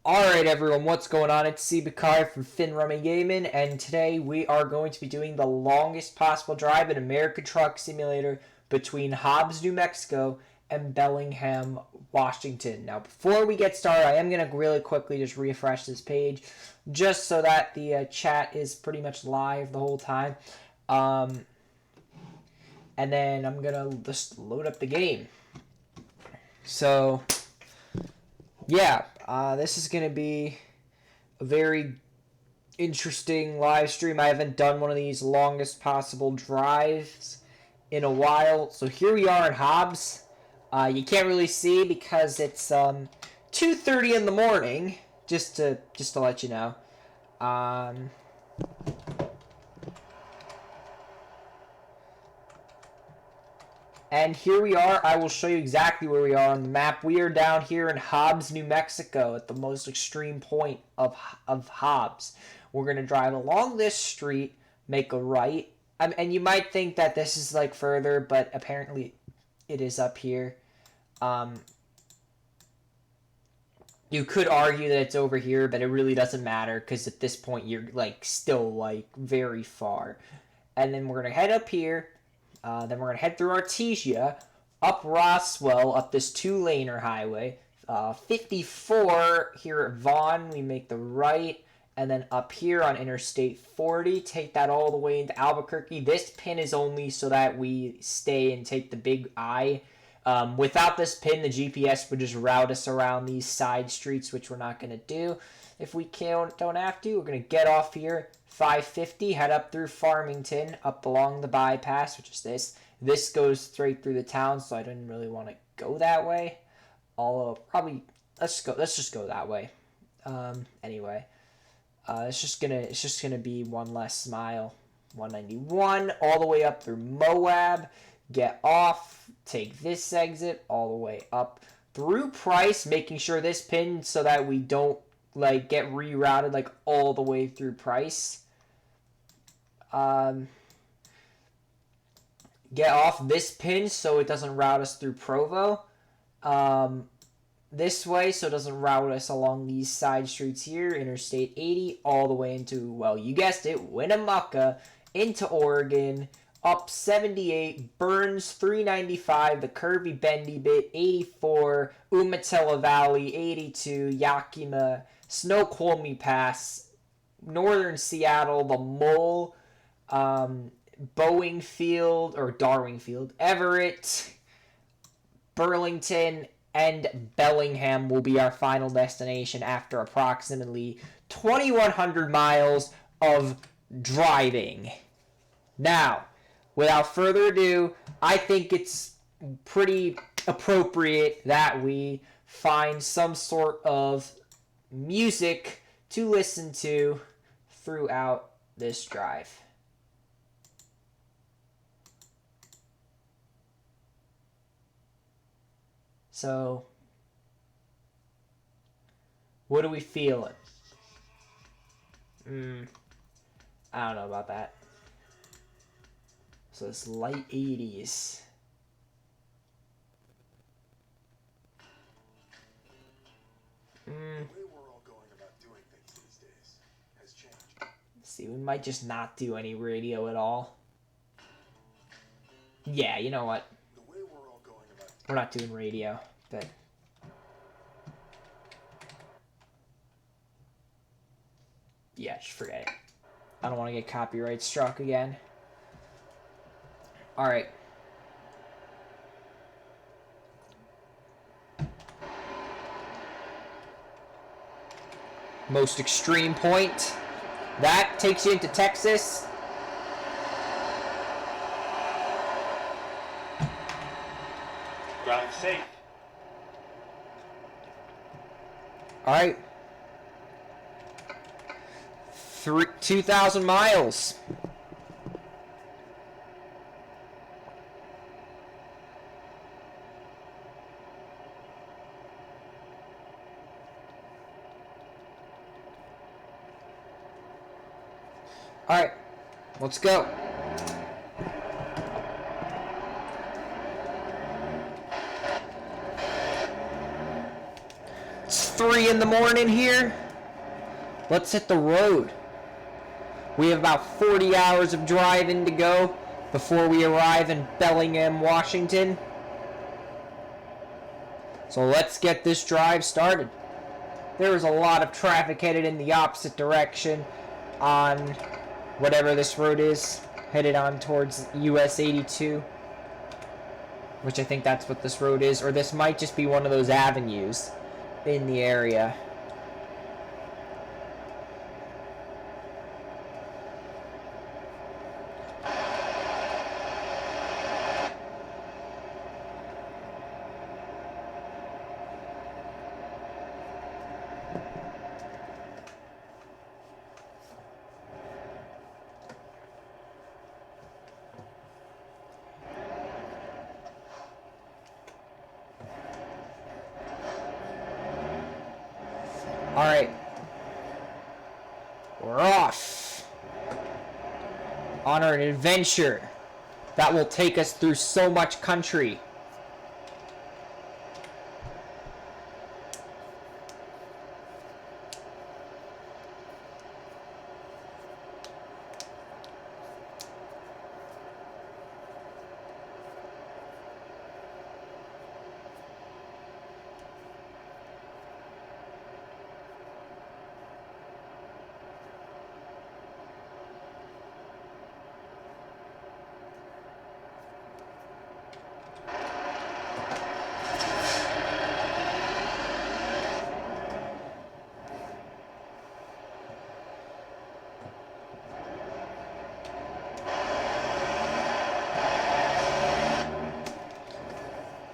Alright everyone, what's going on? It's Bakari from Finn Rummy Gaming, and today we are going to be doing the longest possible drive in American Truck Simulator between Hobbs, New Mexico and Bellingham, Washington. Now before we get started, I am going to really quickly just refresh this page just so that the chat is pretty much live the whole time. And then I'm going to just load up the game. So yeah, this is going to be a very interesting live stream. I haven't done one of these longest possible drives in a while. So here we are in Hobbs. You can't really see because it's 2:30 in the morning, just to let you know. And here we are. I will show you exactly where we are on the map. We are down here in Hobbs, New Mexico, at the most extreme point of Hobbs. We're going to drive along this street, make a right. And you might think that this is like further, but apparently it is up here. You could argue that it's over here, but it really doesn't matter because at this point you're like still like very far. And then we're going to head up here. Then we're going to head through Artesia, up Roswell, up this two-laner highway. 54 here at Vaughn, we make the right. And then up here on Interstate 40, take that all the way into Albuquerque. This pin is only so that we stay and take the big I. Without this pin, the GPS would just route us around these side streets, which we're not going to do. If we don't have to, we're going to get off here. 550, head up through Farmington, up along the bypass, which is this. This goes straight through the town, so I didn't really want to go that way. Although probably let's just go that way. Anyway, it's just gonna be one less mile. 191 all the way up through Moab. Get off, take this exit all the way up through Price, making sure this pin so that we don't like get rerouted like all the way through Price. Get off this pin so it doesn't route us through Provo. This way so it doesn't route us along these side streets here. Interstate 80 all the way into, well, you guessed it, Winnemucca, into Oregon, up 78, Burns 395, the curvy bendy bit 84, Umatilla Valley 82, Yakima, Snoqualmie Pass, northern Seattle, the Mole, Boeing Field or Darwin Field, Everett, Burlington, and Bellingham will be our final destination after approximately 2,100 miles of driving. Now, without further ado, I think it's pretty appropriate that we find some sort of music to listen to throughout this drive. So, what are we feeling? I don't know about that. So it's light 80s. The way we're all going about doing things these days has changed. See, we might just not do any radio at all. Yeah, you know what? The way we're all going about We're not doing radio, but yeah, just forget it. I don't want to get copyright struck again. All right. Most extreme point. That takes you into Texas. drive safe. All right. 2,000 miles. All right, let's go. It's 3 in the morning here. Let's hit the road. We have about 40 hours of driving to go before we arrive in Bellingham, Washington. So let's get this drive started. There is a lot of traffic headed in the opposite direction on whatever this road is, headed on towards US 82, which I think that's what this road is, or this might just be one of those avenues in the area. Alright. We're off on an adventure that will take us through so much country.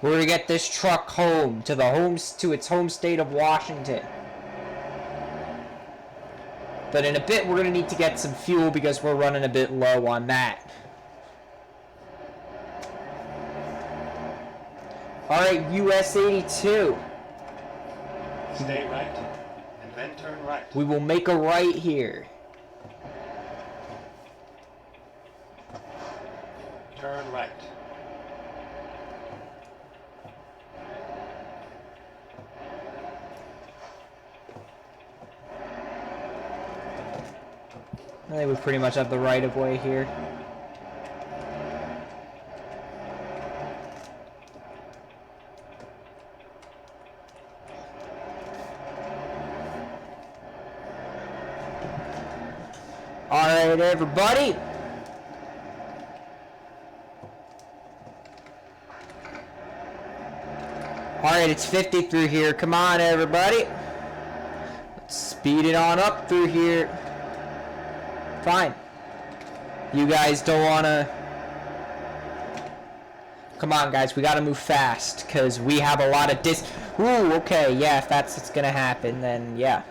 We're gonna get this truck home to its home state of Washington. But in a bit, we're gonna need to get some fuel because we're running a bit low on that. All right, US 82. Stay right, and then turn right. We will make a right here. Turn right. I think we pretty much have the right of way here. Alright, everybody. Alright, it's 50 through here. Come on, everybody. Let's speed it on up through here. Fine. You guys don't want to... Come on, guys. We got to move fast because we have a lot of Ooh, okay. Yeah, if that's what's going to happen, then yeah.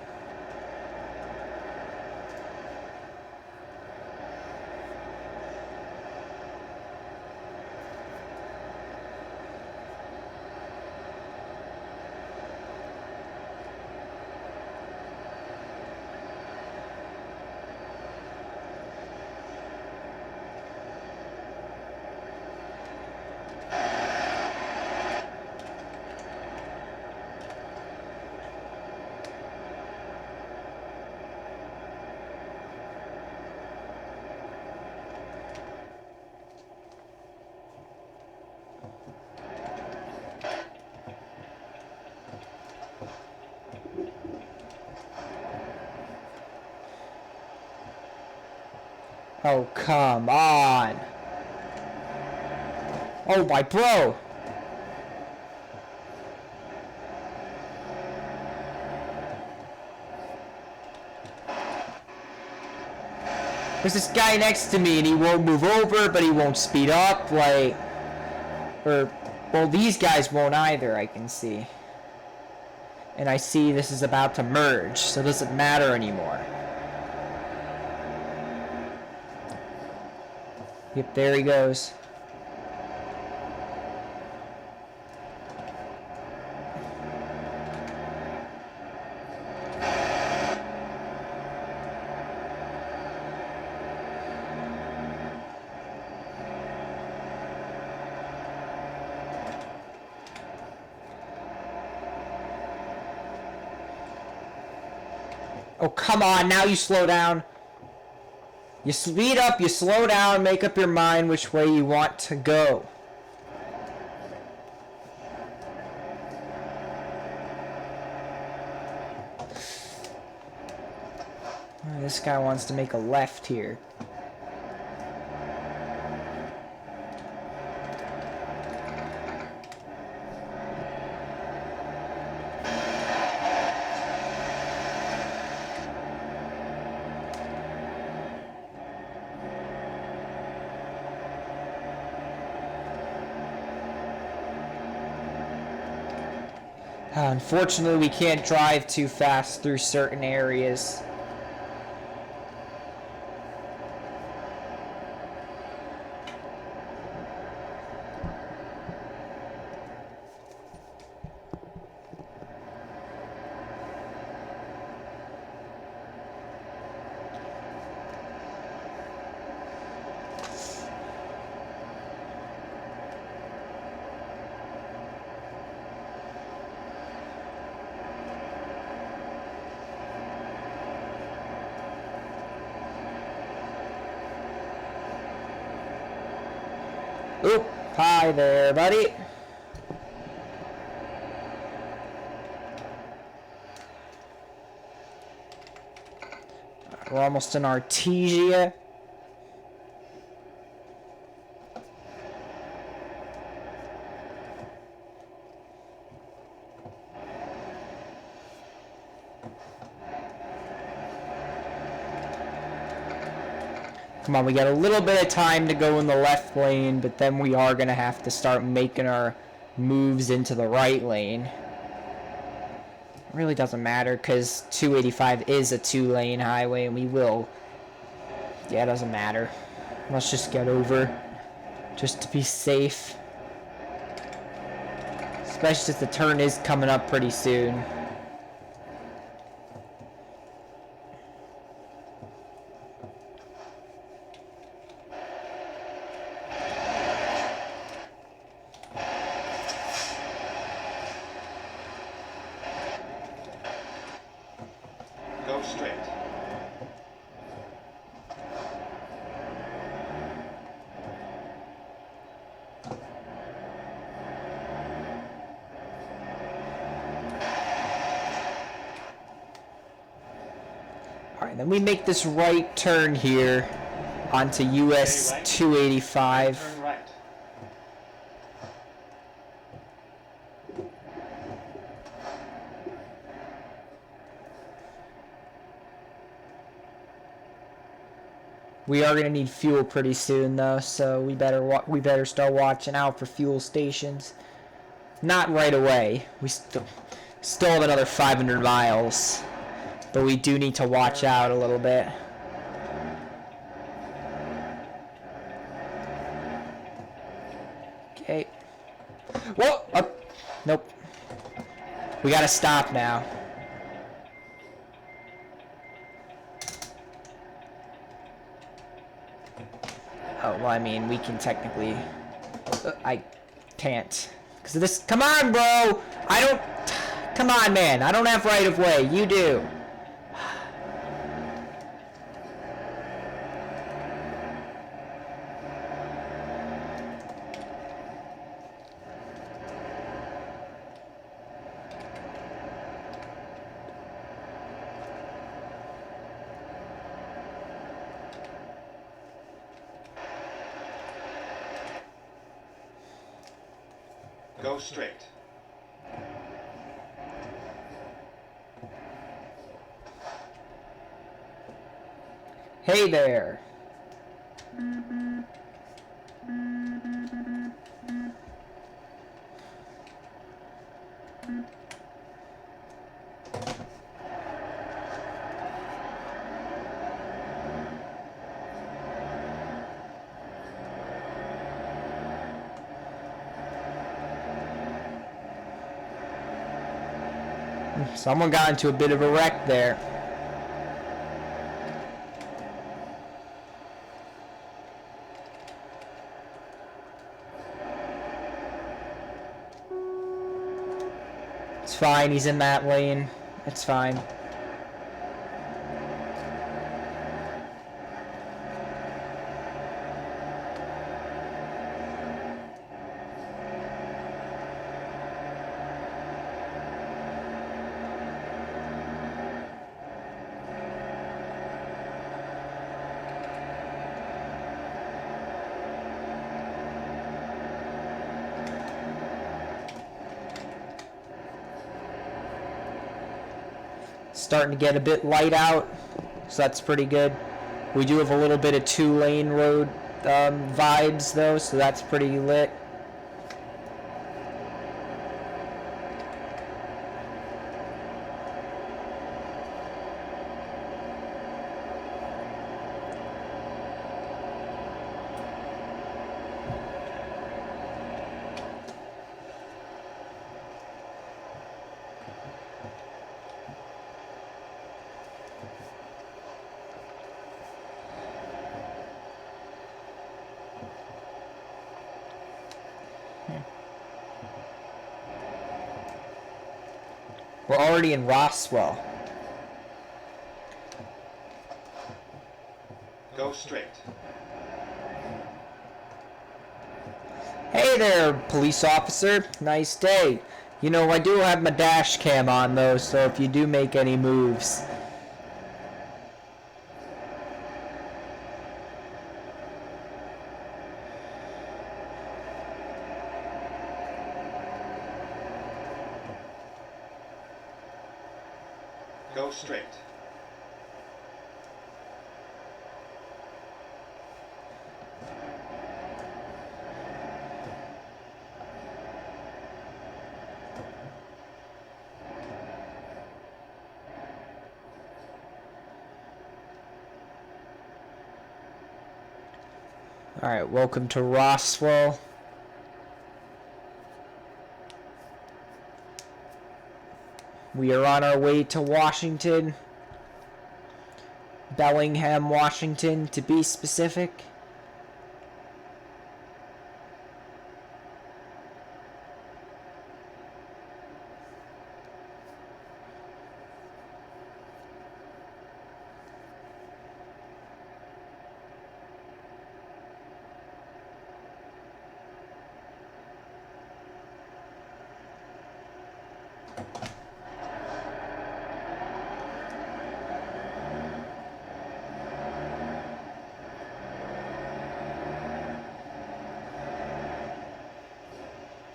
Oh, come on. Oh, my bro. There's this guy next to me and he won't move over, but he won't speed up, like... well, these guys won't either, I can see. And I see this is about to merge, so it doesn't matter anymore. Yep, there he goes. Oh, come on. Now you slow down. You speed up, you slow down, make up your mind which way you want to go. Oh, this guy wants to make a left here. Unfortunately, we can't drive too fast through certain areas. Oop, hi there, buddy. We're almost in Artesia. Come on, we got a little bit of time to go in the left lane, but then we are going to have to start making our moves into the right lane. It really doesn't matter because 285 is a 2-lane highway and we will. Yeah, it doesn't matter. Let's just get over just to be safe. Especially since the turn is coming up pretty soon. Go straight. Alright, then we make this right turn here onto US 285. Turn right. We are gonna need fuel pretty soon, though, so we better start watching out for fuel stations. Not right away. We still have another 500 miles, but we do need to watch out a little bit. Okay. Whoa! Up. Nope. We gotta stop now. Oh, well, I mean, we can technically... I can't. Because of this... Come on, bro! I don't... Come on, man. I don't have right of way. You do. Go straight. Hey there. Someone got into a bit of a wreck there. It's fine, he's in that lane. It's fine. Starting to get a bit light out, so that's pretty good. We do have a little bit of 2-lane road vibes though, so that's pretty lit. We're already in Roswell. Go straight. Hey there, police officer. Nice day. You know, I do have my dash cam on though, so if you do make any moves. Go straight. Alright, welcome to Roswell. We are on our way to Washington. Bellingham, Washington, to be specific.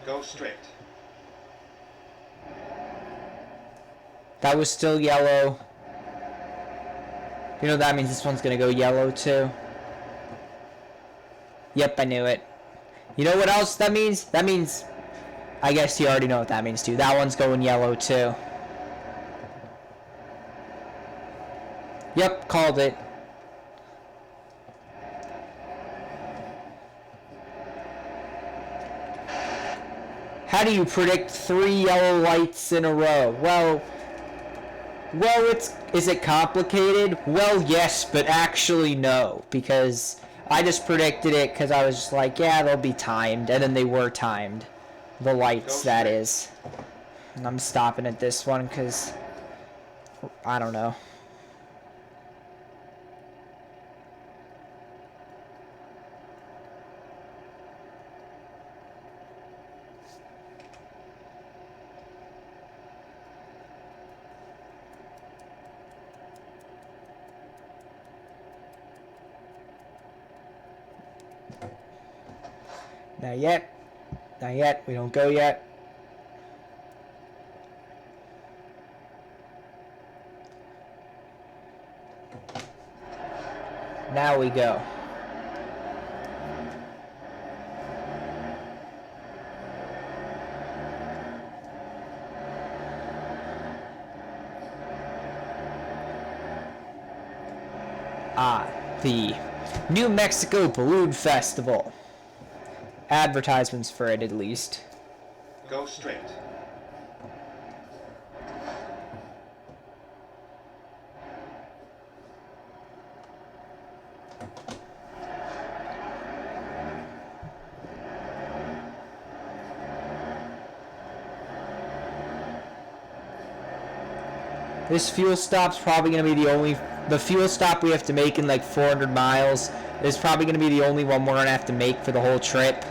Go straight. That was still yellow. You know that means this one's gonna go yellow too. Yep, I knew it. You know what else that means? That means... I guess you already know what that means too. That one's going yellow too. Yep, called it. How do you predict 3 yellow lights in a row? Well, is it complicated? Well, yes, but actually no, because I just predicted it because I was just like, yeah, they'll be timed, and then they were timed. The lights, that is. And I'm stopping at this one because I don't know. Not yet. Not yet. We don't go yet. Now we go. The New Mexico Balloon Festival. Advertisements for it, at least. Go straight. This fuel stop's probably going to be the fuel stop we have to make in like 400 miles is probably going to be the only one we're going to have to make for the whole trip.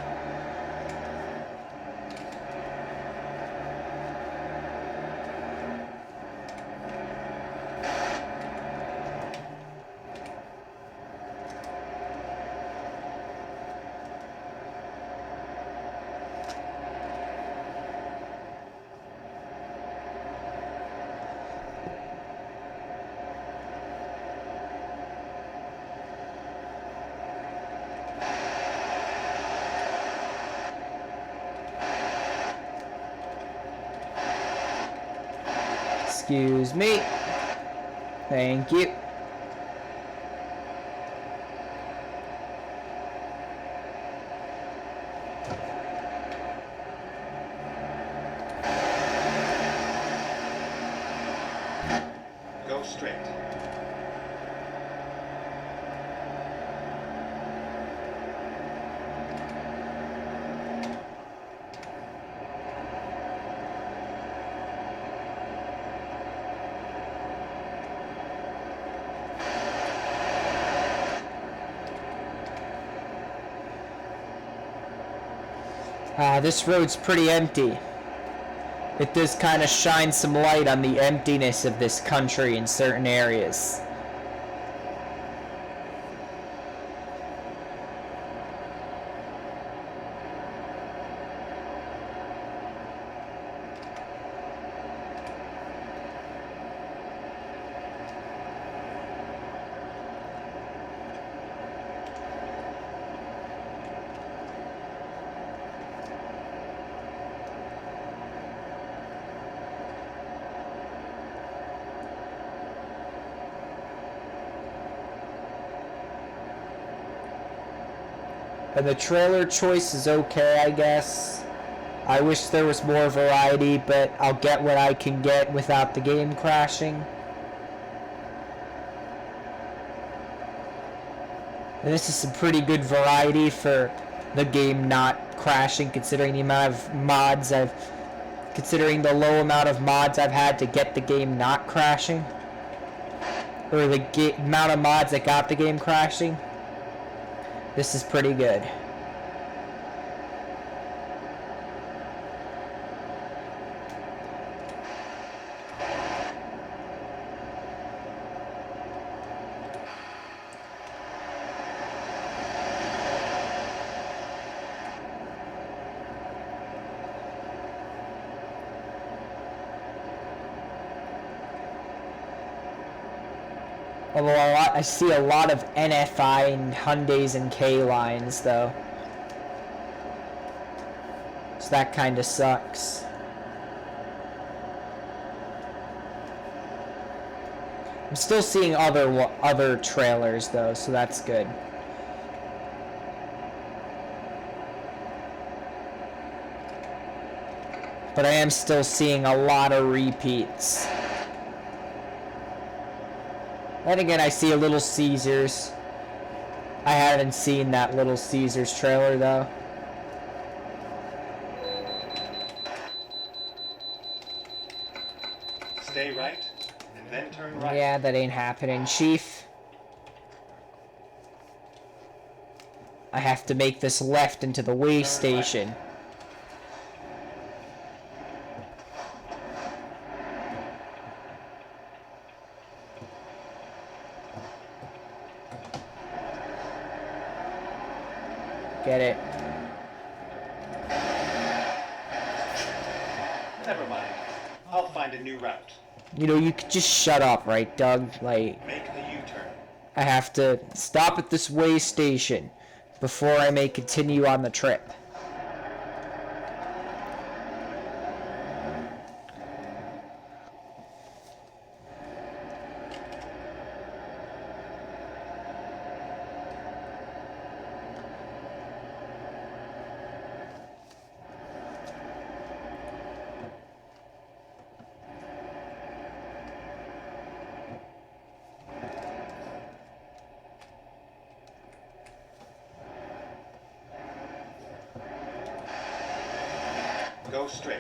Excuse me. Thank you. Go straight. This road's pretty empty. It does kind of shine some light on the emptiness of this country in certain areas. And the trailer choice is okay, I guess. I wish there was more variety, but I'll get what I can get without the game crashing. And this is some pretty good variety for the game not crashing, considering the amount of mods considering the low amount of mods I've had to get the game not crashing. Or the amount of mods that got the game crashing. This is pretty good. Although I see a lot of NFI and Hyundais and K lines though. So that kind of sucks. I'm still seeing other trailers though, so that's good. But I am still seeing a lot of repeats. And again, I see a Little Caesars. I haven't seen that Little Caesars trailer though. Stay right, and then turn right. Yeah, that ain't happening, Chief. I have to make this left into the way station. Get it. Never mind. I'll find a new route. You know, you could just shut up, right, Doug? Like, Make the U-turn. I have to stop at this way station before I may continue on the trip. Go straight.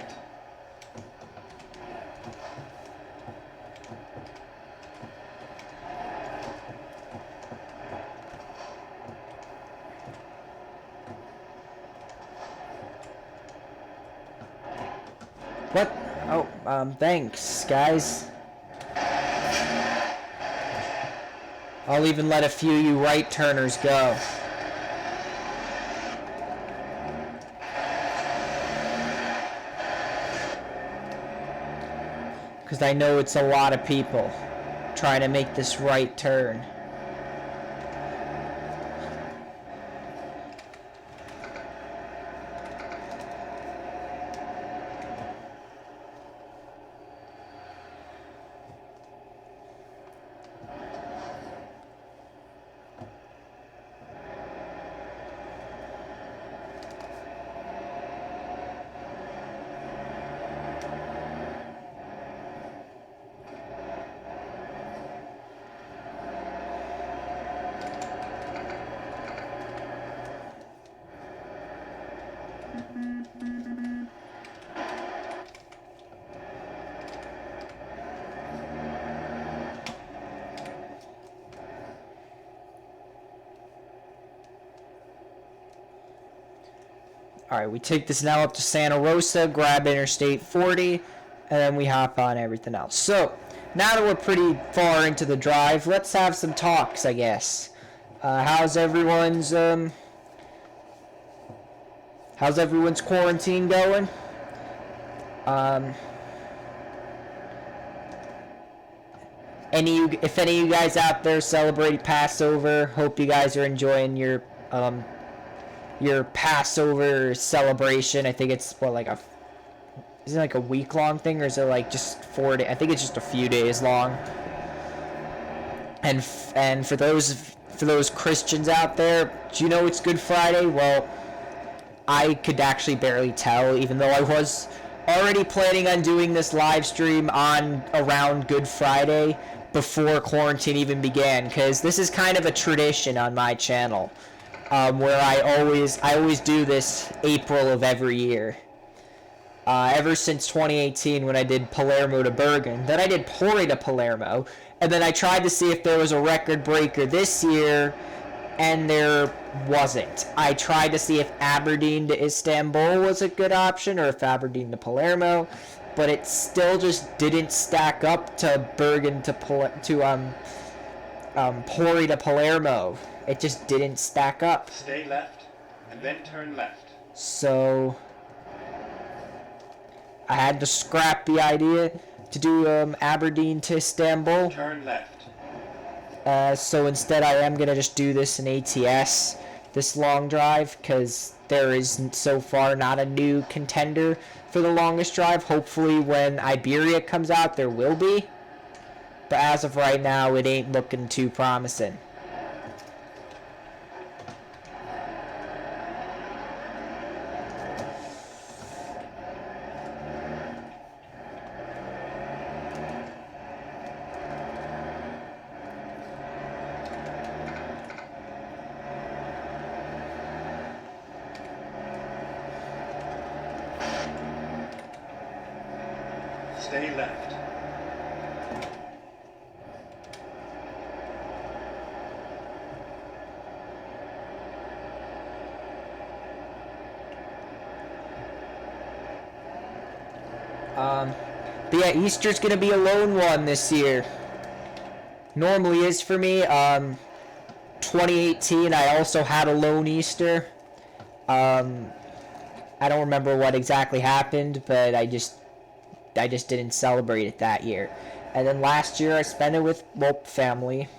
What? Oh, thanks, guys. I'll even let a few of you right-turners go. Because I know it's a lot of people trying to make this right turn. Alright, we take this now up to Santa Rosa, grab Interstate 40, and then we hop on everything else. So, now that we're pretty far into the drive, let's have some talks, I guess. How's everyone's quarantine going? If any of you guys out there celebrate Passover, hope you guys are enjoying your Passover celebration. I think it's is it like a week-long thing, or is it like just 4 days? I think it's just a few days long. And for those Christians out there, do you know it's Good Friday? Well, I could actually barely tell, even though I was already planning on doing this live stream on around Good Friday before quarantine even began, because this is kind of a tradition on my channel, where I always do this April of every year. Ever since 2018, when I did Palermo to Bergen, then I did Pori to Palermo, and then I tried to see if there was a record breaker this year, and there wasn't. I tried to see if Aberdeen to Istanbul was a good option, or if Aberdeen to Palermo, but it still just didn't stack up to Bergen to Pori to Palermo. It just didn't stack up. Stay left, and then turn left. So I had to scrap the idea to do Aberdeen to Istanbul. Turn left. So instead I am going to just do this in ATS, this long drive, because there is so far not a new contender for the longest drive. Hopefully when Iberia comes out there will be, but as of right now it ain't looking too promising. Stay left. But yeah, Easter's gonna be a lone one this year. Normally is for me. 2018, I also had a lone Easter. I don't remember what exactly happened, but I just didn't celebrate it that year. And then last year I spent it with, well, family.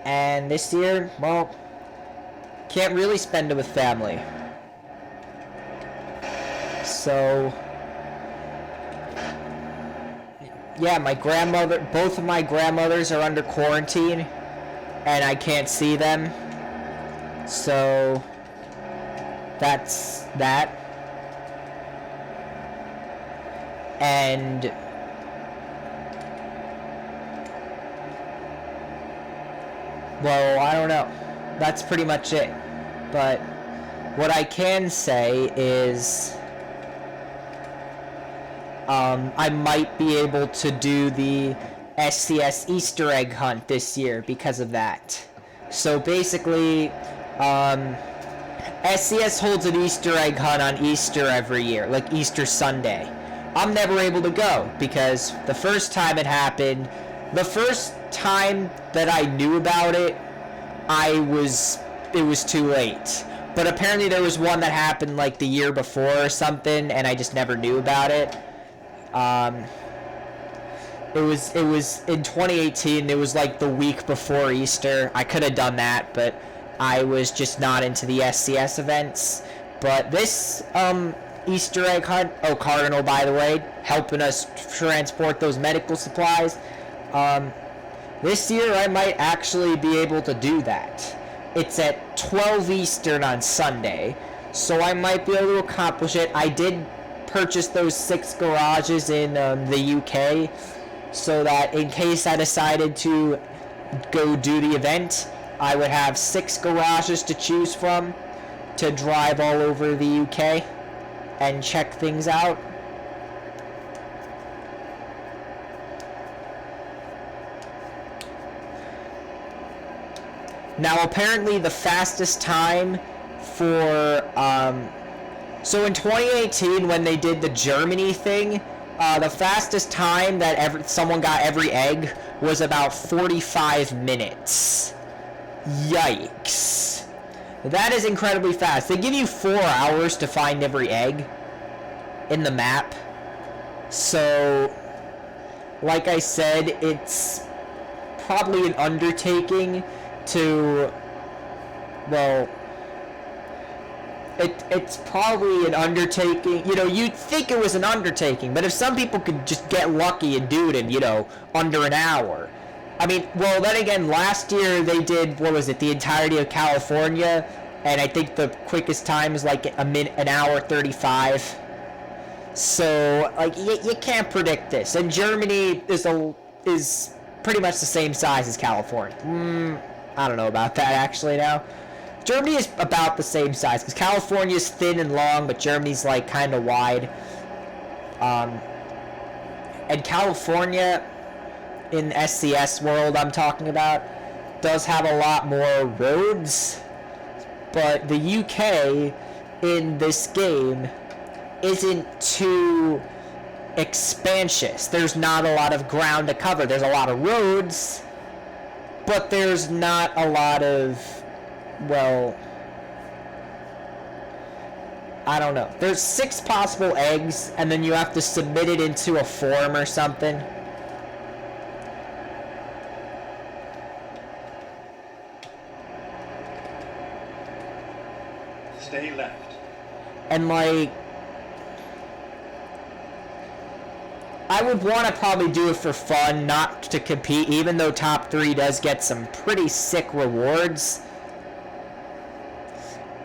And this year, well, can't really spend it with family. So yeah, both of my grandmothers are under quarantine, and I can't see them. So that's that. And well, I don't know. That's pretty much it. But what I can say is I might be able to do the SCS Easter egg hunt this year because of that. So basically, SCS holds an Easter egg hunt on Easter every year, like Easter Sunday. I'm never able to go because the first time it happened, the first time that I knew about it, it was too late. But apparently there was one that happened like the year before or something, and I just never knew about it. It was in 2018. It was like the week before Easter. I could have done that, but I was just not into the SCS events. But this Easter egg hunt, oh, Cardinal, by the way, helping us transport those medical supplies. This year I might actually be able to do that. It's at 12 Eastern on Sunday, so I might be able to accomplish it. I did purchase those 6 garages in the UK, so that in case I decided to go do the event, I would have 6 garages to choose from to drive all over the UK and check things out. Now apparently the fastest time for So in 2018, when they did the Germany thing, the fastest time that someone got every egg was about 45 minutes. Yikes. That is incredibly fast. They give you 4 hours to find every egg in the map. So, like I said, it's probably an undertaking to, well, it's probably an undertaking. You know, you'd think it was an undertaking, but if some people could just get lucky and do it in, you know, under an hour. I mean, well, then again, last year they did, what was it, the entirety of California, and I think the quickest time is like an hour 35. So, like, you can't predict this. And Germany is pretty much the same size as California. I don't know about that actually now. Germany is about the same size, because California is thin and long, but Germany's like kind of wide. And California, in SCS world I'm talking about, does have a lot more roads, but the UK in this game isn't too expansive. There's not a lot of ground to cover. There's a lot of roads, but there's not a lot of, well, I don't know. There's 6 possible eggs, and then you have to submit it into a form or something. Stay left. And, like, I would want to probably do it for fun, not to compete, even though top 3 does get some pretty sick rewards.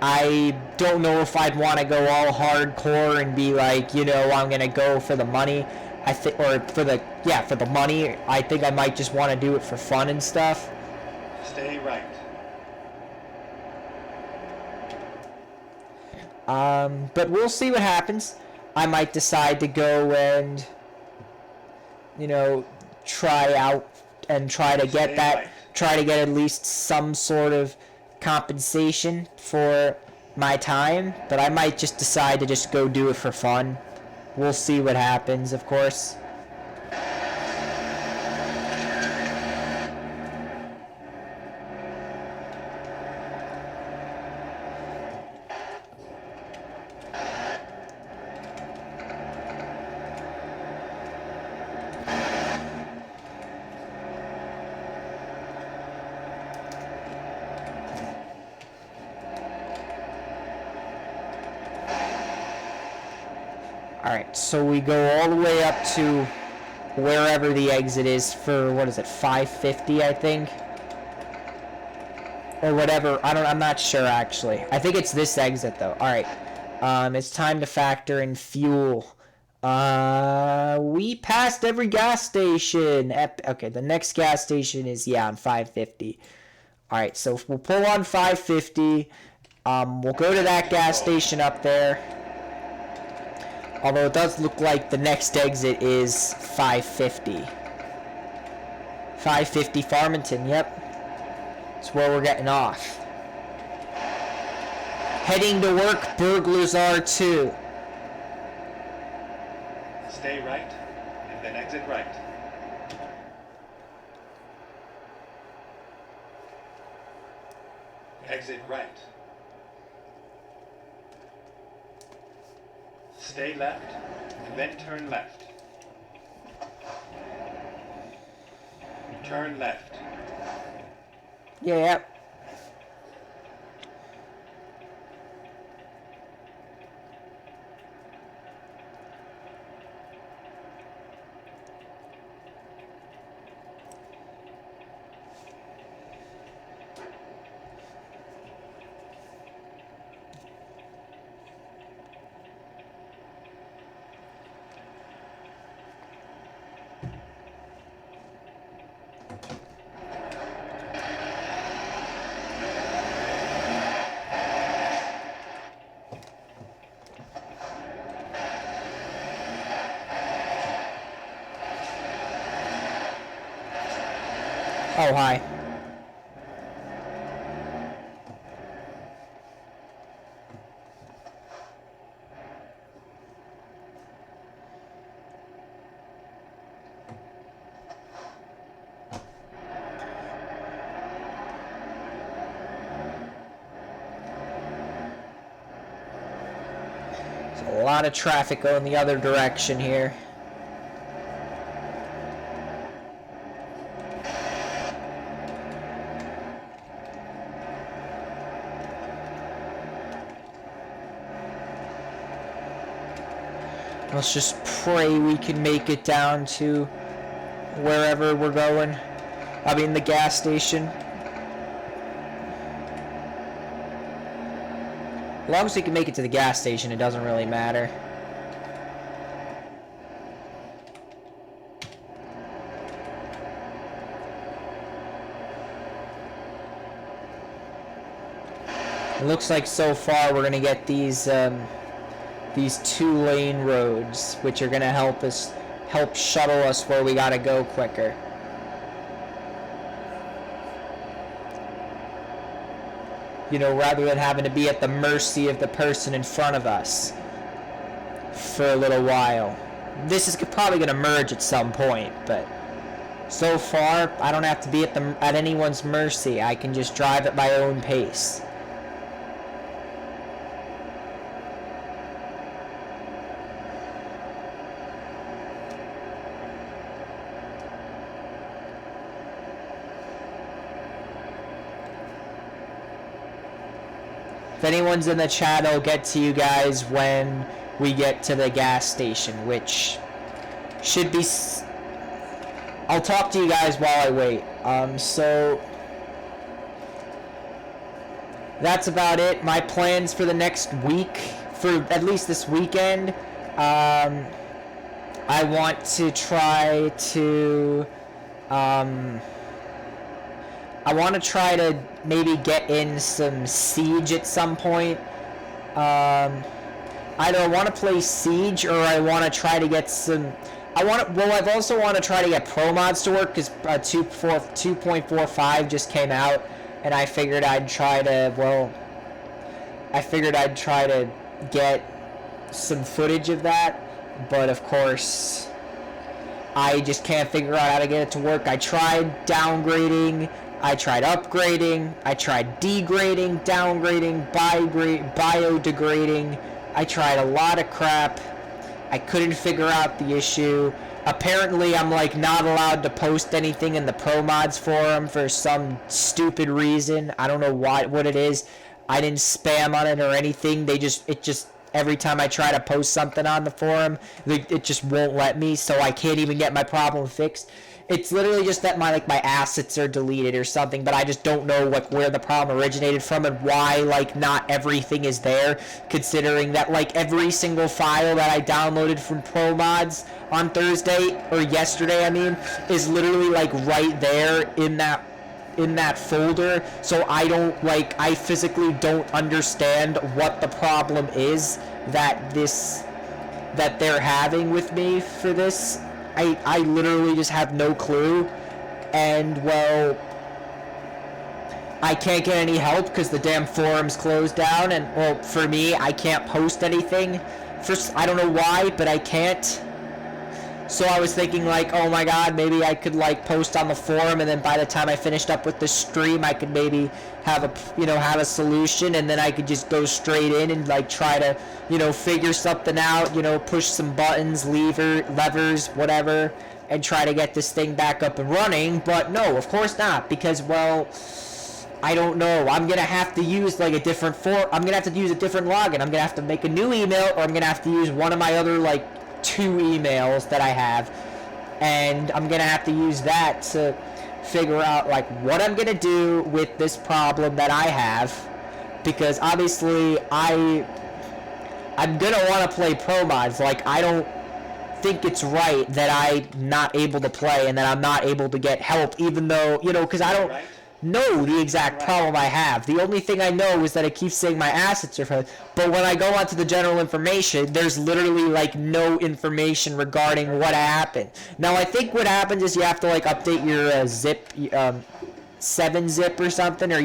I don't know if I'd want to go all hardcore and be like, you know, I'm gonna go for the money. I think, or for the money. I think I might just want to do it for fun and stuff. Stay right. But we'll see what happens. I might decide to go and, you know, try out and try to get try to get at least some sort of compensation for my time, but I might just decide to just go do it for fun. We'll see what happens, of course. Alright, so we go all the way up to wherever the exit is for, what is it, 550, I think? Or whatever, I'm not sure actually. I think it's this exit though. Alright, it's time to factor in fuel. We passed every gas station. Okay, the next gas station is, yeah, on 550. Alright, so we'll pull on 550. We'll go to that gas station up there. Although it does look like the next exit is 550. 550 Farmington, yep. That's where we're getting off. Heading to work, burglars are too. Stay right, and then exit right. Exit right. Stay left, and then turn left. Turn left. Yeah, yep. Oh, hi. A lot of traffic going the other direction here. Let's just pray we can make it down to wherever we're going. I mean, the gas station. As long as we can make it to the gas station, it doesn't really matter. It looks like so far we're going to get these 2-lane roads, which are going to help shuttle us where we got to go quicker. You know, rather than having to be at the mercy of the person in front of us for a little while. This is probably going to merge at some point, but so far I don't have to be at anyone's mercy. I can just drive at my own pace. If anyone's in the chat, I'll get to you guys when we get to the gas station, which should be... I'll talk to you guys while I wait. So that's about it. My plans for the next week, for at least this weekend, I want to try to... I want to try to maybe get in some Siege at some point. Either I want to play Siege or I want to try to get some... I've also want to try to get Pro Mods to work because 2.45 just came out, and I figured I'd try to, get some footage of that, but of course, I just can't figure out how to get it to work. I tried downgrading, I tried upgrading, I tried degrading, downgrading, biodegrading. I tried a lot of crap. I couldn't figure out the issue. Apparently, I'm like not allowed to post anything in the Pro Mods forum for some stupid reason. I don't know what it is. I didn't spam on it or anything. It just every time I try to post something on the forum, it just won't let me, so I can't even get my problem fixed. It's literally just that my assets are deleted or something, but I just don't know where the problem originated from and why not everything is there, considering that every single file that I downloaded from Pro Mods on Thursday or yesterday, is literally right there in that folder. So I physically don't understand what the problem is that they're having with me for this. I literally just have no clue, and I can't get any help because the damn forum's closed down, and for me, I can't post anything. I don't know why, but I can't. So I was thinking oh my god, maybe I could post on the forum, and then by the time I finished up with the stream, I could maybe have a solution, and then I could just go straight in and try to figure something out, push some buttons, levers, whatever, and try to get this thing back up and running. But no, of course not, because I don't know. I'm gonna have to use I'm gonna have to use a different login. I'm gonna have to make a new email, or I'm gonna have to use one of my other 2 emails that I have, and I'm gonna have to use that to figure out what I'm gonna do with this problem that I have, because obviously I'm gonna want to play Pro Mods. I don't think it's right that I'm not able to play and that I'm not able to get help, even though because I don't know the exact problem I have. The only thing I know is that it keeps saying my assets are full, but when I go onto the general information, there's literally no information regarding what happened. Now I think what happens is you have to update your zip 7-zip or something, or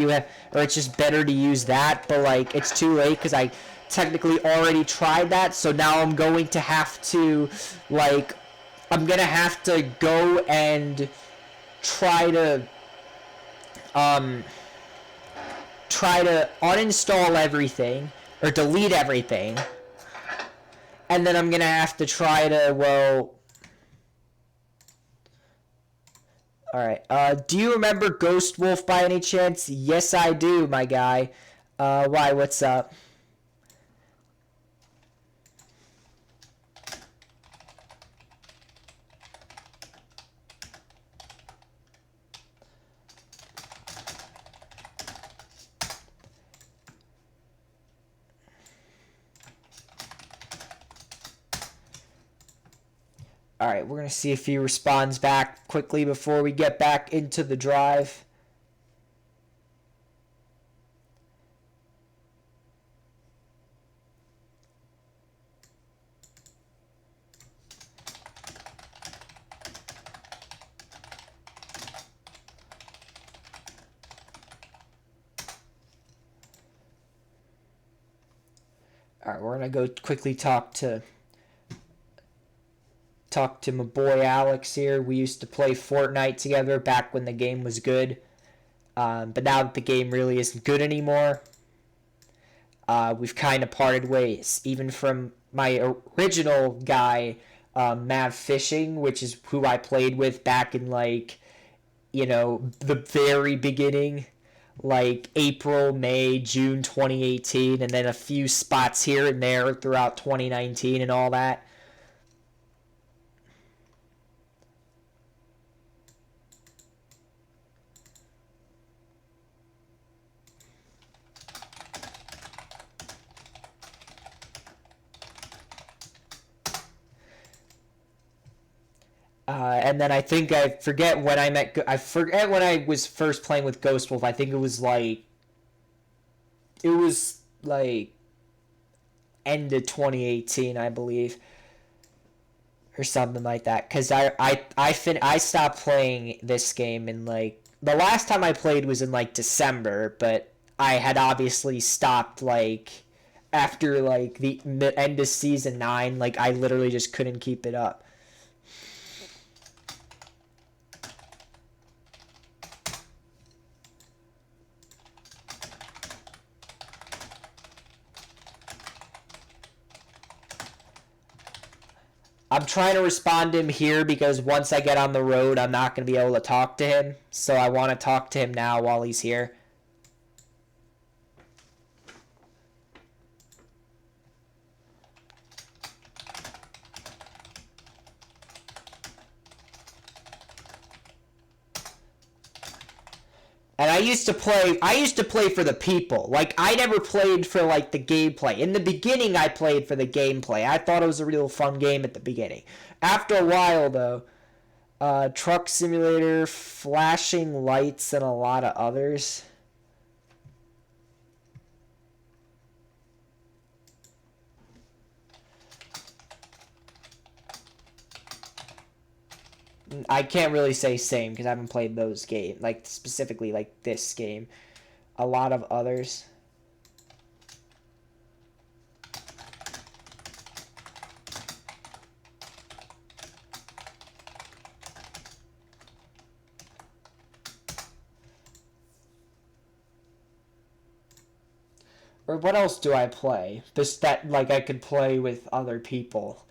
it's just better to use that, but it's too late because I technically already tried that. So now I'm going to have to I'm gonna have to go and try to uninstall everything or delete everything, And then I'm going to have to try to, well... Alright, do you remember Ghost Wolf by any chance? Yes, I do, my guy. Why, what's up? Alright, we're going to see if he responds back quickly before we get back into the drive. Alright, we're going to go quickly talk to my boy Alex here. We used to play Fortnite together back when the game was good. But now that the game really isn't good anymore, we've kind of parted ways. Even from my original guy, Mav Fishing, which is who I played with back in, like, you know, the very beginning. Like April, May, June 2018, and then a few spots here and there throughout 2019 and all that. And then I think I forget when I was first playing with Ghost Wolf. I think it was like end of 2018, I believe, or something like that. Because I stopped playing this game in, like, the last time I played was in, like, December, but I had obviously stopped, like, after, like, the end of season 9. Like, I literally just couldn't keep it up. I'm trying to respond to him here because once I get on the road, I'm not going to be able to talk to him. So I want to talk to him now while he's here. And I used to play for the people. Like, I never played for, like, the gameplay. In the beginning, I played for the gameplay. I thought it was a real fun game at the beginning. After a while, though, Truck Simulator, Flashing Lights, and a lot of others. I can't really say same because I haven't played those games, like specifically like this game. A lot of others. Or what else do I play? That like I could play with other people.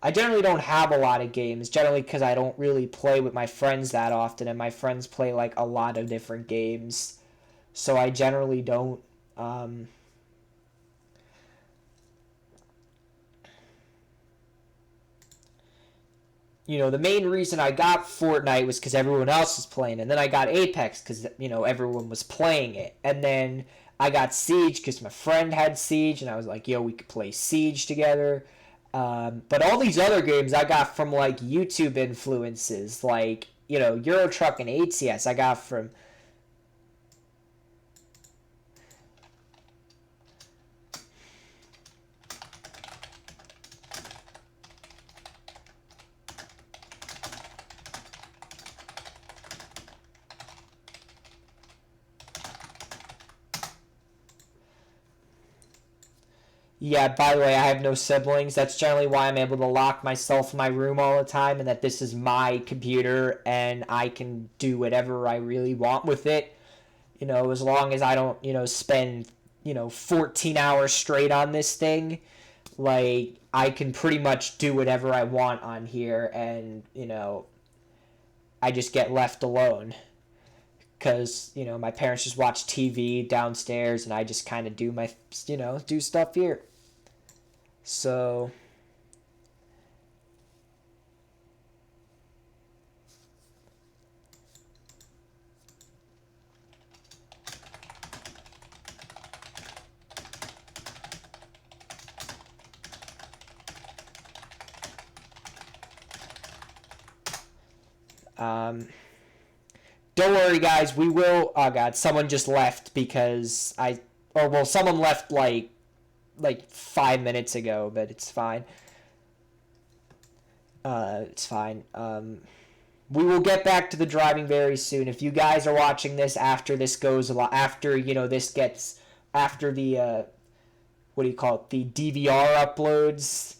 I generally don't have a lot of games, generally because I don't really play with my friends that often, and my friends play like a lot of different games. So I generally don't. You know, the main reason I got Fortnite was because everyone else was playing it. And then I got Apex because, you know, everyone was playing it. And then I got Siege because my friend had Siege, and I was like, yo, we could play Siege together. But all these other games I got from, like, YouTube influences. Like, you know, Euro Truck and ATS I got from... Yeah, by the way, I have no siblings. That's generally why I'm able to lock myself in my room all the time, and that this is my computer and I can do whatever I really want with it. You know, as long as I don't, you know, spend, you know, 14 hours straight on this thing. like I can pretty much do whatever I want on here, and I just get left alone because my parents just watch TV downstairs, and I just kind of do my do stuff here. So don't worry, guys. We will. Oh God, someone just left because someone left like 5 minutes ago, but it's fine. It's fine. We will get back to the driving very soon. If you guys are watching this after this goes a lot, after this gets after the what do you call it, the DVR uploads,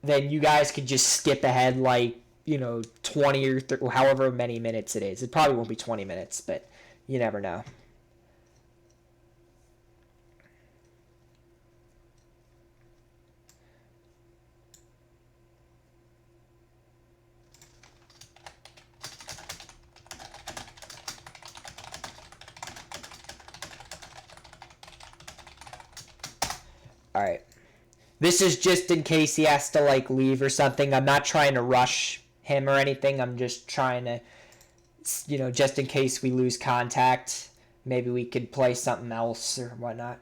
then you guys could just skip ahead 20 or 30, however many minutes it is. It probably won't be 20 minutes, but you never know. All right. This is just in case he has to leave or something. I'm not trying to rush him or anything. I'm just trying to, just in case we lose contact, maybe we could play something else or whatnot.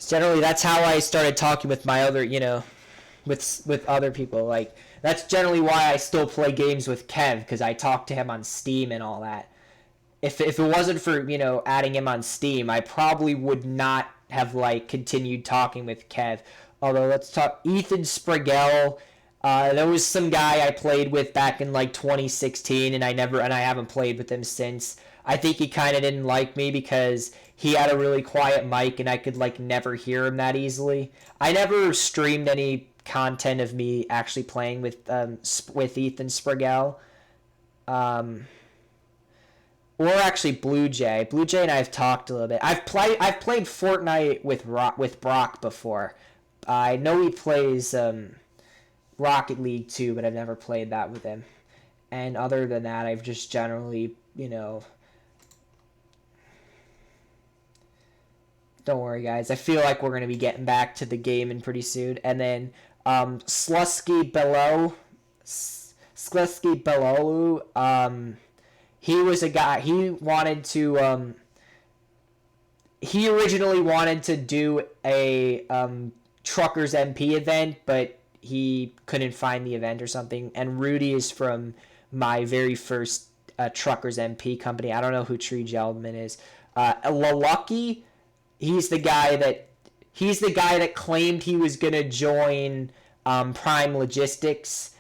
Generally, that's how I started talking with my other, with other people. That's generally why I still play games with Kev, because I talk to him on Steam and all that. If it wasn't for, adding him on Steam, I probably would not have, continued talking with Kev. Although, let's talk Ethan Sprigell. There was some guy I played with back in, 2016, and I haven't played with him since. I think he kind of didn't like me because he had a really quiet mic, and I could, never hear him that easily. I never streamed any content of me actually playing with Ethan Sprigell. Or actually Blue Jay. Blue Jay and I have talked a little bit. I've played Fortnite with Brock before. I know he plays Rocket League too, but I've never played that with him. And other than that, I've just generally, don't worry, guys. I feel like we're going to be getting back to the game in pretty soon. And then Slusky Belolu, he was a guy, he originally wanted to do a Truckers MP event, but he couldn't find the event or something. And Rudy is from my very first Truckers MP company. I don't know who Tree Geldman is. Lalucky, he's the guy that claimed he was gonna join Prime Logistics.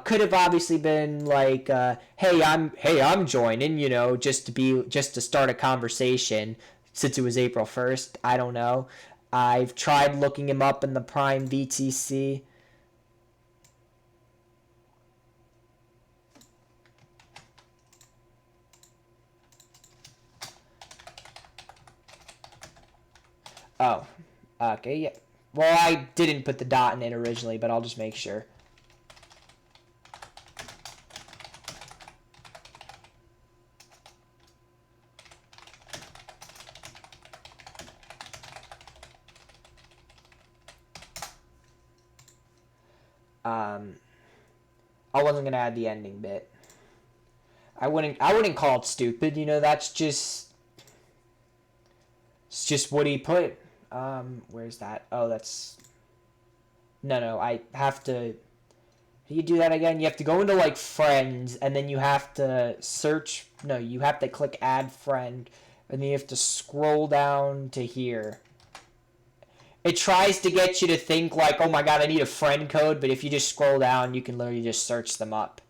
Could have obviously been hey, I'm joining, just to start a conversation since it was April 1st. I don't know. I've tried looking him up in the Prime VTC. Oh, okay, yeah. Well, I didn't put the dot in it originally, but I'll just make sure. I wasn't gonna add the ending bit. I wouldn't call it stupid. That's just, it's just what he put. Where's that? Oh, that's, no. I have to. Do you do that again? You have to go into friends, and then you have to search. No, you have to click add friend, and then you have to scroll down to here. It tries to get you to think oh my god, I need a friend code, but if you just scroll down, you can literally just search them up.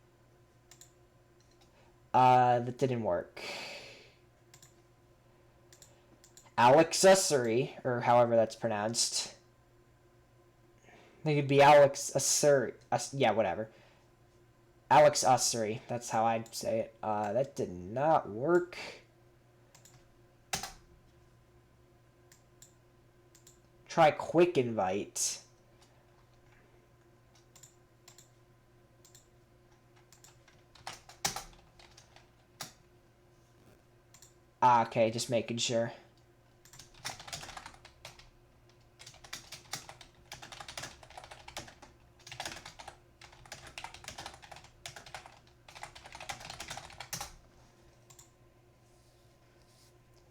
That didn't work. Alexussery, or however that's pronounced. think it'd be Alex Ussery. Yeah, whatever. Alex Ussery. That's how I'd say it. That did not work. Try quick invite. Okay, just making sure.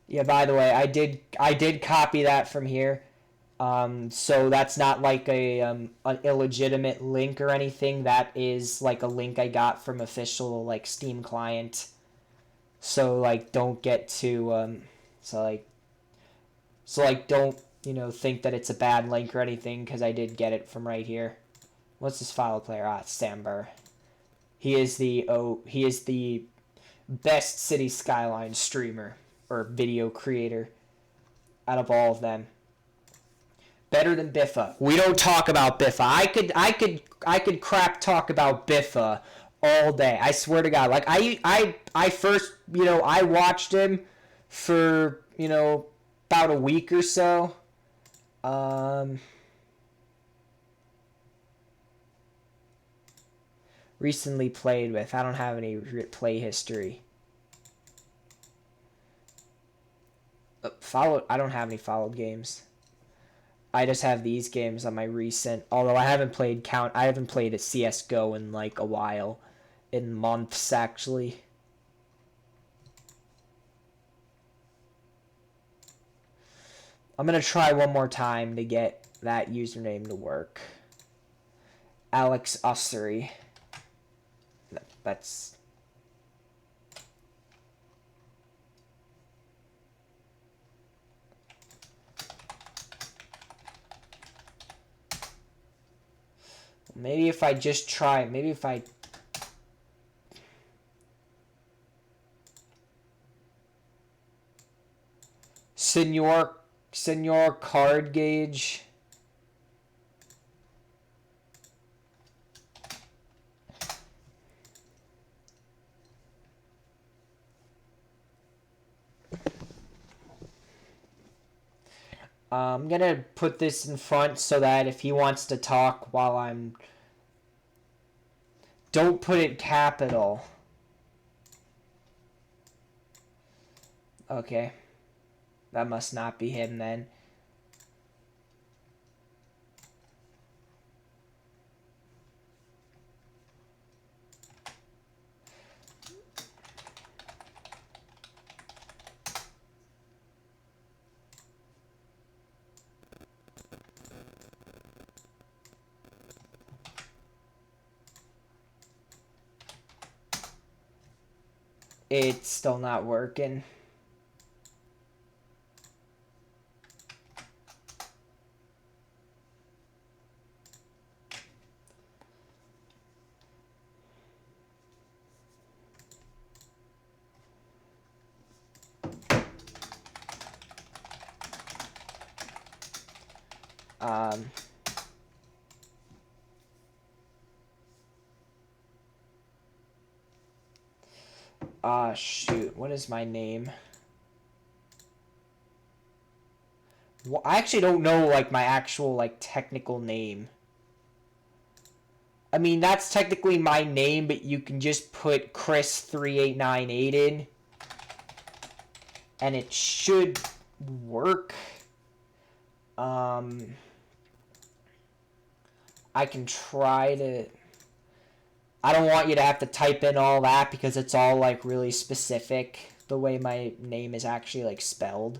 Yeah, by the way, I did copy that from here. So that's not like an illegitimate link or anything. That is like a link I got from official like Steam client. So like don't get too so like don't, you know, think that it's a bad link or anything, because I did get it from right here. What's this file player? It's Samber. He is the best City Skyline streamer or video creator out of all of them. Better than Biffa. We don't talk about Biffa. I could crap talk about Biffa all day. I swear to God. Like I first, you know, I watched him for, you know, about a week or so. Recently played with. I don't have any play history. Followed. I don't have any followed games. I just have these games on my recent. Although I haven't played I haven't played a CS:GO in like a while, in months actually. I'm gonna try one more time to get that username to work. Alex Ussery. That's. Maybe if I just try, maybe if I... Senor Card Gauge. I'm gonna put this in front so that if he wants to talk while I'm... Don't put it capital. Okay. That must not be him then. It's still not working. Shoot. What is my name? Well, I actually don't know, like, my actual, like, technical name. I mean, that's technically my name, but you can just put Chris3898 in. And it should work. I can try to... I don't want you to have to type in all that because it's all, like, really specific, the way my name is actually, like, spelled.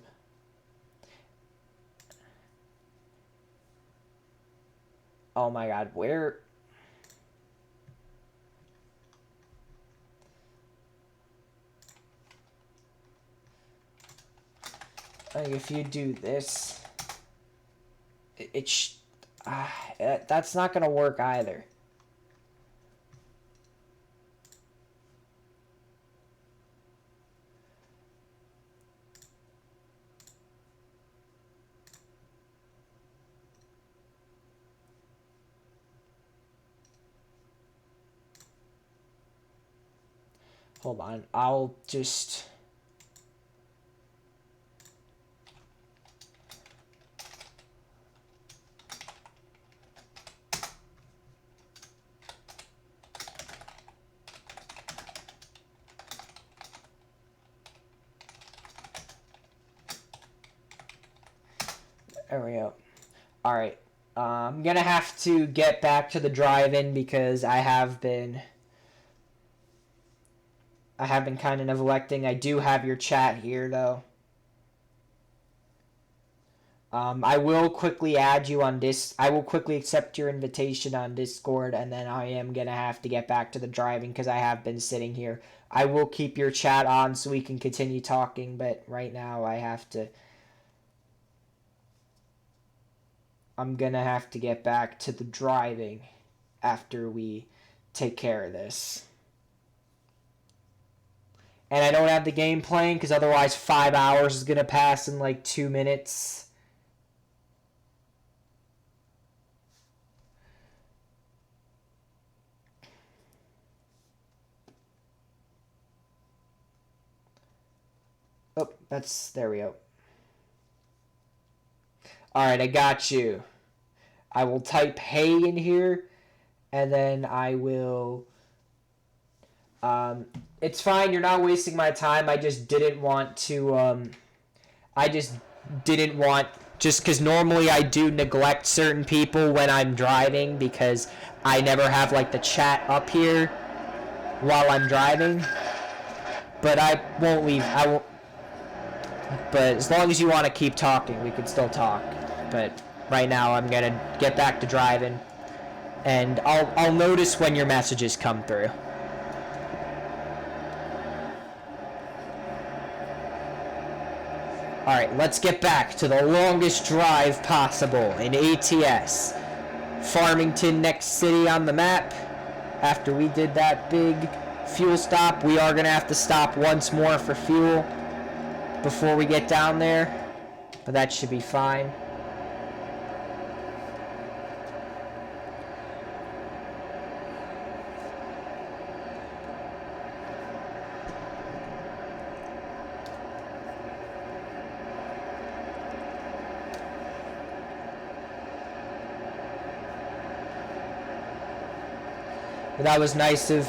Oh my God, where... Like, if you do this... that's not gonna work either. Hold on. I'll just... There we go. Alright. I'm going to have to get back to the drive-in because I have been kind of neglecting. I do have your chat here, though. I will quickly add you on this. I will quickly accept your invitation on Discord, and then I am going to have to get back to the driving because I have been sitting here. I will keep your chat on so we can continue talking, but right now I have to... I'm going to have to get back to the driving after we take care of this. And I don't have the game playing because otherwise 5 hours is going to pass in like 2 minutes. Oh, there we go. Alright, I got you. I will type hey in here, and then I will... it's fine, you're not wasting my time. I just didn't want to... just because normally I do neglect certain people when I'm driving because I never have, like, the chat up here while I'm driving. But I won't leave. But as long as you want to keep talking, we can still talk. But right now I'm going to get back to driving. And I'll notice when your messages come through. Alright, let's get back to the longest drive possible in ATS. Farmington, next city on the map. After we did that big fuel stop, we are going to have to stop once more for fuel before we get down there. But that should be fine. But that was nice of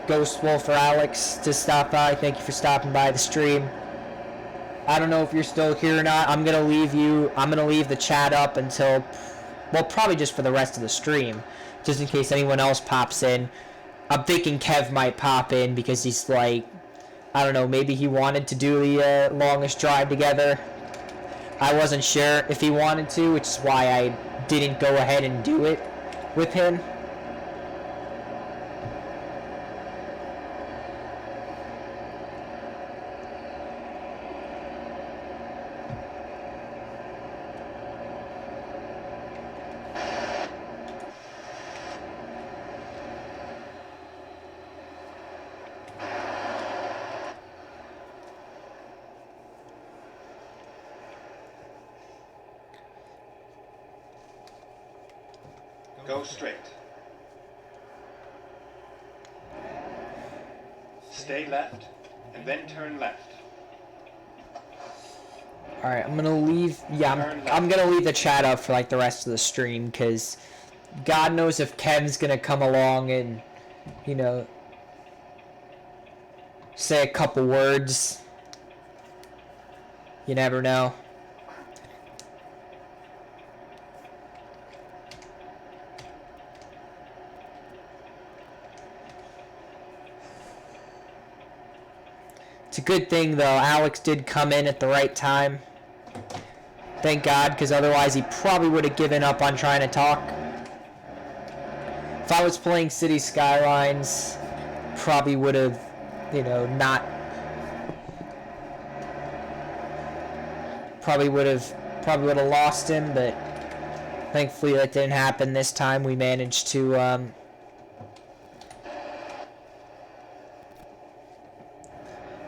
Ghost Wolf or Alex to stop by. Thank you for stopping by the stream. I don't know if you're still here or not. I'm gonna leave the chat up until, well, probably just for the rest of the stream, just in case anyone else pops in. I'm thinking Kev might pop in because he's like, I don't know, maybe he wanted to do the longest drive together. I wasn't sure if he wanted to, which is why I didn't go ahead and do it with him. Go straight. Stay left, and then turn left. Alright, I'm gonna leave, I'm gonna leave the chat up for like the rest of the stream, because God knows if Kev's gonna come along and, you know, say a couple words. You never know. It's a good thing, though. Alex did come in at the right time. Thank God, because otherwise he probably would have given up on trying to talk. If I was playing City Skylines, probably would have, you know, not... Probably would have lost him, but thankfully that didn't happen this time. We managed to,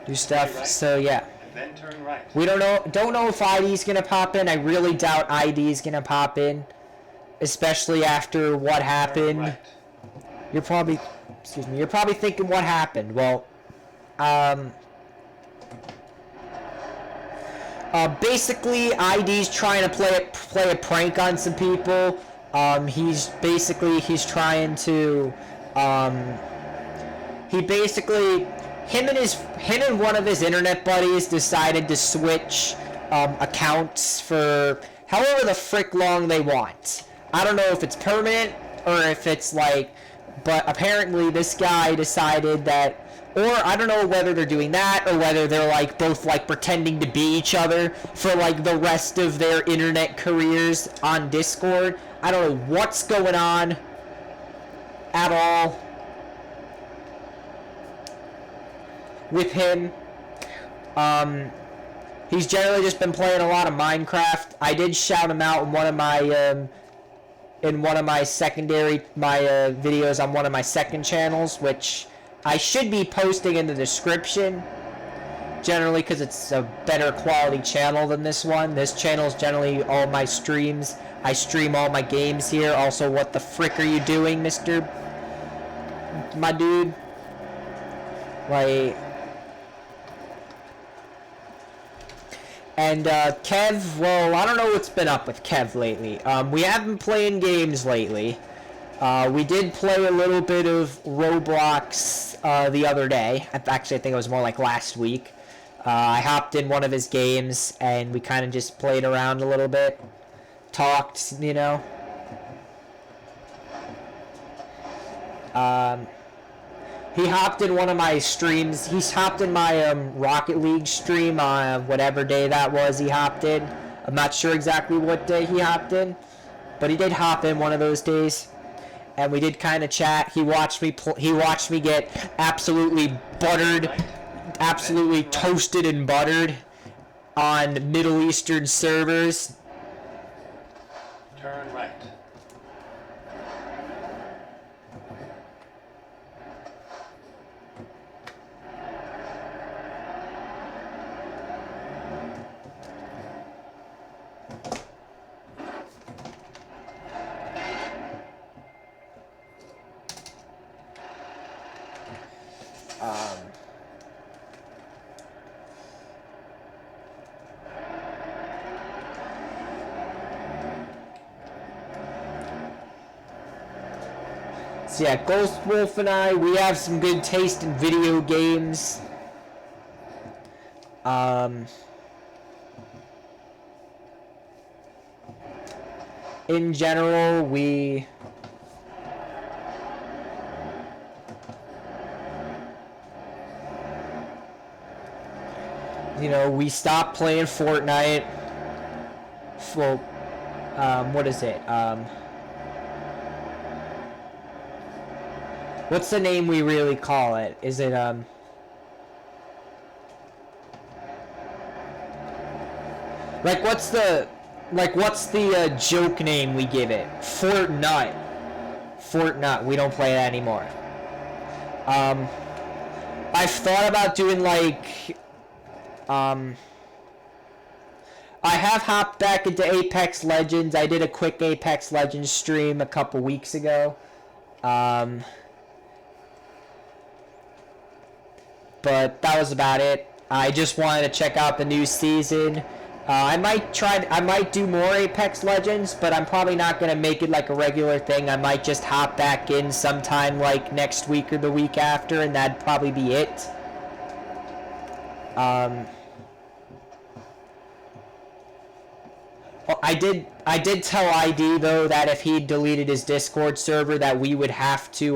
do stuff, so yeah. And then turn right. We don't know if ID's gonna pop in. I really doubt ID's gonna pop in, especially after what happened. Right. You're probably excuse me, you're probably thinking what happened. Well, basically, ID's trying to play a prank on some people. He's trying to, him and one of his internet buddies decided to switch accounts for however the frick long they want. I don't know if it's permanent or if it's like, but apparently this guy decided that, or I don't know whether they're doing that or whether they're like both like pretending to be each other for like the rest of their internet careers on Discord. I don't know what's going on at all with him. He's generally just been playing a lot of Minecraft. I did shout him out in one of my videos on one of my second channels, which I should be posting in the description, generally because it's a better quality channel than this one. This channel is generally all my streams. I stream all my games here. Also, what the frick are you doing, my dude? Like... And Kev, well, I don't know what's been up with Kev lately. We have been playing games lately. We did play a little bit of Roblox the other day. Actually, I think it was more like last week. I hopped in one of his games, and we kind of just played around a little bit. Talked, you know. He hopped in one of my streams. He's hopped in my Rocket League stream on whatever day that was he hopped in. I'm not sure exactly what day he hopped in, but he did hop in one of those days, and we did kind of chat. He watched me get absolutely buttered, absolutely toasted and buttered on Middle Eastern servers. Turn right. So yeah, Ghost Wolf and I, we have some good taste in video games. In general, we... You know, we stopped playing Fortnite. Well, what is it? What's the name we really call it? Is it, like, what's the joke name we give it? Fortnite. Fortnite. We don't play that anymore. I've thought about doing, like, I have hopped back into Apex Legends. I did a quick Apex Legends stream a couple weeks ago. But that was about it. I just wanted to check out the new season. I might do more Apex Legends, but I'm probably not going to make it like a regular thing. I might just hop back in sometime like next week or the week after, and that'd probably be it. Well, I did tell ID though that if he deleted his Discord server that we would have to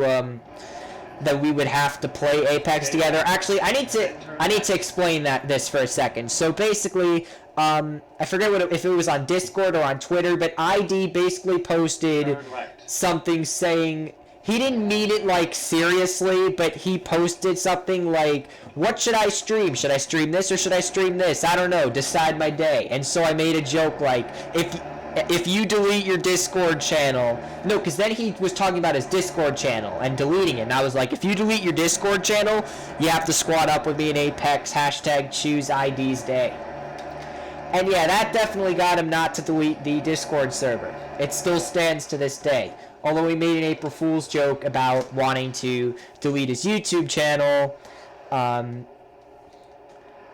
play Apex together. Actually, I need to explain this for a second. So basically, I forget if it was on Discord or on Twitter, but ID basically posted something saying he didn't mean it like seriously, but he posted something like, "What should I stream? Should I stream this or should I stream this? I don't know. Decide my day." And so I made a joke like, if you delete your Discord channel... No, because then he was talking about his Discord channel and deleting it. And I was like, if you delete your Discord channel, you have to squad up with me in Apex, #choose ID's day. And yeah, that definitely got him not to delete the Discord server. It still stands to this day. although he made an April Fool's joke about wanting to delete his YouTube channel.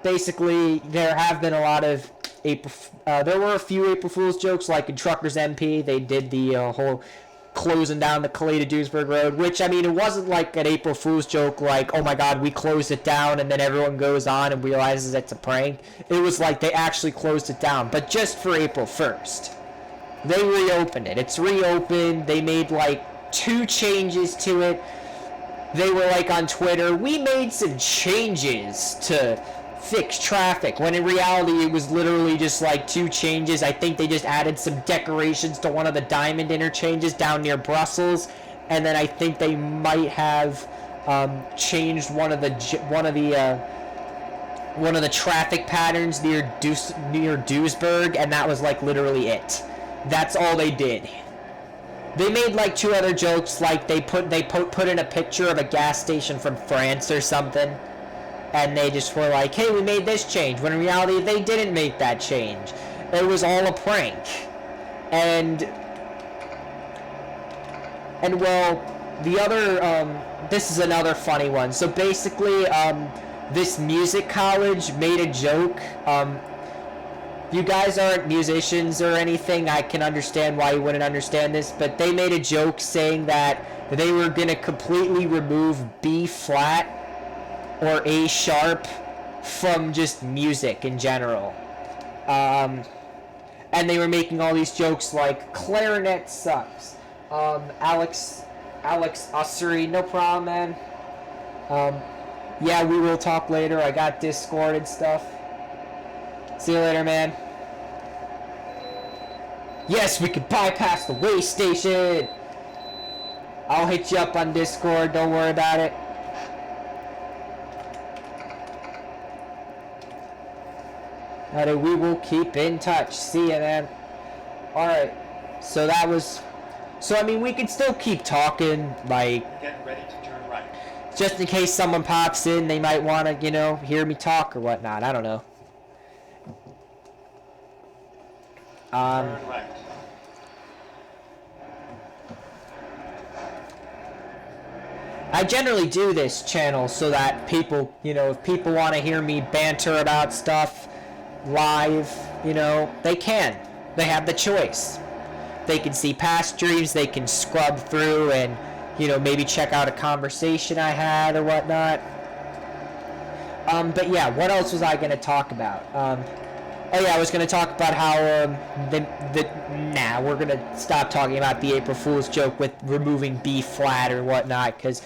Basically, there have been a lot of there were a few April Fool's jokes, like in Truckers MP. They did the whole closing down the Calais to Duisburg Road, which, I mean, it wasn't like an April Fool's joke like, oh my god, we closed it down, and then everyone goes on and realizes it's a prank. It was like they actually closed it down, but just for April 1st. They reopened it. It's reopened. They made like 2 changes to it. They were like on Twitter, we made some changes to fix traffic, when in reality it was literally just like 2 changes. I think they just added some decorations to one of the diamond interchanges down near Brussels, and then I think they might have changed one of the traffic patterns near Duisburg, and that was like literally it. That's all they did. They made like 2 other jokes, like they put in a picture of a gas station from France or something, and they just were like, hey, we made this change, when in reality they didn't make that change. It was all a prank. And well, the other, this is another funny one. So basically, this music college made a joke. You guys aren't musicians or anything, I can understand why you wouldn't understand this, but they made a joke saying that they were going to completely remove B flat or A sharp from just music in general. And they were making all these jokes like, clarinet sucks. Alex Ussery, no problem, man. Yeah, we will talk later. I got Discord and stuff. See you later, man. Yes, we could bypass the way station. I'll hit you up on Discord. Don't worry about it. Alright, we will keep in touch. See ya, man. Alright. So that was... So, I mean, we could still keep talking, like... Get ready to turn right. Just in case someone pops in, they might want to, you know, hear me talk or whatnot. I don't know. Turn right. I generally do this channel so that people, you know, if people want to hear me banter about stuff live, you know, they can. They have the choice. They can see past streams, they can scrub through and, you know, maybe check out a conversation I had or whatnot. But yeah, what else was I going to talk about? Oh yeah, I was going to talk about how, we're going to stop talking about the April Fool's joke with removing B flat or whatnot, because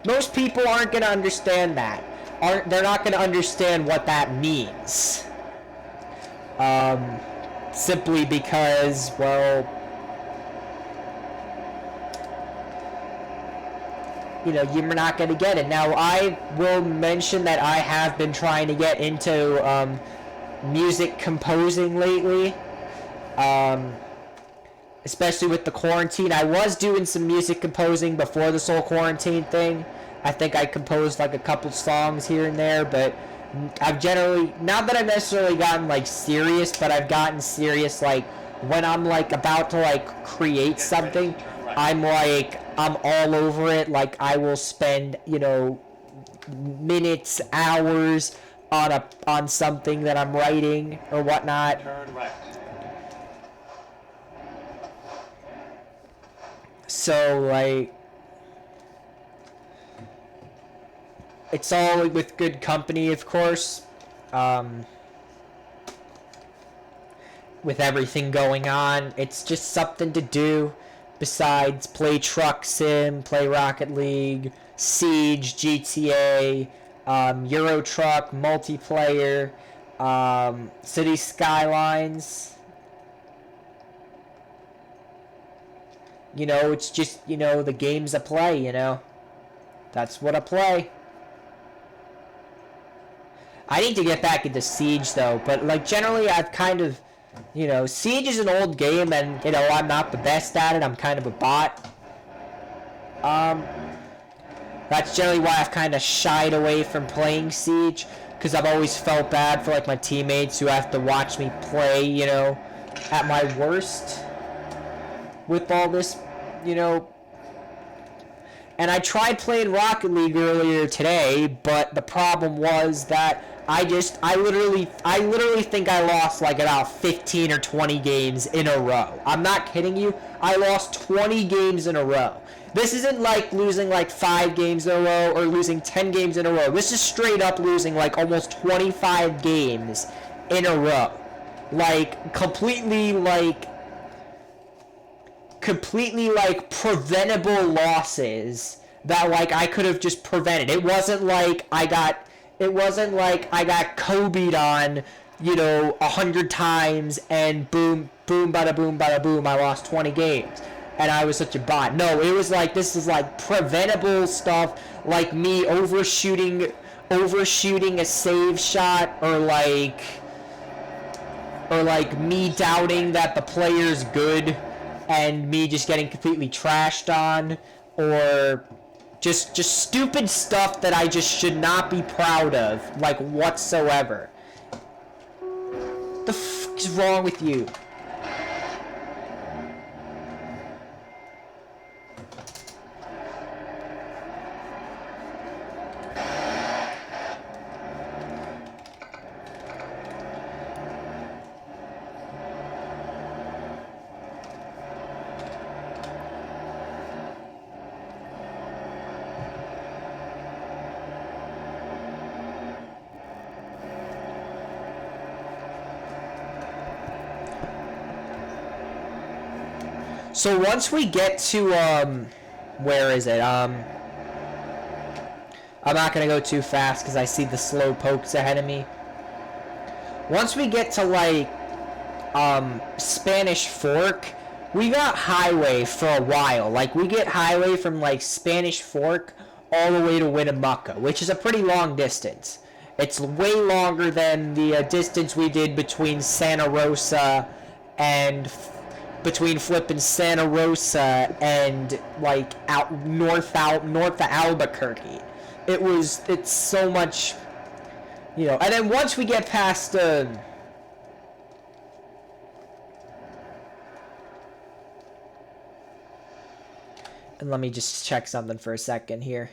most people aren't going to understand that. They're not going to understand what that means. Simply because, well, you know, you're not going to get it. Now, I will mention that I have been trying to get into, music composing lately, especially with the quarantine. I was doing some music composing before this whole quarantine thing. I think I composed like a couple songs here and there, but I've generally, not that I've necessarily gotten like serious, but I've gotten serious like when I'm like about to like create something. I'm all over it. Like I will spend, you know, minutes, hours on something that I'm writing or whatnot. Turn right. So like, it's all with good company, of course. With everything going on, it's just something to do besides play Truck Sim, play Rocket League, Siege, GTA, Euro Truck, multiplayer, City Skylines. You know, it's just, you know, the games I play, you know. That's what I play. I need to get back into Siege, though, but, like, generally I've kind of, you know, Siege is an old game, and, you know, I'm not the best at it. I'm kind of a bot. That's generally why I've kind of shied away from playing Siege, because I've always felt bad for, like, my teammates who have to watch me play, you know, at my worst with all this, you know, And I tried playing Rocket League earlier today, but the problem was that I literally think I lost like about 15 or 20 games in a row. I'm not kidding you. I lost 20 games in a row. This isn't like losing like 5 games in a row or losing 10 games in a row. This is straight up losing like almost 25 games in a row. Like completely like preventable losses that like I could have just prevented. It wasn't like I got Kobe'd on, 100 times and boom, boom, bada boom, I lost 20 games. And I was such a bot. No, it was like, this is like preventable stuff, like me overshooting a save shot, or like me doubting that the player's good and me just getting completely trashed on, or just stupid stuff that I just should not be proud of, like, whatsoever. The fuck is wrong with you? So once we get to, where is it? I'm not going to go too fast because I see the slow pokes ahead of me. Once we get to, like, Spanish Fork, we got highway for a while. Like, we get highway from, like, Spanish Fork all the way to Winnemucca, which is a pretty long distance. It's way longer than the distance we did between Santa Rosa and... between flipping Santa Rosa and like north of Albuquerque. It's so much, and then once we get past and let me just check something for a second here.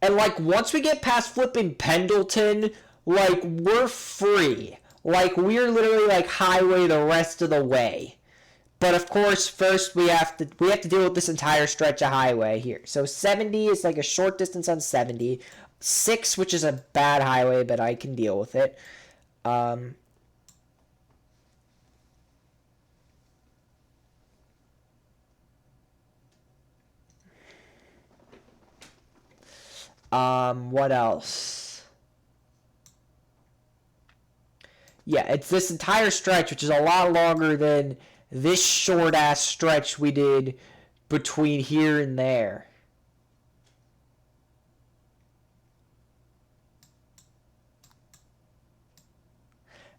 And like once we get past flipping Pendleton, like we're free. Like, we're literally, like, highway the rest of the way. But, of course, first we have to deal with this entire stretch of highway here. So, 70 is, like, a short distance on 70. 6, which is a bad highway, but I can deal with it. What else? Yeah, it's this entire stretch, which is a lot longer than this short-ass stretch we did between here and there.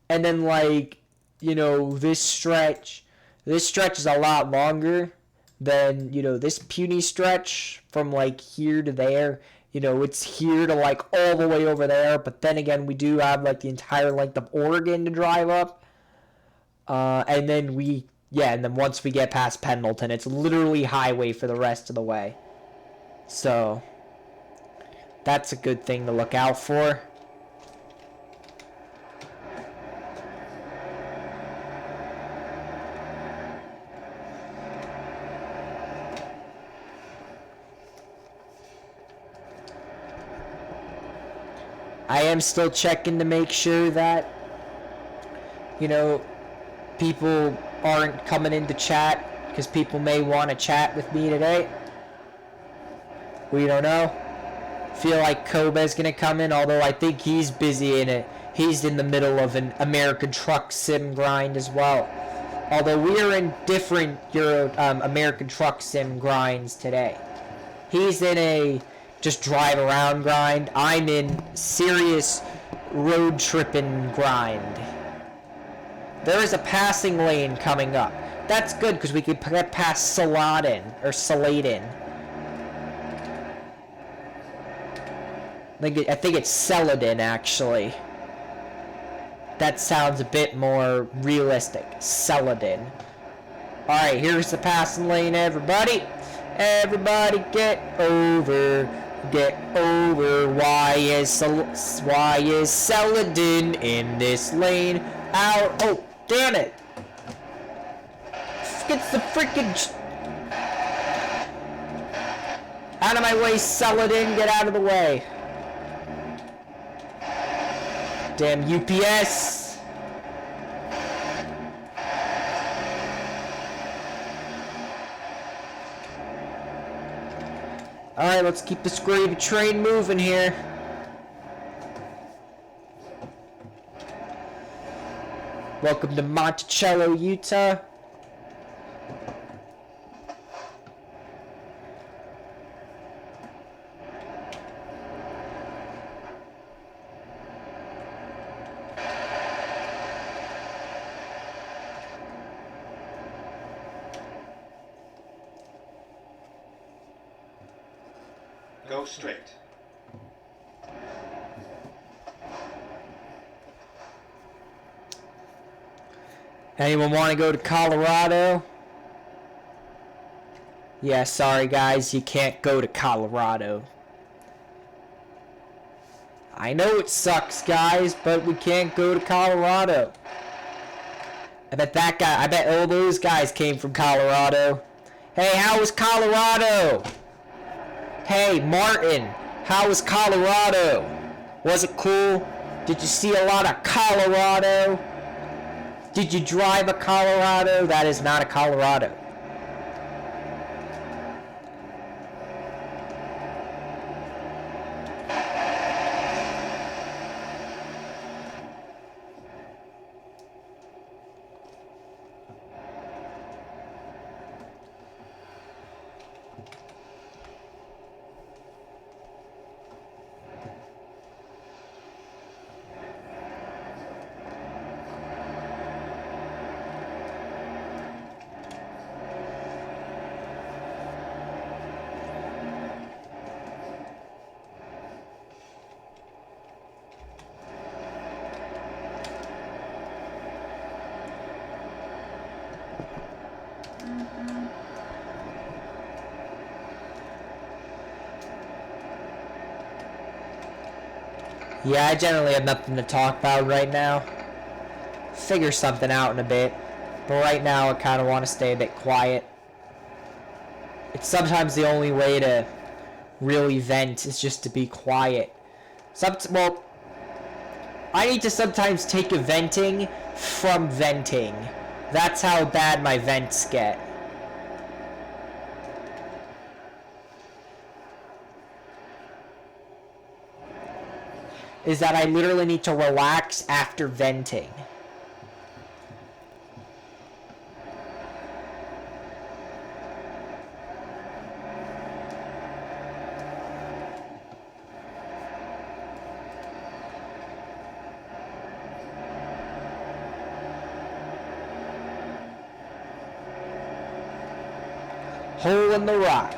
And then, like, this stretch is a lot longer than, this puny stretch from, like, here to there. It's here to, like, all the way over there. But then again, we do have, like, the entire length of Oregon to drive up. And then and then once we get past Pendleton, it's literally highway for the rest of the way. So, that's a good thing to look out for. I am still checking to make sure that, people aren't coming into chat, because people may want to chat with me today. We don't know. Feel like Kobe's going to come in, although I think he's busy in it. He's in the middle of an American Truck Sim grind as well. Although we are in different American Truck Sim grinds today. He's in a just drive around grind. I'm in serious road tripping grind. There is a passing lane coming up. That's good because we can get past Saladin. I think it's Celadon, actually. That sounds a bit more realistic. Celadon. Alright, here's the passing lane, everybody. Everybody get over. Get over. Why is Saladin in this lane? Out. Oh, damn it. Gets the freaking... Out of my way, Saladin. Get out of the way. Damn UPS. Alright, let's keep this gravy train moving here. Welcome to Monticello, Utah. Go straight. Anyone want to go to Colorado? Yeah, sorry guys, you can't go to Colorado. I know it sucks, guys, but we can't go to Colorado. I bet all those guys came from Colorado. Hey, how was Colorado? Hey, Martin, how was Colorado? Was it cool? Did you see a lot of Colorado? Did you drive a Colorado? That is not a Colorado. Yeah, I generally have nothing to talk about right now. Figure something out in a bit. But right now, I kind of want to stay a bit quiet. It's sometimes the only way to really vent is just to be quiet. Well, I need to sometimes take a venting from venting. That's how bad my vents get. Is that I literally need to relax after venting. Hole in the rock.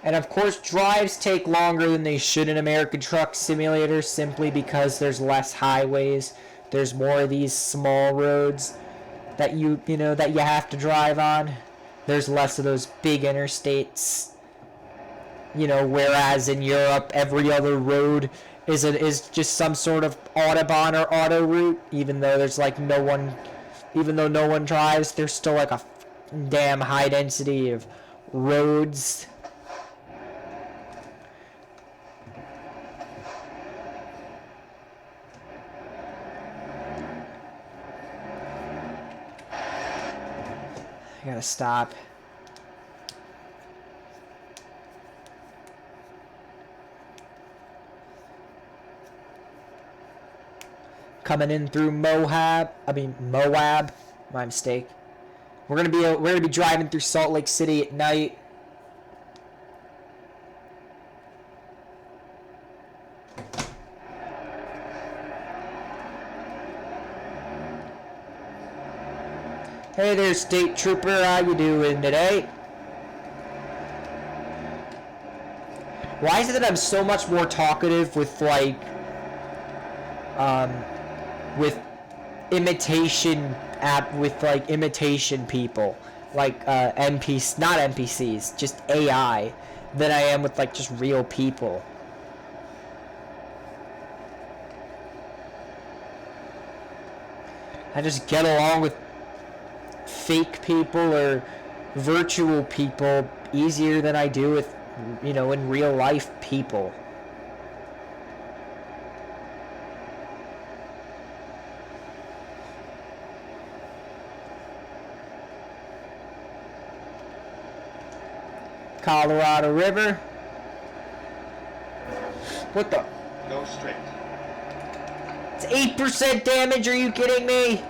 And of course, drives take longer than they should in American Truck Simulator simply because there's less highways. There's more of these small roads that you have to drive on. There's less of those big interstates. Whereas in Europe, every other road is just some sort of autobahn or auto route, even though no one drives, there's still like a damn high density of roads. I gotta stop. coming in through Moab. My mistake. We're gonna be driving through Salt Lake City at night. Hey there, State Trooper. How you doing today? Why is it that I'm so much more talkative with with imitation people, like NPCs, not NPCs, just AI, than I am with like just real people. I just get along with fake people or virtual people easier than I do with, in real life people. Colorado River. What the? Go straight. It's 8% damage, are you kidding me?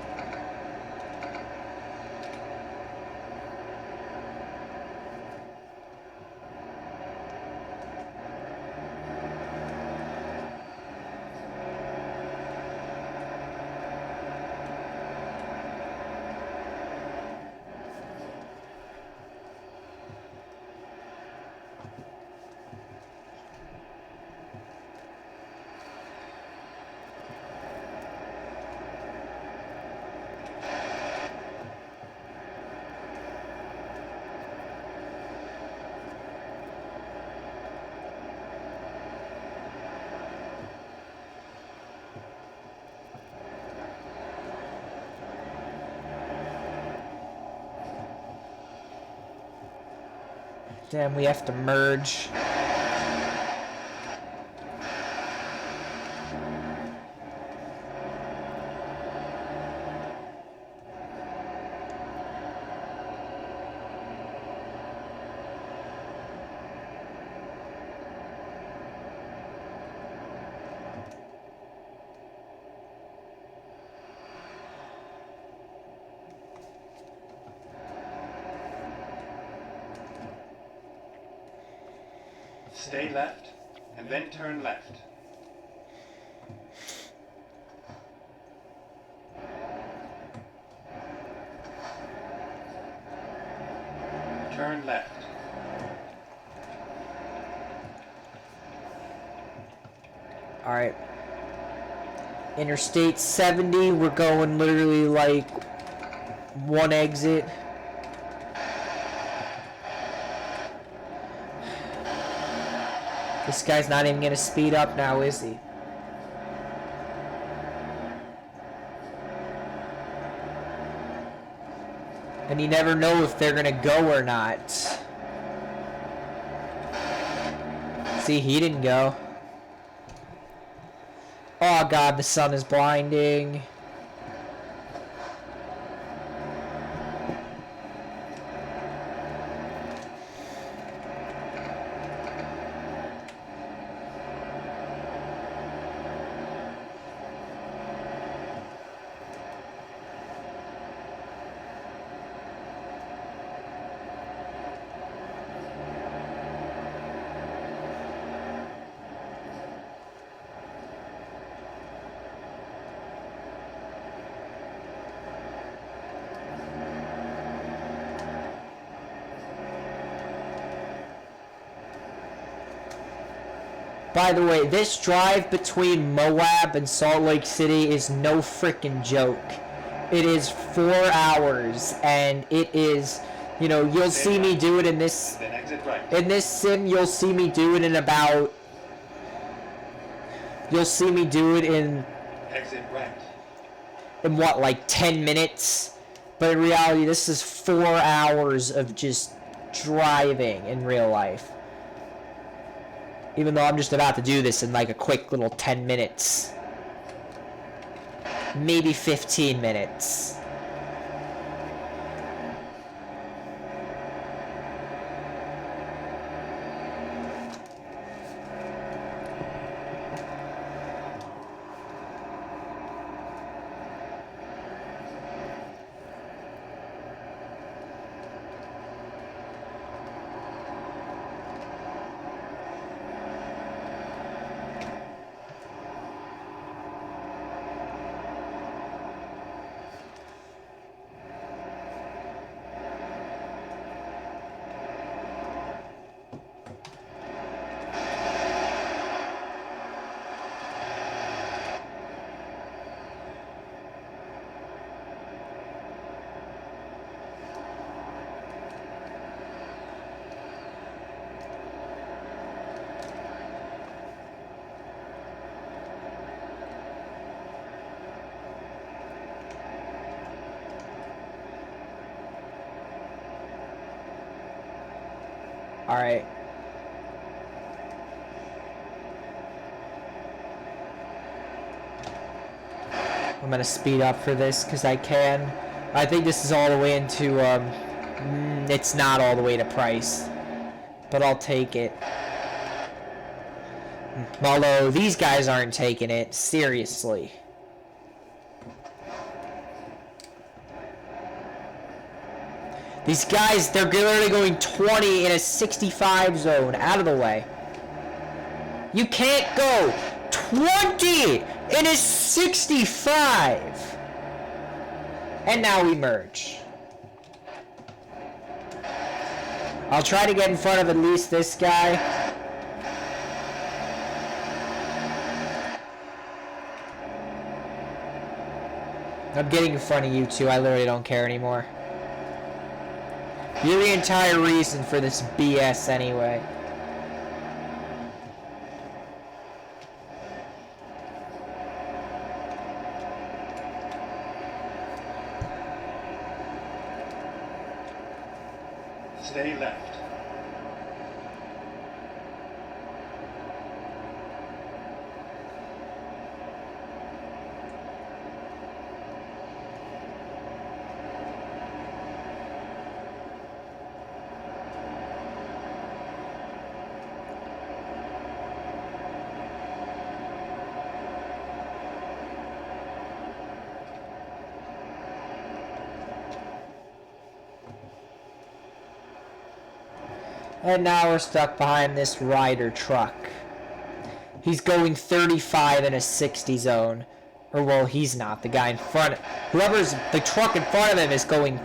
Damn, we have to merge. Stay left, and then turn left. Turn left. Alright. Interstate 70, we're going literally like one exit. This guy's not even gonna speed up now, is he? And you never know if they're gonna go or not. See, he didn't go. Oh god, the sun is blinding. By the way, this drive between Moab and Salt Lake City is no freaking joke. It is 4 hours, and it is, you'll see me do it in this. Then exit right. In this sim, you'll see me do it in about. You'll see me do it in. Exit right. In what, like 10 minutes? But in reality, this is 4 hours of just driving in real life. Even though I'm just about to do this in like a quick little 10 minutes. Maybe 15 minutes. Alright. I'm gonna speed up for this because I can. I think this is all the way into, it's not all the way to Price. But I'll take it. Although, these guys aren't taking it. Seriously. These guys, they're literally going 20 in a 65 zone. Out of the way. You can't go 20 in a 65. And now we merge. I'll try to get in front of at least this guy. I'm getting in front of you two. I literally don't care anymore. You're the entire reason for this BS anyway. Stay left. And now we're stuck behind this Ryder truck. He's going 35 in a 60 zone. Or, well, he's not. The guy in front. Whoever's... The truck in front of him is going...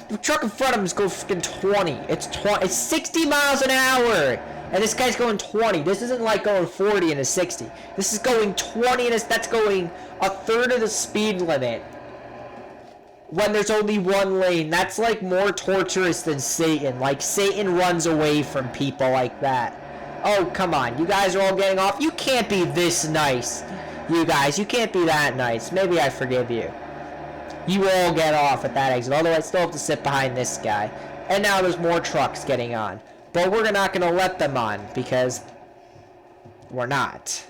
The truck in front of him is going freaking 20. It's 60 miles an hour! And this guy's going 20. This isn't like going 40 in a 60. This is going 20 in a... That's going a third of the speed limit. When there's only one lane. That's like more torturous than Satan. Like Satan runs away from people like that. Oh, come on. You guys are all getting off. You can't be this nice. You guys, you can't be that nice. Maybe I forgive you. You all get off at that exit. Although I still have to sit behind this guy. And now there's more trucks getting on. But we're not going to let them on because we're not.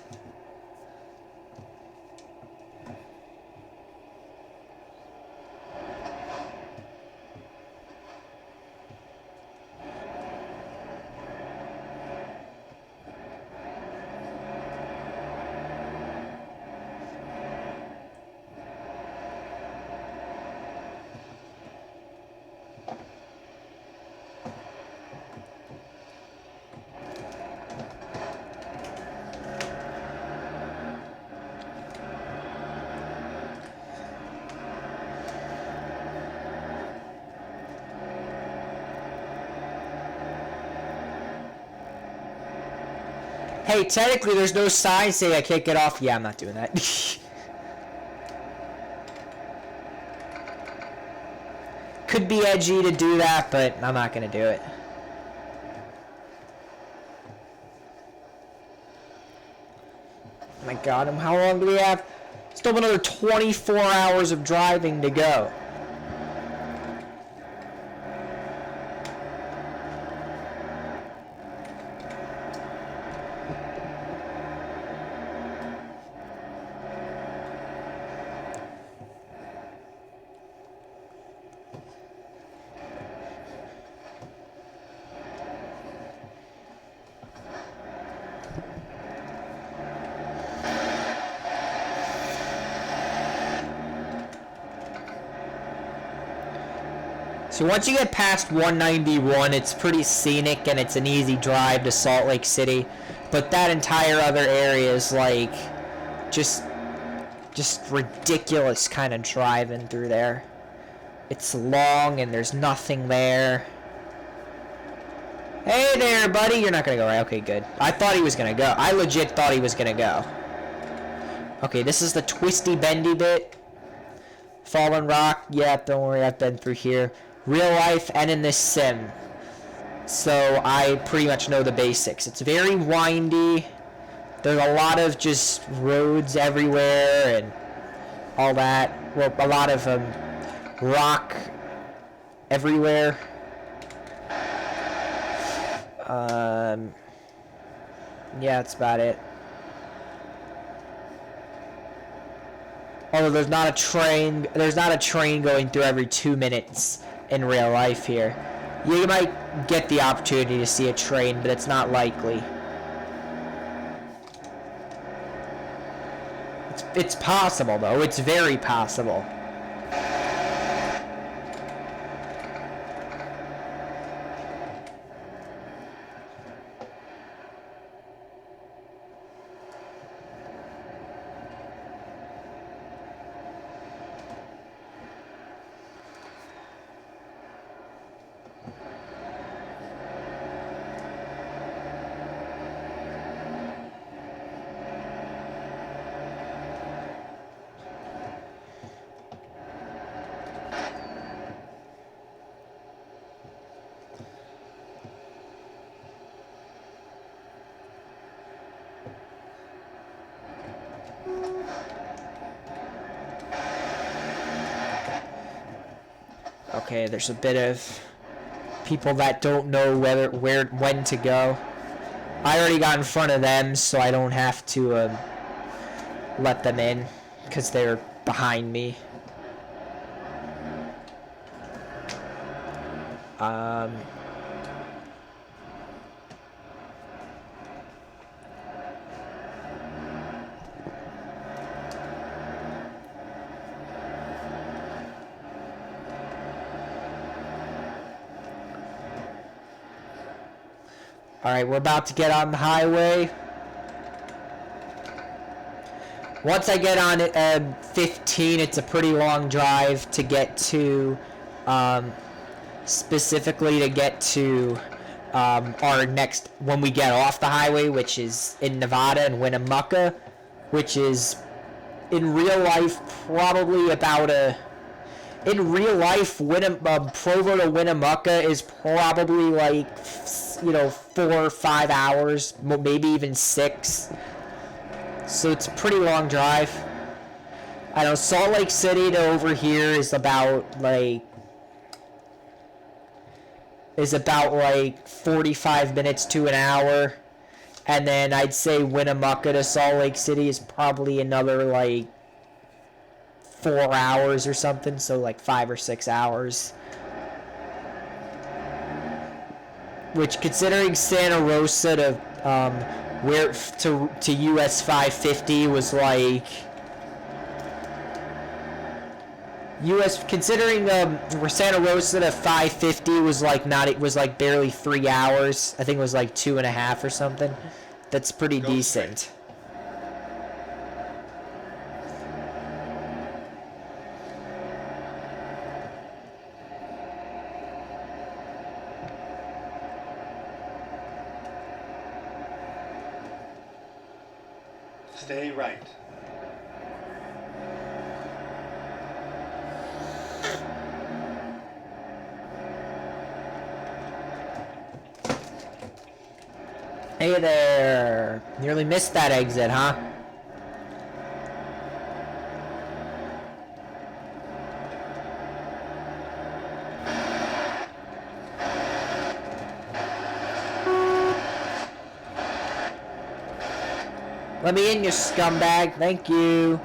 Hey, technically there's no sign saying I can't get off. Yeah, I'm not doing that. Could be edgy to do that, but I'm not going to do it. Oh my god, how long do we have? Still have another 24 hours of driving to go. So once you get past 191, it's pretty scenic and it's an easy drive to Salt Lake City. But that entire other area is like just ridiculous kind of driving through there. It's long and there's nothing there. Hey there, buddy. You're not going to go right. Okay, good. I thought he was going to go. I legit thought he was going to go. Okay, this is the twisty bendy bit. Fallen Rock. Yeah, don't worry. I've been through here. Real life and in this sim. So I pretty much know the basics. It's very windy. There's a lot of just roads everywhere and all that. Well, a lot of rock everywhere. Yeah, that's about it. Although there's not a train going through every 2 minutes in real life here. You might get the opportunity to see a train, but it's not likely. It's possible, though. It's very possible. Okay, there's a bit of people that don't know when to go. I already got in front of them, so I don't have to let them in because they're behind me. Alright, we're about to get on the highway. Once I get on 15, it's a pretty long drive to get to, specifically to get to our next, when we get off the highway, which is in Nevada and Winnemucca, which is in real life probably about in real life, Provo to Winnemucca is probably like, 4 or 5 hours, maybe even 6. So it's a pretty long drive. I know Salt Lake City to over here is about like 45 minutes to an hour. And then I'd say Winnemucca to Salt Lake City is probably another like 4 hours or something, so like 5 or 6 hours. Which, considering Santa Rosa to US 550 was like considering where Santa Rosa to 550 was like it was barely 3 hours. I think it was like 2.5 or something. That's pretty decent. Stay right. Hey there! Nearly missed that exit, huh? Let me in, you scumbag. Thank you.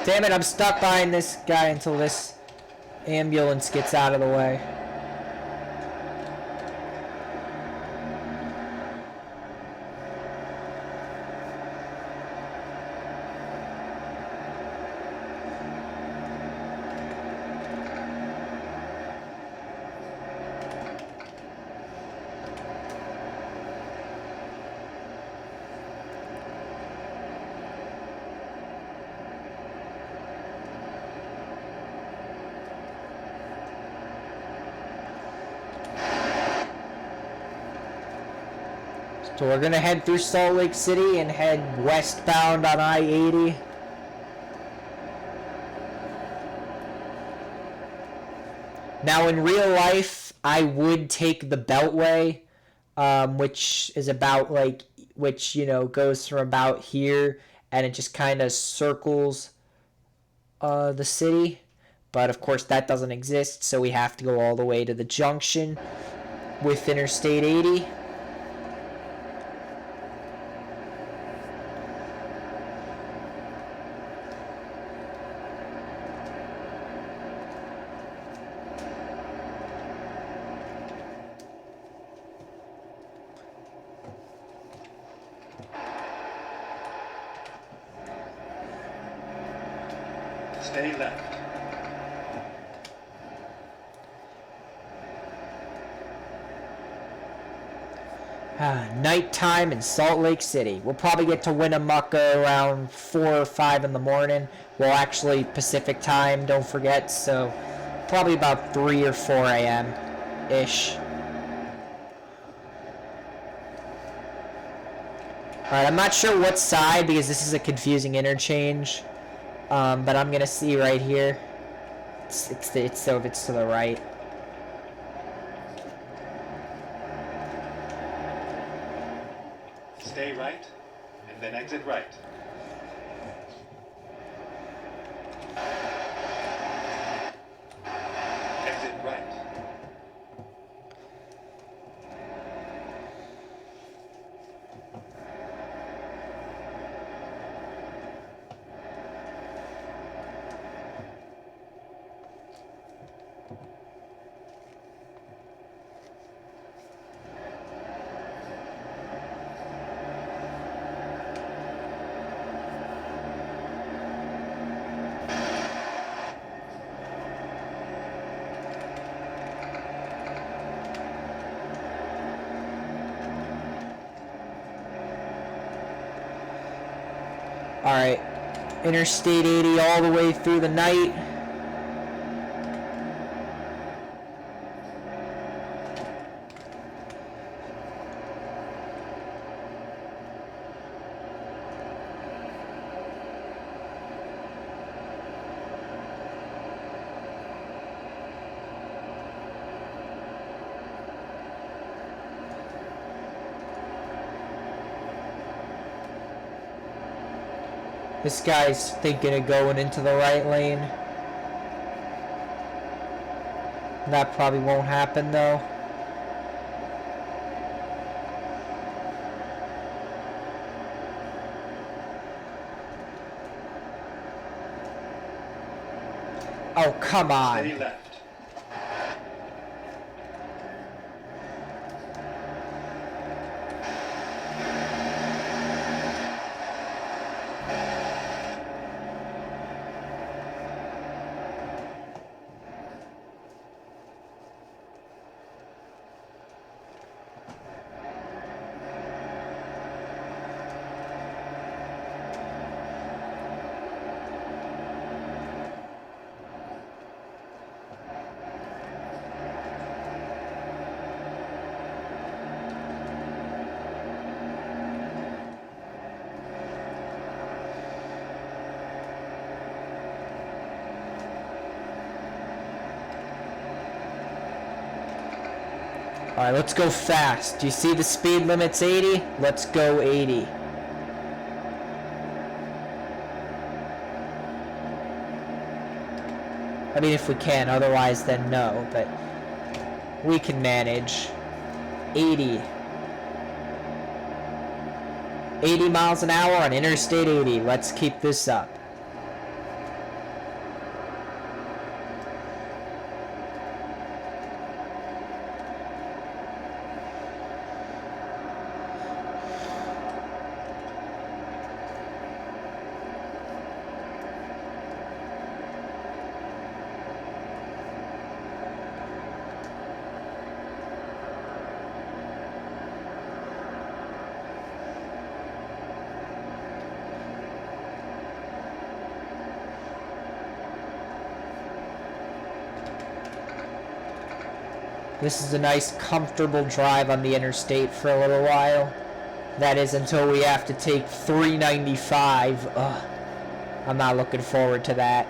Damn it, I'm stuck behind this guy until this ambulance gets out of the way. So we're going to head through Salt Lake City and head westbound on I-80. Now, in real life, I would take the Beltway, which is about like, which, you know, goes from about here and it just kind of circles the city. But of course, that doesn't exist, so we have to go all the way to the junction with Interstate 80. Stay left. Nighttime in Salt Lake City. We'll probably get to Winnemucca around 4 or 5 in the morning. Well, actually, Pacific time, don't forget. So, probably about 3 or 4 a.m.-ish. Alright, I'm not sure what side because this is a confusing interchange. But I'm going to see right here. It's to the right. Stay right, and then exit right. Exit right. Alright, Interstate 80 all the way through the night. This guy's thinking of going into the right lane. That probably won't happen though. Oh, come on. Stay left. Alright, let's go fast. Do you see the speed limit's 80? Let's go 80. I mean, if we can, otherwise then no, but we can manage. 80. 80 miles an hour on Interstate 80. Let's keep this up. This is a nice, comfortable drive on the interstate for a little while. That is until we have to take 395. Ugh. I'm not looking forward to that.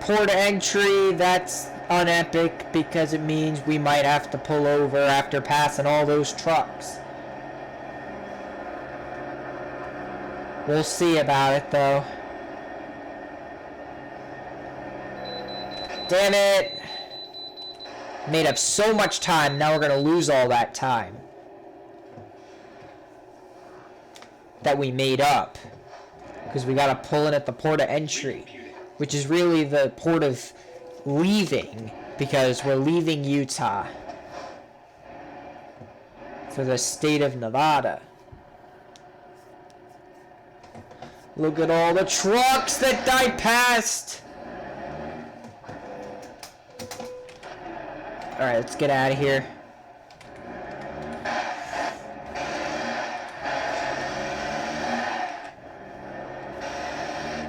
Port entry, that's unepic because it means we might have to pull over after passing all those trucks. We'll see about it though. Damn it! Made up so much time, now we're gonna lose all that time that we made up. Because we gotta pull in at the port of entry, which is really the port of leaving, because we're leaving Utah for the state of Nevada. Look at all the trucks that I passed! Alright, let's get out of here.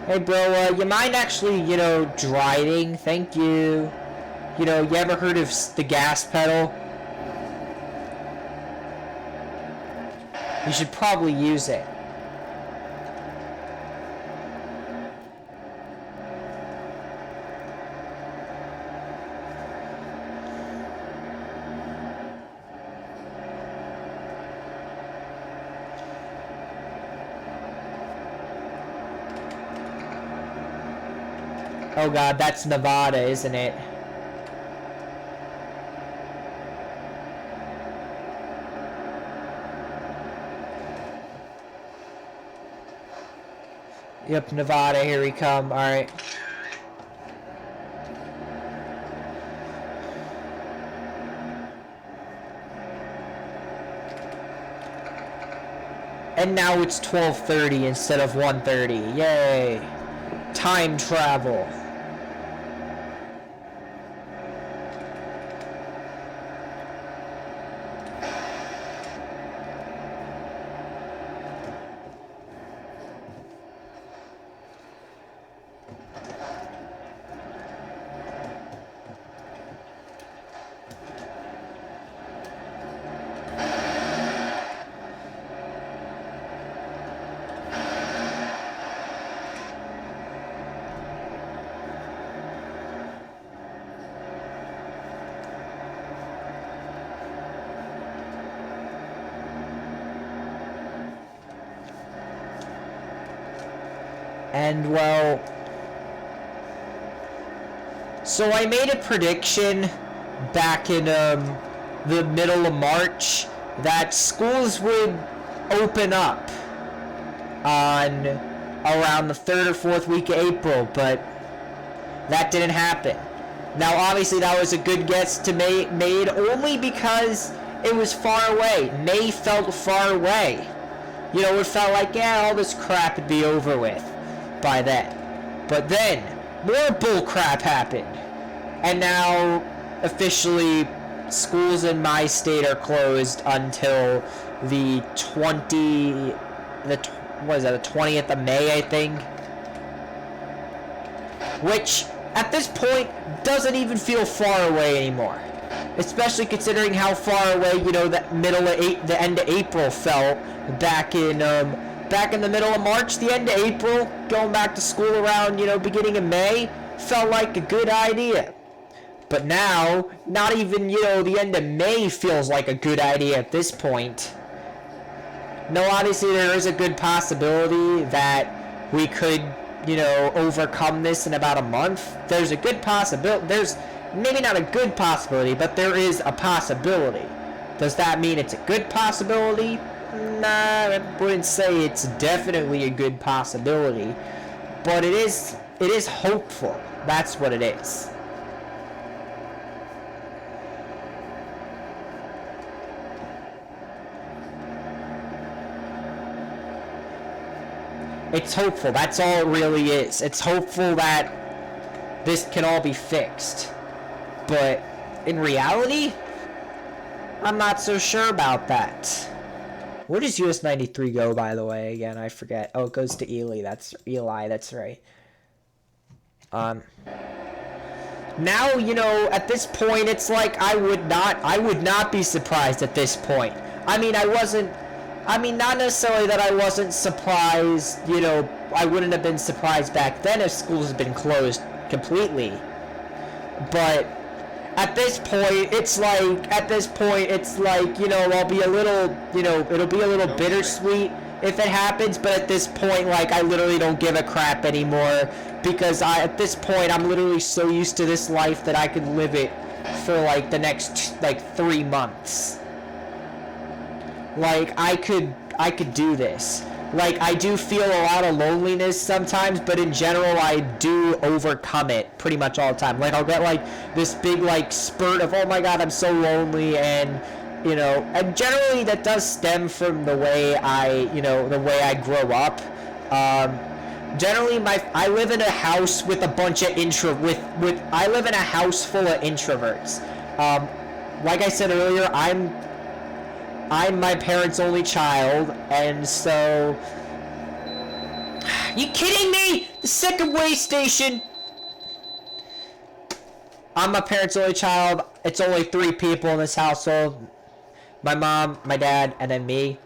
Hey bro, you mind actually, driving? Thank you. You ever heard of the gas pedal? You should probably use it. Oh god, that's Nevada, isn't it? Yep, Nevada, here we come. Alright. And now it's 12:30 instead of 1:30. Yay! Time travel. And well, so I made a prediction back in the middle of March that schools would open up on around the 3rd or 4th week of April, but that didn't happen. Now obviously that was a good guess to made only because it was far away. May felt far away. It felt like, yeah, all this crap would be over with by then. But then more bull crap happened, and now officially schools in my state are closed until the 20th of May, I think, which at this point doesn't even feel far away anymore, especially considering how far away the end of April felt back in the middle of March. The end of April, going back to school around, beginning of May, felt like a good idea. But now, not even, the end of May feels like a good idea at this point. No, obviously there is a good possibility that we could, overcome this in about a month. There's a good possibility. There's maybe not a good possibility, but there is a possibility. Does that mean it's a good possibility? Nah, I wouldn't say it's definitely a good possibility, but it is it is hopeful. That's what it is. It's hopeful. That's all it really is. It's hopeful that this can all be fixed. But in reality, I'm not so sure about that. Where does US 93 go, by the way? Again, I forget. Oh, it goes to Eli. That's right. Now, you know, at this point, it's like I would not be surprised at this point. I mean, not necessarily that I wasn't surprised, you know, I wouldn't have been surprised back then if schools had been closed completely. But at this point, it's like, you know, I'll be a little, you know, it'll be a little bittersweet if it happens, but at this point, like, I literally don't give a crap anymore, because at this point, I'm literally so used to this life that I could live it for, like, the next, 3 months. Like, I could do this. Like, I do feel a lot of loneliness sometimes, but in general, I do overcome it pretty much all the time. Like, I'll get, like, this big, like, spurt of, oh my god, I'm so lonely, and, you know, and generally that does stem from the way I grow up. Generally, I live in a house with a bunch of I live in a house full of introverts. Like I said earlier, I'm my parents' only child, and so... You kidding me? The second way station! I'm my parents' only child. It's only 3 people in this household. My mom, my dad, and then me.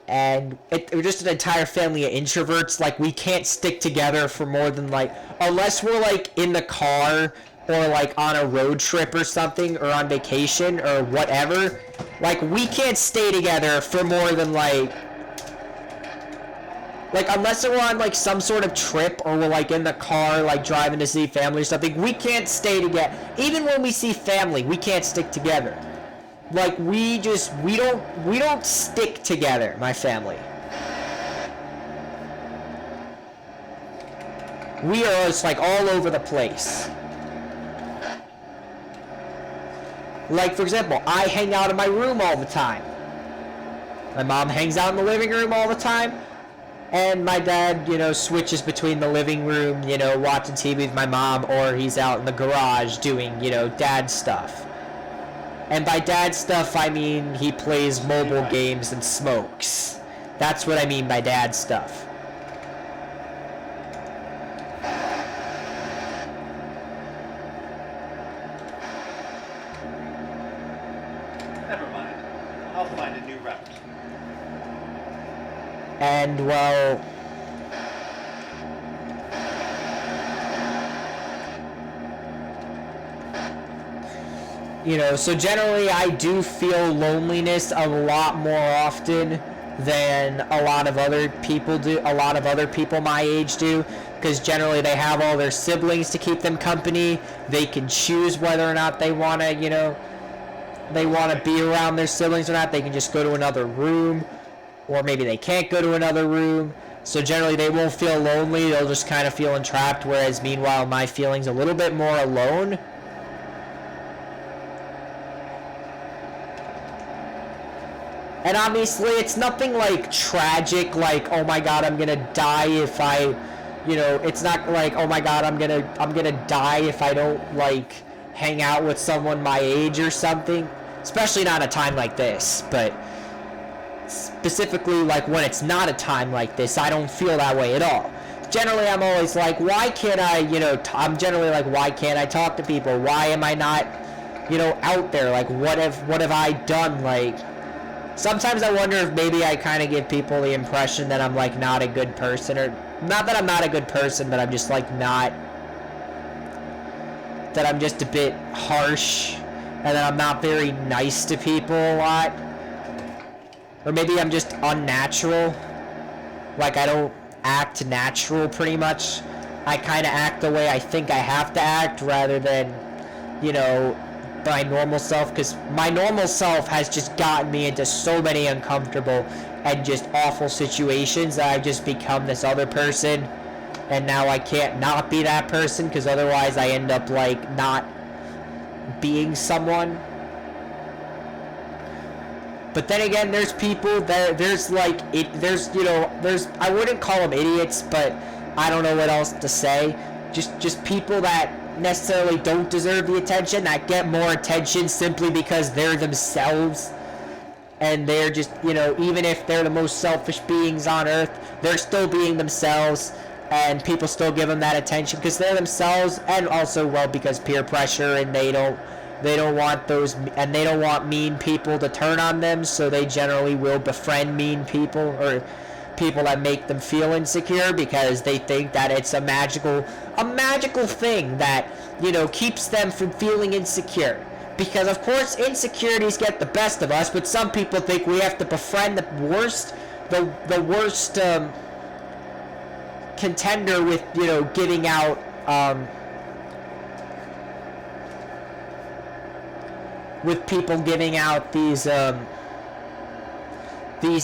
And we're just an entire family of introverts. Like, we can't stick together for more than, like... Unless we're, like, in the car, or, like, on a road trip or something, or on vacation, or whatever... Like, we can't stay together for more than, like, unless we're on, like, some sort of trip, or we're, like, in the car, like, driving to see family or something, we can't stay together. Even when we see family, we can't stick together. Like, we don't stick together, my family. We are just, like, all over the place. Like, for example, I hang out in my room all the time. My mom hangs out in the living room all the time. And my dad, you know, switches between the living room, you know, watching TV with my mom, or he's out in the garage doing, you know, dad stuff. And by dad stuff, I mean he plays mobile games and smokes. That's what I mean by dad stuff. Never mind. I'll find a new route. And, well... You know, so generally I do feel loneliness a lot more often than a lot of other people do, a lot of other people my age do, because generally they have all their siblings to keep them company. They can choose whether or not they want to, you know, they want to be around their siblings or not. They can just go to another room, or maybe they can't go to another room. So generally they won't feel lonely, they'll just kind of feel entrapped, whereas meanwhile my feeling's a little bit more alone. And obviously it's nothing like tragic, like, oh my god, I'm gonna die if I, you know, it's not like, oh my god, I'm gonna die if I don't, like, hang out with someone my age or something. Especially not a time like this, but specifically, like, when it's not a time like this, I don't feel that way at all. Generally, I'm always like, why can't I, you know, I'm generally like, why can't I talk to people? Why am I not, you know, out there? Like, what have I done? Like, sometimes I wonder if maybe I kind of give people the impression that I'm, like, not a good person, or not that I'm not a good person, but I'm just, like, not, that I'm just a bit harsh, and that I'm not very nice to people a lot. Or maybe I'm just unnatural. Like, I don't act natural, pretty much. I kind of act the way I think I have to act, rather than, you know, my normal self, because my normal self has just gotten me into so many uncomfortable and just awful situations that I've just become this other person. and now I can't not be that person, because otherwise I end up like not being someone. But then again, there's people there's like there's I wouldn't call them idiots, but I don't know what else to say. Just people that necessarily don't deserve the attention, that get more attention simply because they're themselves, and they're just, even if they're the most selfish beings on earth, they're still being themselves, and people still give them that attention because they're themselves, and also, well, because peer pressure, and they don't want they don't want mean people to turn on them, so they generally will befriend mean people or people that make them feel insecure, because they think that it's a magical thing that keeps them from feeling insecure. Because of course insecurities get the best of us, but some people think we have to befriend the worst contender with giving out with people giving out these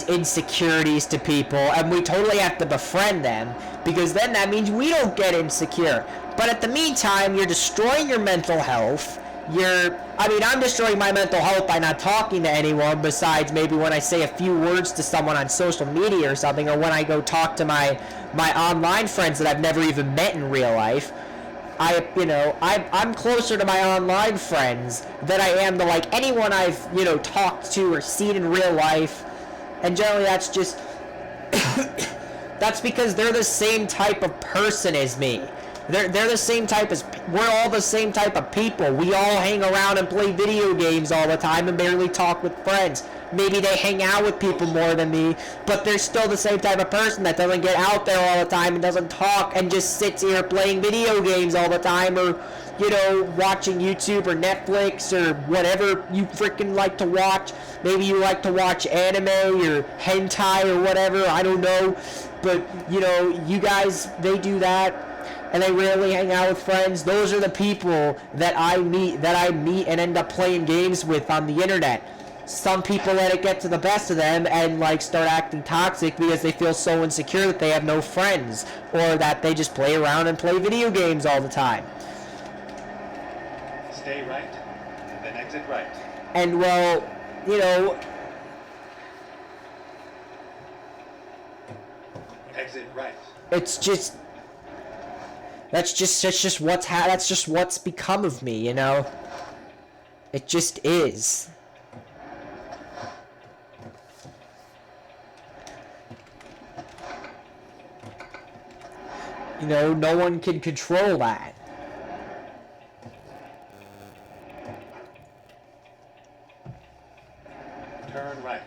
insecurities to people, and we totally have to befriend them, because then that means we don't get insecure. But at the meantime, you're destroying your mental health. I'm destroying my mental health by not talking to anyone, besides maybe when I say a few words to someone on social media or something, or when I go talk to my online friends that I've never even met in real life. I'm closer to my online friends than I am to like anyone I've talked to or seen in real life. And generally that's just that's because they're the same type of person as me. They're the same type as, we're all the same type of people. We all hang around and play video games all the time and barely talk with friends. Maybe they hang out with people more than me, but they're still the same type of person that doesn't get out there all the time and doesn't talk and just sits here playing video games all the time, or watching YouTube or Netflix or whatever you freaking like to watch. Maybe you like to watch anime or hentai or whatever, I don't know. But, you guys, they do that, and they rarely hang out with friends. Those are the people that I meet and end up playing games with on the internet. Some people let it get to the best of them and start acting toxic because they feel so insecure that they have no friends, or that they just play around and play video games all the time. Stay right, and then exit right. And well, Exit right. it's just that's just what's become of me, It just is. No one can control that. Turn right.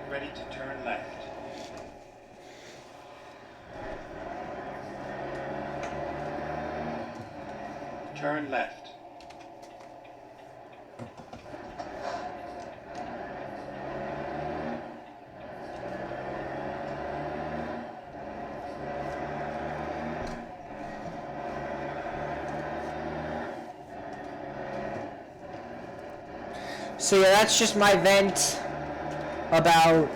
Ready to turn left. Turn left. So yeah, that's just my vent about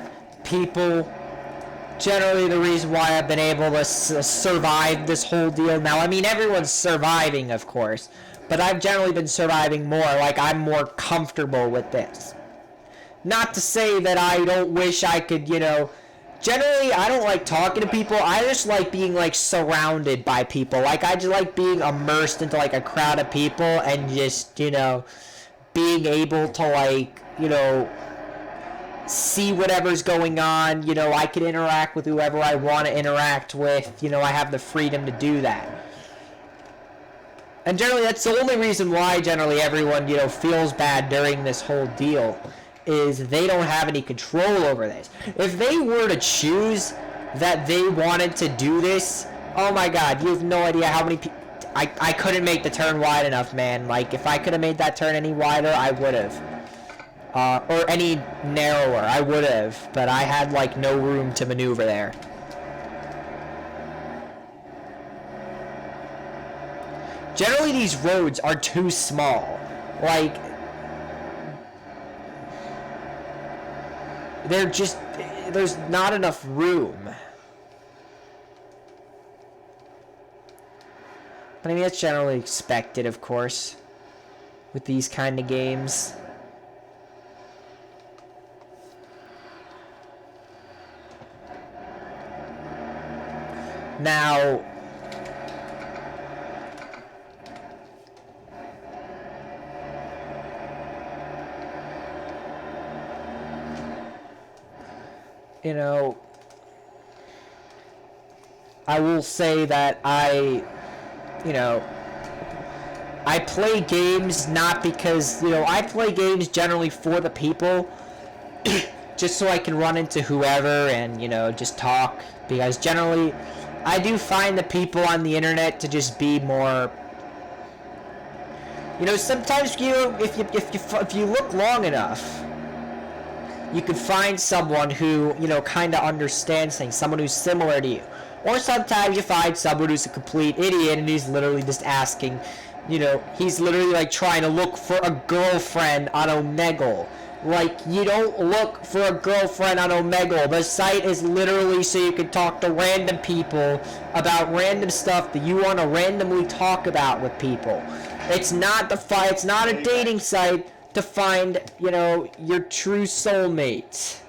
people. Generally the reason why I've been able to survive this whole deal now. Everyone's surviving, of course, but I've generally been surviving more. I'm more comfortable with this. Not to say that I don't wish I could, generally I don't like talking to people. I just like being surrounded by people. I just like being immersed into a crowd of people and just, being able to see whatever's going on. I can interact with whoever I want to interact with. I have the freedom to do that. And generally that's the only reason why generally everyone, feels bad during this whole deal. is they don't have any control over this. If they were to choose that they wanted to do this, oh my god, you have no idea how many people... I couldn't make the turn wide enough, man. Like, if I could have made that turn any wider, I would have. Or any narrower, I would have. But I had, like, no room to maneuver there. Generally, these roads are too small. Like, they're just... there's not enough room. But I mean, that's generally expected, of course, with these kind of games. Now, you know, I will say that I play games not because, I play games generally for the people, just so I can run into whoever and, just talk, because generally, I do find the people on the internet to just be more, sometimes, if you look long enough, you can find someone who, kind of understands things, someone who's similar to you. Or sometimes you find someone who's a complete idiot and he's literally just asking, he's literally like trying to look for a girlfriend on Omegle. Like, you don't look for a girlfriend on Omegle. The site is literally so you can talk to random people about random stuff that you want to randomly talk about with people. It's not it's not a dating site to find, your true soulmate.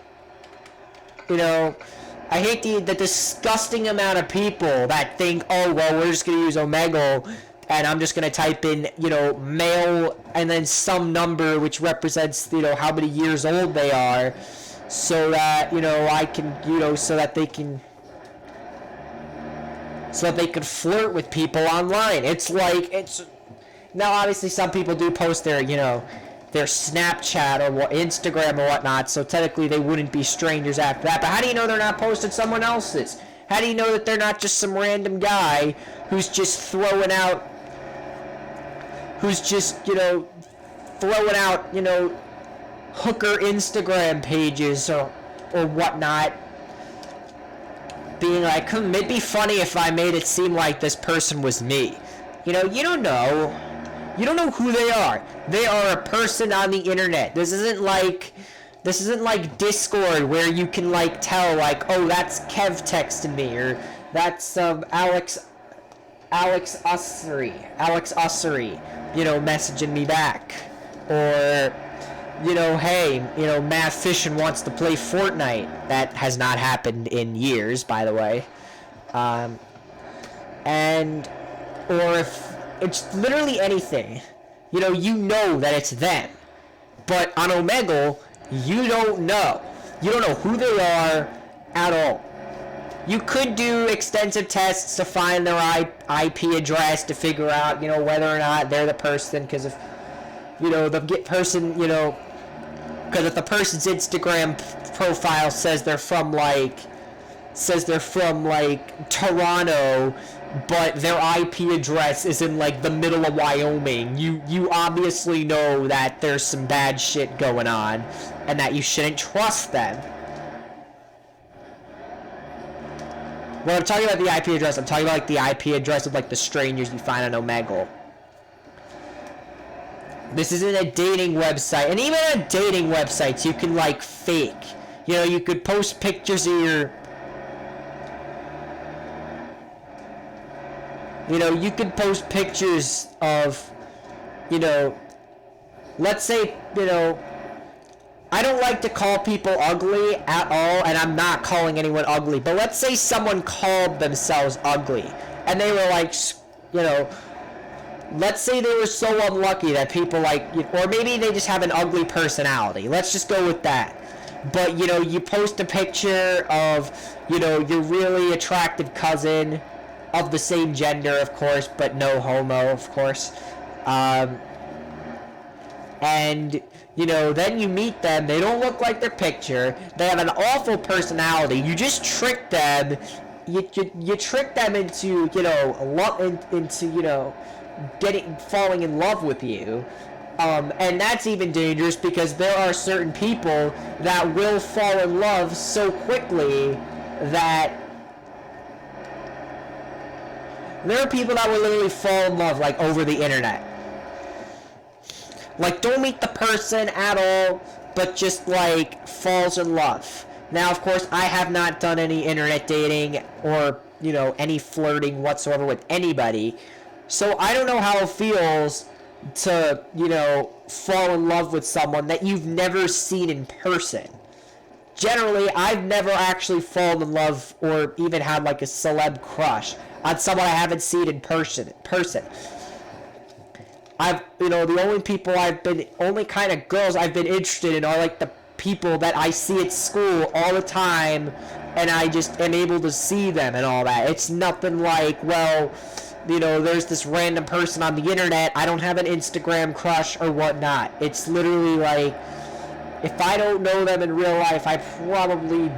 I hate the disgusting amount of people that think, oh, well, we're just going to use Omegle, and I'm just going to type in, male, and then some number which represents, how many years old they are, so that, I can, so that they can flirt with people online. Now, obviously, some people do post their, their Snapchat or Instagram or whatnot, so technically they wouldn't be strangers after that. But how do you know they're not posting someone else's? How do you know that they're not just some random guy who's just throwing out, hooker Instagram pages or whatnot, being like, it'd be funny if I made it seem like this person was me. You don't know. You don't know who they are. They are a person on the internet. This isn't like Discord where you can tell oh, that's Kev texting me, or that's Alex Ussery, messaging me back, or hey, Matt Fishin wants to play Fortnite. That has not happened in years, by the way. Or if it's literally anything, you know that it's them. But on Omegle, you don't know. You don't know who they are at all. You could do extensive tests to find their IP address to figure out, whether or not they're the person, because if, the person, because if the person's Instagram profile says they're from Toronto, but their IP address is in the middle of Wyoming, you obviously know that there's some bad shit going on and that you shouldn't trust them. When I'm talking about the IP address, I'm talking about the IP address of the strangers you find on Omegle. This isn't a dating website, and even on dating websites you can fake. You could post pictures of your... you could post pictures of, let's say, I don't like to call people ugly at all, and I'm not calling anyone ugly, but let's say someone called themselves ugly, and they were let's say they were so unlucky that people or maybe they just have an ugly personality. Let's just go with that. But, you post a picture of, your really attractive cousin, of the same gender, of course, but no homo, of course. And And, you know, then you meet them, they don't look like their picture, they have an awful personality, you just trick them, you trick them into, you know, into, you know, falling in love with you. And that's even dangerous because there are certain people that will fall in love so quickly that there are people that will literally fall in love, like, over the internet. Like, don't meet the person at all, but just, like, falls in love. Now, of course, I have not done any internet dating or, you know, any flirting whatsoever with anybody. So I don't know how it feels to, you know, fall in love with someone that you've never seen in person. Generally, I've never actually fallen in love or even had, like, a celeb crush on someone I haven't seen in person. You know, the only kind of girls I've been interested in are, like, the people that I see at school all the time, and I just am able to see them and all that. It's nothing like, well, you know, there's this random person on the internet, I don't have an Instagram crush or whatnot. It's literally like, if I don't know them in real life, I probably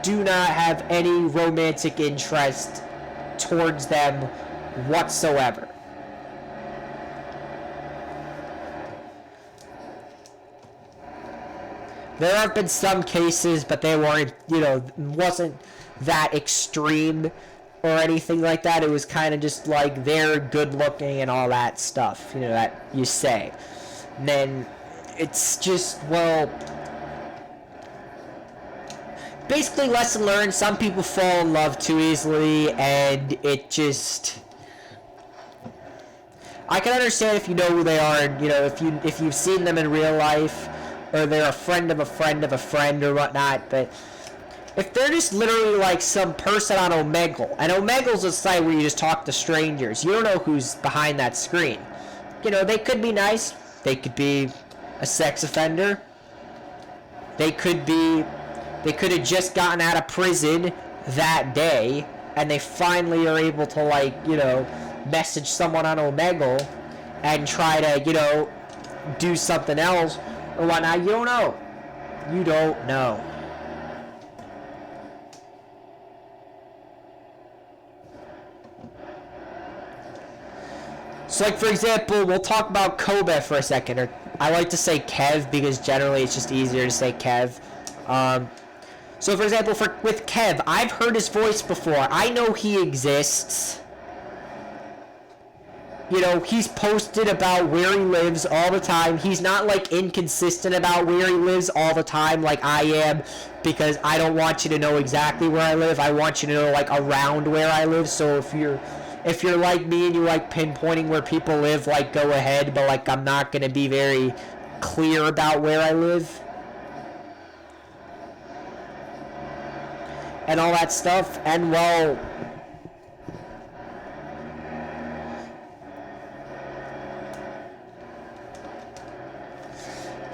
do not have any romantic interest towards them whatsoever. There have been some cases, but they weren't, you know, wasn't that extreme or anything like that. It was kind of just like they're good looking and all that stuff, you know, that you say. And then it's just, well, basically lesson learned. Some people fall in love too easily, and it just, I can understand if you know who they are, and, you know, if you've seen them in real life, or they're a friend of a friend of a friend or whatnot, but if they're just literally like some person on Omegle, and Omegle's a site where you just talk to strangers, you don't know who's behind that screen. You know, they could be nice, they could be a sex offender, they could have just gotten out of prison that day, and they finally are able to, like, you know, message someone on Omegle and try to, you know, do something else or whatnot. You don't know. You don't know. So, like, for example, we'll talk about Kobe for a second, or I like to say Kev because generally it's just easier to say Kev. So, for example, with Kev, I've heard his voice before. I know he exists. You know, he's posted about where he lives all the time. He's not, like, inconsistent about where he lives all the time like I am, because I don't want you to know exactly where I live. I want you to know, like, around where I live. So if you're like me and you like pinpointing where people live, like, go ahead, but, like, I'm not going to be very clear about where I live and all that stuff. And, well,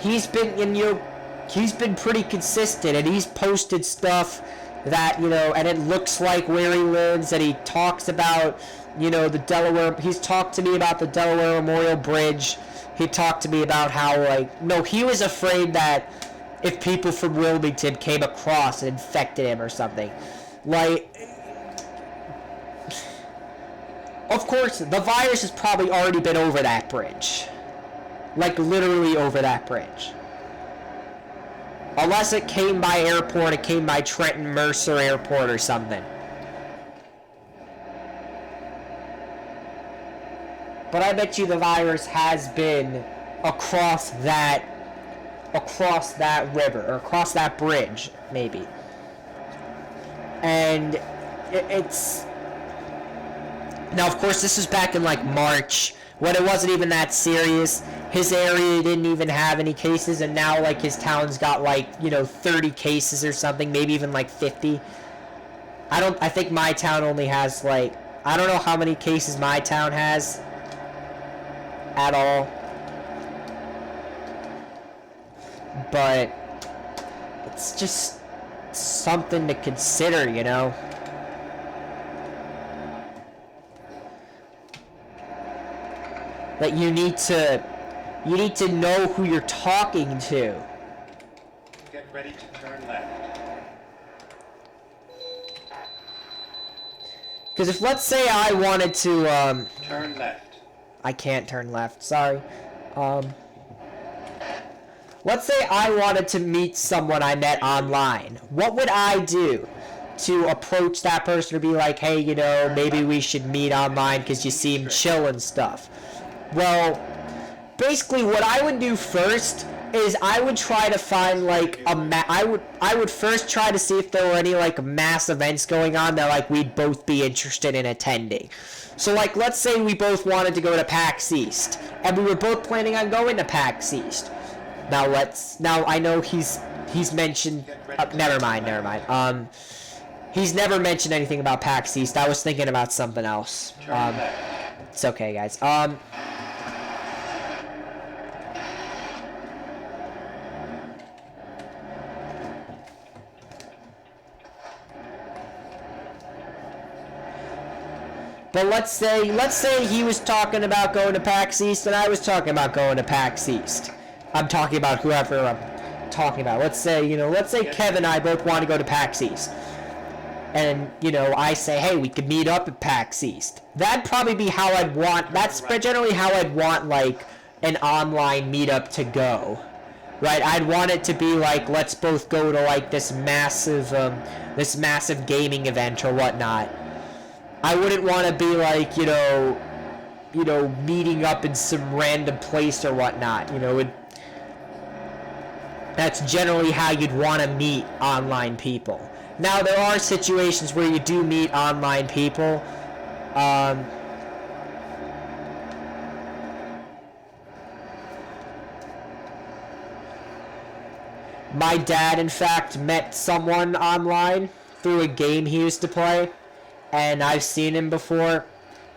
he's been pretty consistent, and he's posted stuff that, you know, and it looks like where he lives, and he talks about, you know, the Delaware. He's talked to me about the Delaware Memorial Bridge. He talked to me about how, like, no, he was afraid that if people from Wilmington came across and infected him or something. Like, of course, the virus has probably already been over that bridge. Like, literally over that bridge. Unless it came by airport, it came by Trenton Mercer Airport or something. But I bet you the virus has been across that river, or across that bridge, maybe. And it's... Now, of course, this was back in, like, March, when it wasn't even that serious. His area didn't even have any cases, and now, like, his town's got, like, you know, 30 cases or something, maybe even, like, 50. I think my town only has, like, I don't know how many cases my town has at all. But it's just something to consider, you know? That you need to You need to know who you're talking to. Get ready to turn left. Because if, let's say, I wanted to, Turn left. I can't turn left, sorry. Let's say I wanted to meet someone I met online. What would I do to approach that person to be like, hey, you know, maybe we should meet online because you seem chill and stuff? Well, basically what I would do first is I would try to find like I would first try to see if there were any like mass events going on that like we'd both be interested in attending. So like let's say we both wanted to go to PAX East and we were both planning on going to PAX East. Now I know he's mentioned never mind. He's never mentioned anything about PAX East. I was thinking about something else. It's okay, guys. But let's say he was talking about going to PAX East and I was talking about going to PAX East. I'm talking about whoever I'm talking about. Let's say Kevin and I both want to go to PAX East. And, you know, I say, hey, we could meet up at PAX East. That'd probably be how I'd want, that's generally how I'd want, like, an online meetup to go. Right? I'd want it to be like, let's both go to, like, this massive gaming event or whatnot. I wouldn't want to be like, you know, meeting up in some random place or whatnot. You know, that's generally how you'd want to meet online people. Now, there are situations where you do meet online people. My dad, in fact, met someone online through a game he used to play. And I've seen him before,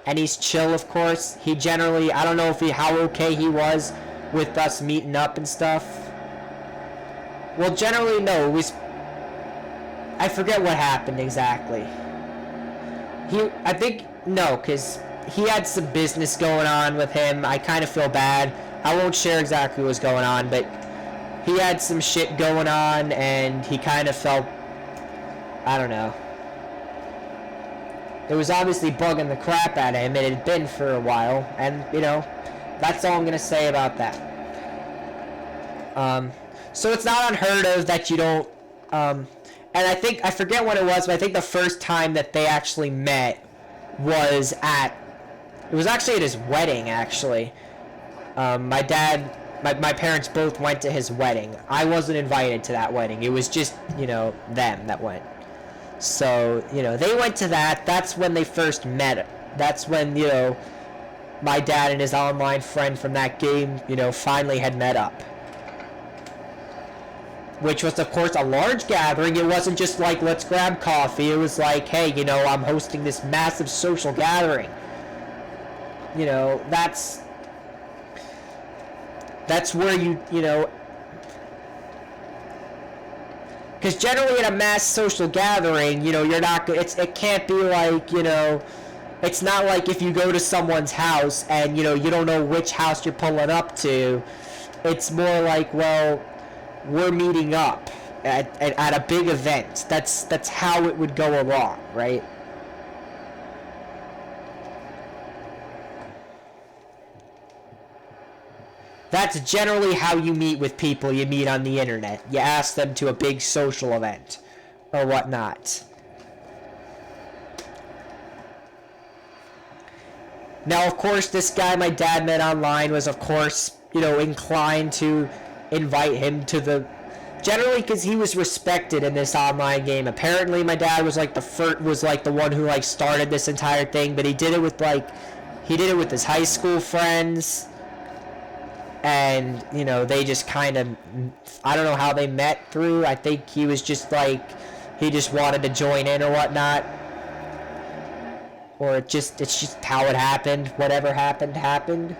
and he's chill, of course. He generally, I don't know how okay he was with us meeting up and stuff. Well, generally, no, it was, I forget what happened exactly. Because he had some business going on with him. I kind of feel bad. I won't share exactly what was going on, but he had some shit going on, and he kind of felt, I don't know. It was obviously bugging the crap out of him. It had been for a while. And, you know, that's all I'm going to say about that. So it's not unheard of that you don't... and I forget when it was, but I think the first time that they actually met was at... It was actually at his wedding, actually. My dad... My parents both went to his wedding. I wasn't invited to that wedding. It was just, you know, them that went. So, you know, they went to that. That's when they first met. That's when, you know, my dad and his online friend from that game, you know, finally had met up. Which was, of course, a large gathering. It wasn't just like, let's grab coffee. It was like, hey, you know, I'm hosting this massive social gathering. You know, that's where you know... Because generally at a mass social gathering, you know, you're not... It can't be like, you know... It's not like if you go to someone's house and, you know, you don't know which house you're pulling up to. It's more like, well, we're meeting up at a big event. That's how it would go along, right? That's generally how you meet with people you meet on the internet. You ask them to a big social event or whatnot. Now, of course, this guy my dad met online was, of course, you know, inclined to invite him to the... Generally, because he was respected in this online game. Apparently, my dad was like the one who like started this entire thing, but he did it with his high school friends. And, you know, they just kind of, I don't know how they met through. I think he was just like, he just wanted to join in or whatnot. Or it's just how it happened. Whatever happened, happened.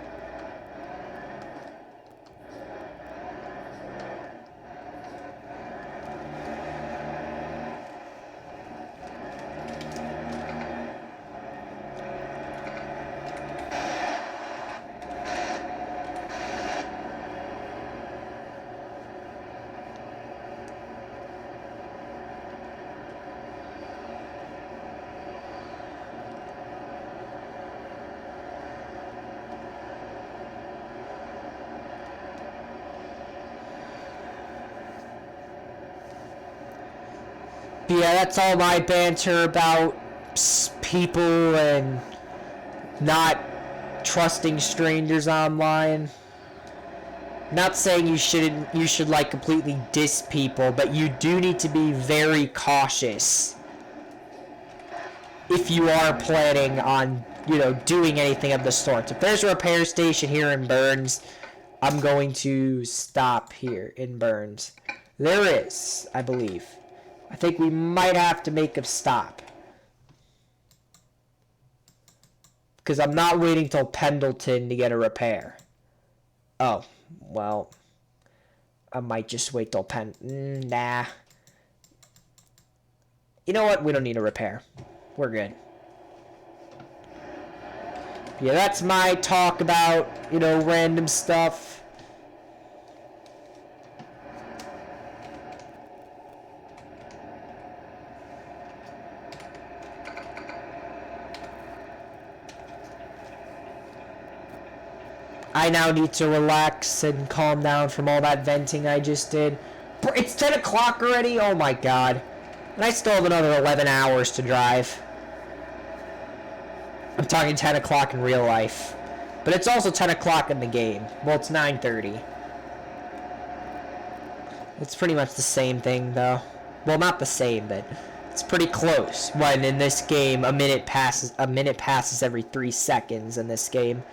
But yeah, that's all my banter about people and not trusting strangers online. Not saying you should like completely diss people, but you do need to be very cautious if you are planning on, doing anything of the sort. If there's a repair station here in Burns, I'm going to stop here in Burns. There is, I believe. I think we might have to make a stop. Because I'm not waiting till Pendleton to get a repair. Oh, well, I might just wait till nah. You know what? We don't need a repair. We're good. Yeah, that's my talk about, random stuff. I now need to relax and calm down from all that venting I just did. It's 10 o'clock already? Oh my god. And I still have another 11 hours to drive. I'm talking 10 o'clock in real life. But it's also 10 o'clock in the game. Well, it's 9:30. It's pretty much the same thing, though. Well, not the same, but it's pretty close. When in this game, a minute passes every 3 seconds in this game.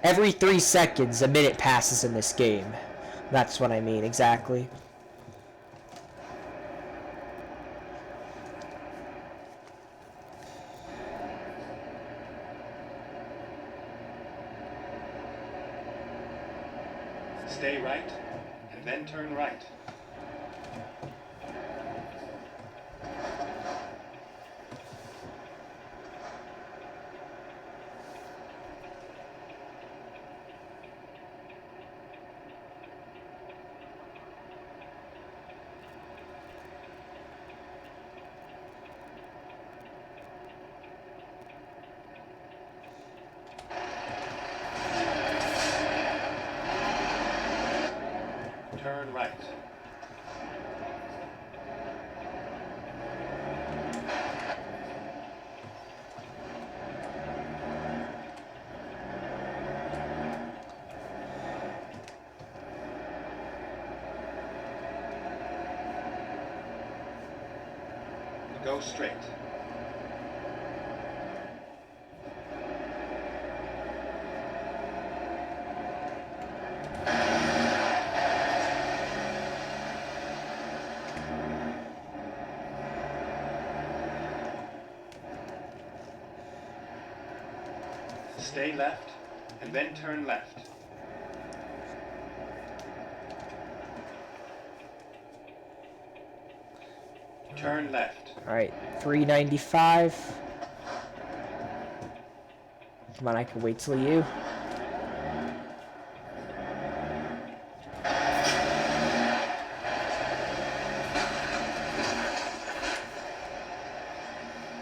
Every 3 seconds, a minute passes in this game. That's what I mean, exactly. Stay right, and then turn right. Turn right. Go straight. Stay left, and then turn left. Turn left. Alright, 395. Come on, I can wait till you.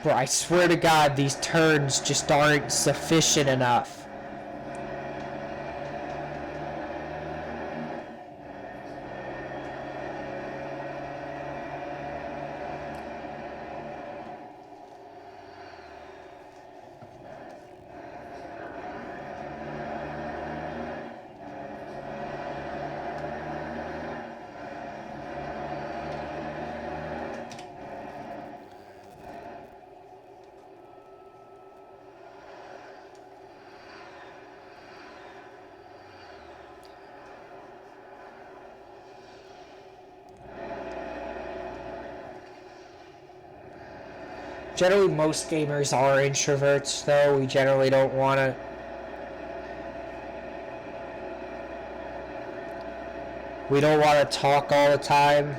Bro, I swear to God, these turns just aren't sufficient enough. Generally, most gamers are introverts, though. We generally don't want to... We don't want to talk all the time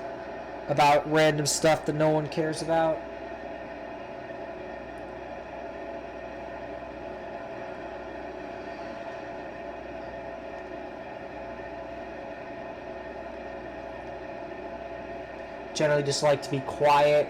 about random stuff that no one cares about. Generally just like to be quiet.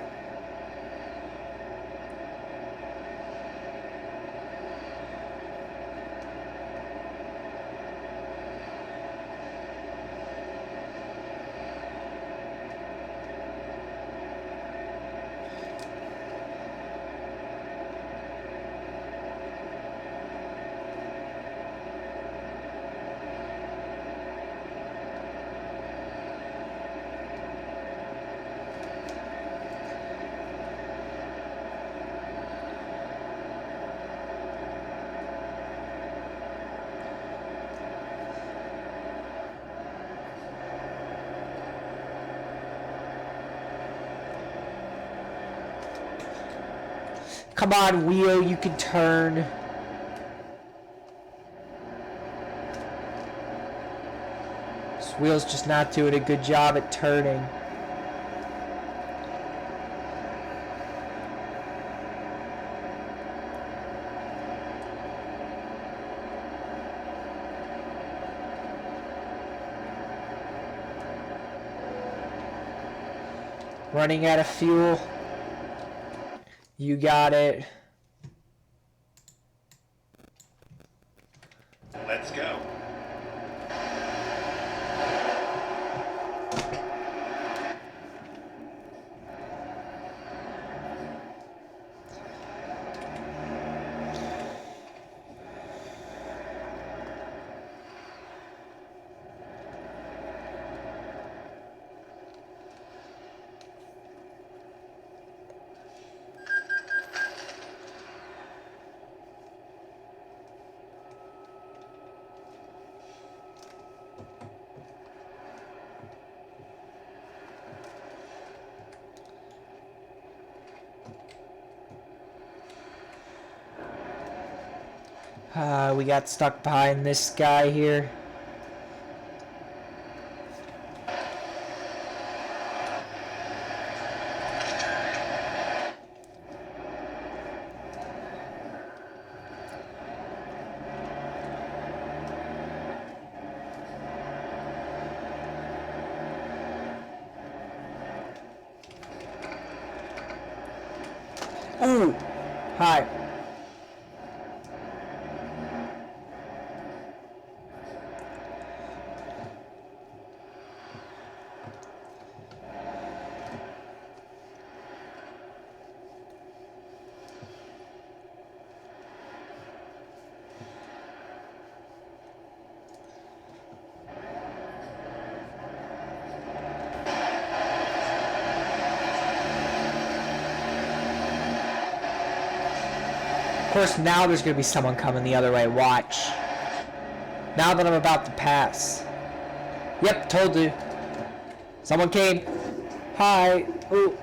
Come on, wheel, you can turn. This wheel's just not doing a good job at turning. Running out of fuel. You got it. Let's go. We got stuck behind this guy here. Ooh! Hi. Of course, now there's going to be someone coming the other way. Watch. Now that I'm about to pass. Yep, told you. Someone came. Hi. Ooh.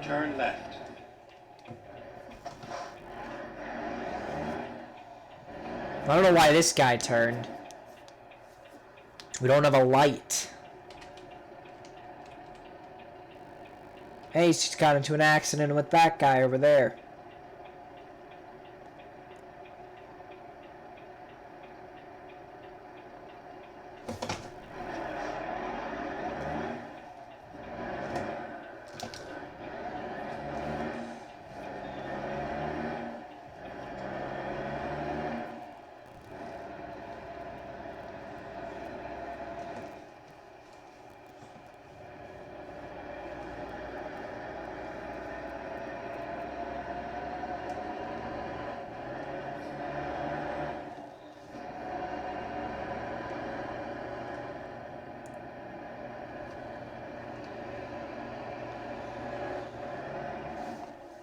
Turn left. I don't know why this guy turned. We don't have a light. Hey, he's just got into an accident with that guy over there.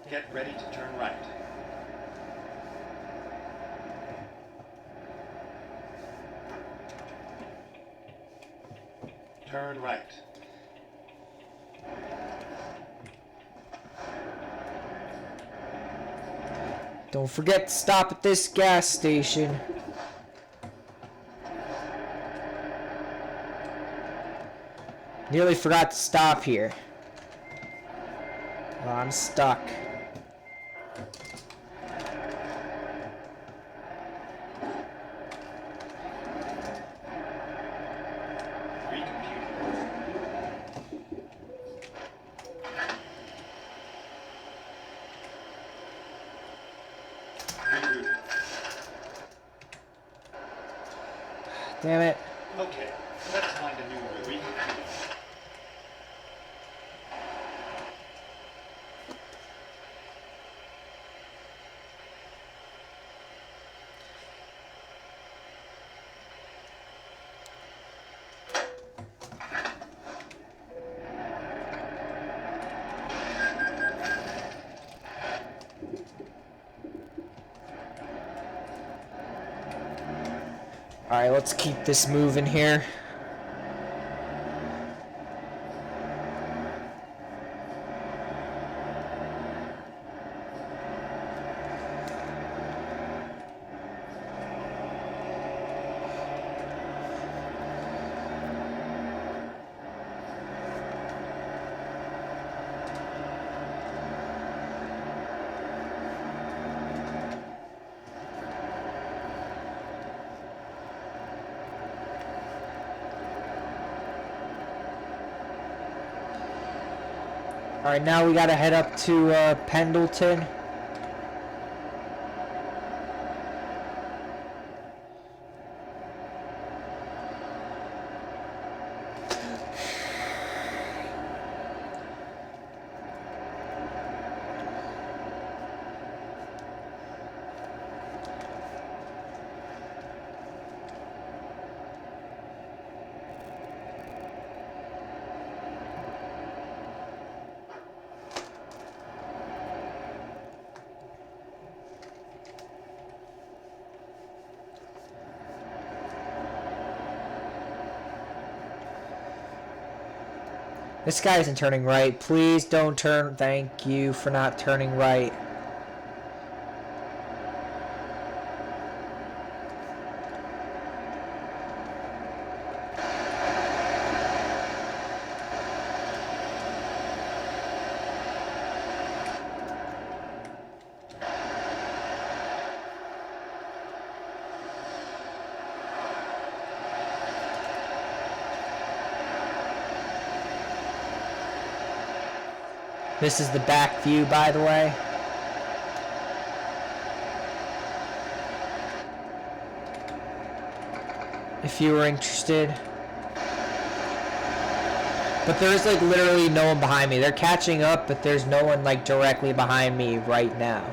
Get ready to turn right. Turn right. Don't forget to stop at this gas station. Nearly forgot to stop here. Well, I'm stuck. Damn it. Okay, let's find a new rerouting. Alright, let's keep this moving here. Alright, now we gotta head up to Pendleton. This guy isn't turning right. Please don't turn. Thank you for not turning right. This is the back view, by the way. If you were interested. But there's like literally no one behind me. They're catching up, but there's no one like directly behind me right now.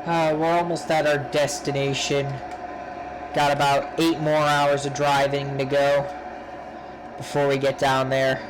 We're almost at our destination. Got about 8 more hours of driving to go before we get down there.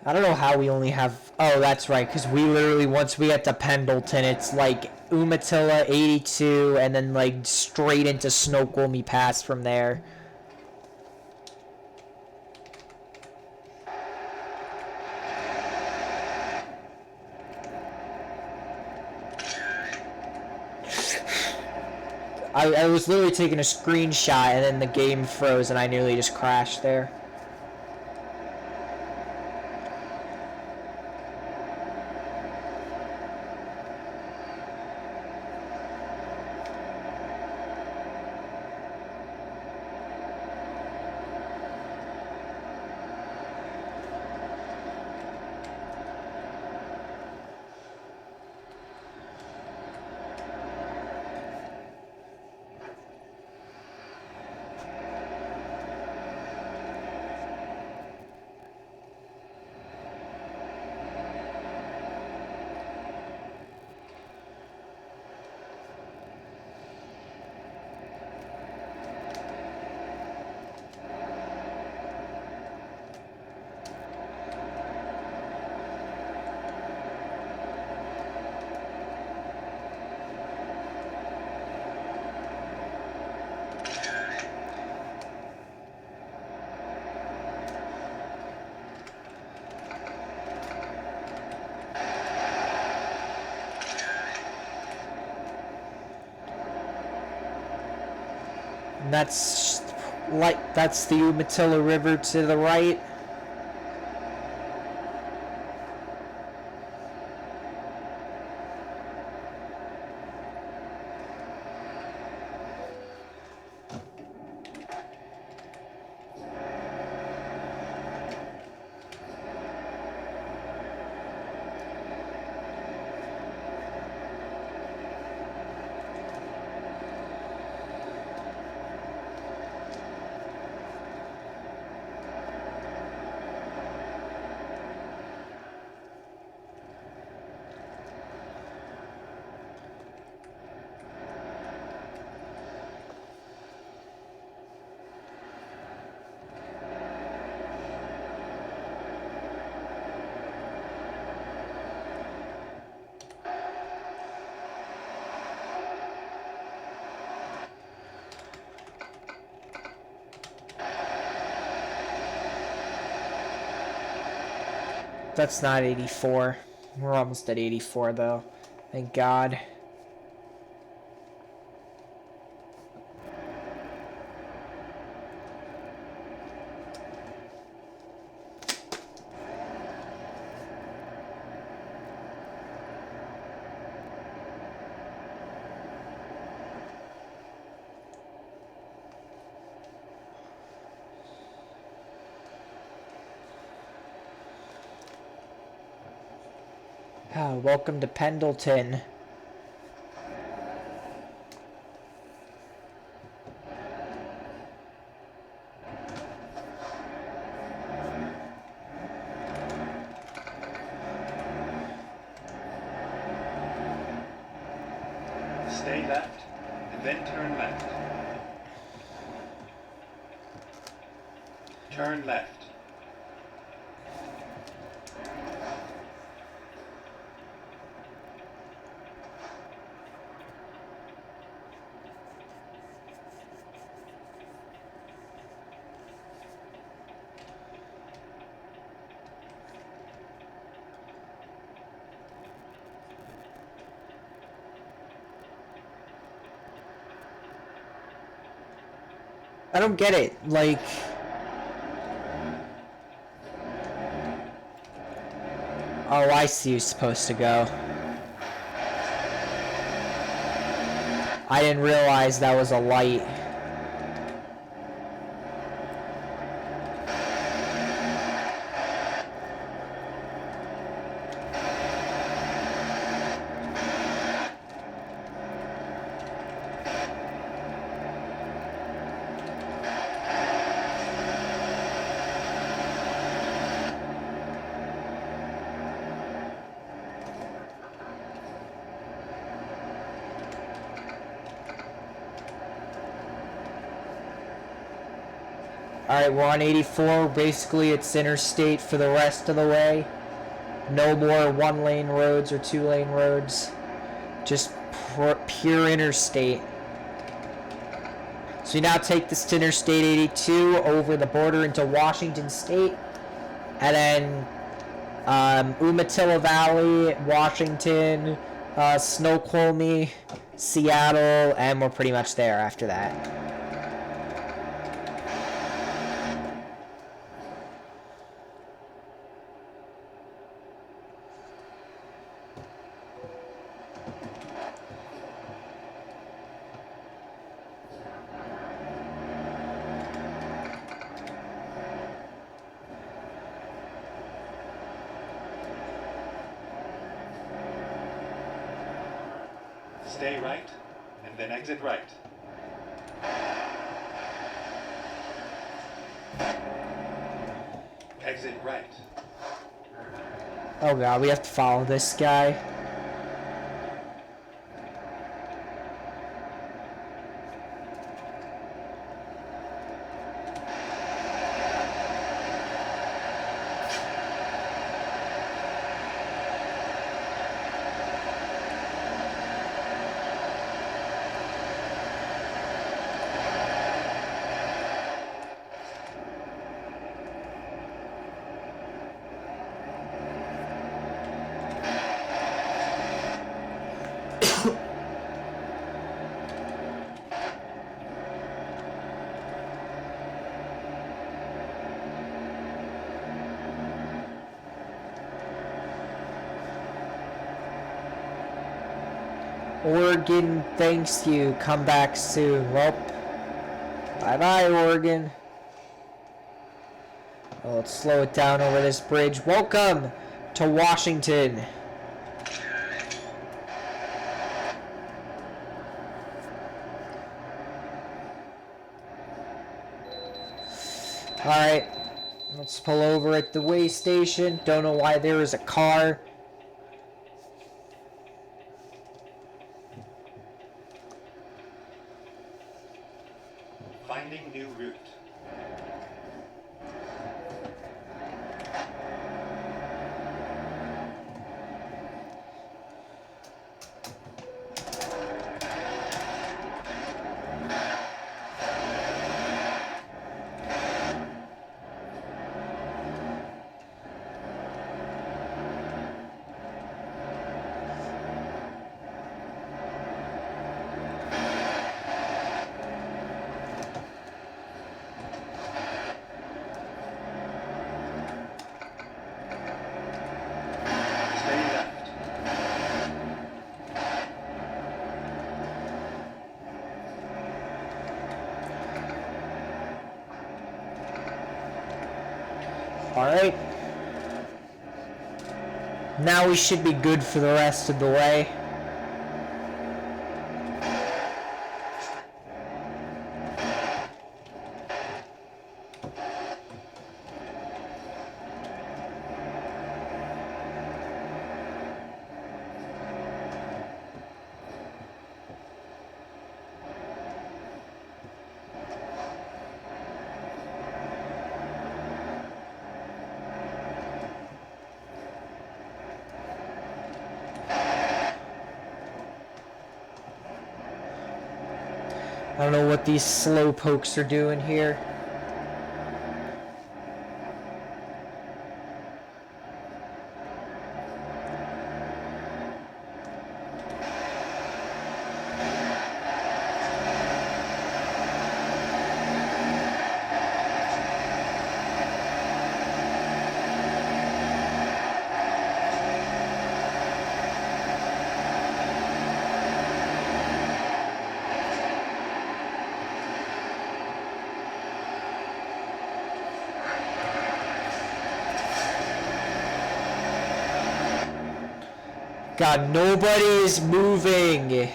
I don't know how we only have... Oh, that's right, because we literally, once we get to Pendleton, it's like Umatilla, 82, and then like straight into Snoqualmie Pass from there. I was literally taking a screenshot, and then the game froze, and I nearly just crashed there. that's the Umatilla River to the right. That's not 84. We're almost at 84 though. Thank God. Welcome to Pendleton. Stay left, and then turn left. Turn left. I don't get it. Like, oh, I see you're supposed to go. I didn't realize that was a light. Alright, we're on 84. Basically, it's interstate for the rest of the way. No more one-lane roads or two-lane roads. Just pure interstate. So you now take this to Interstate 82 over the border into Washington State. And then Umatilla Valley, Washington, Snoqualmie, Seattle, and we're pretty much there after that. Stay right, and then exit right. Exit right. Oh god, we have to follow this guy. Oregon, thanks you. Come back soon. Well, bye-bye, Oregon. Oh, let's slow it down over this bridge. Welcome to Washington. Alright, let's pull over at the way station. Don't know why there is a car. Finding new route. Stay left. Alright. Now we should be good for the rest of the way. I don't know what these slow pokes are doing here. God, nobody is moving. It's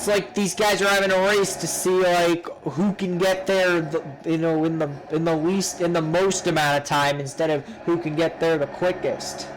like these guys are having a race to see like who can get there, in the most amount of time instead of who can get there the quickest.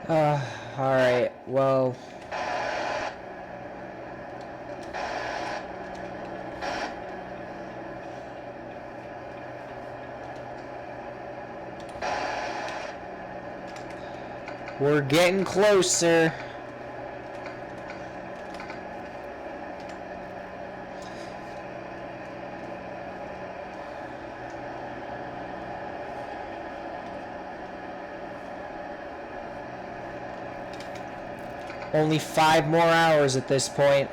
Alright, well. We're getting closer. Only 5 more hours at this point.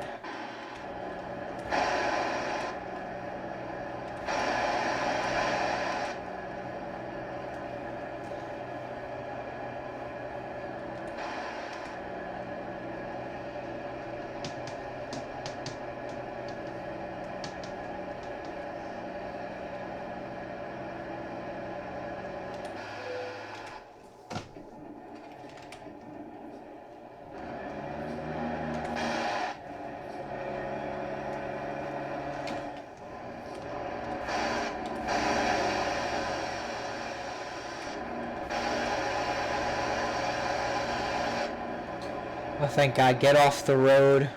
Oh, thank God. Get off the road.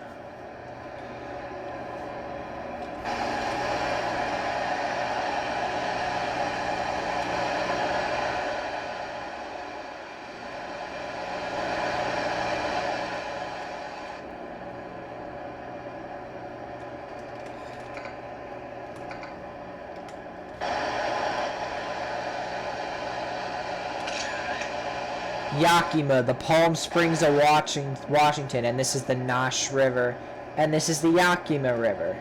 Yakima, the Palm Springs of Washington, and this is the Nash River, and this is the Yakima River.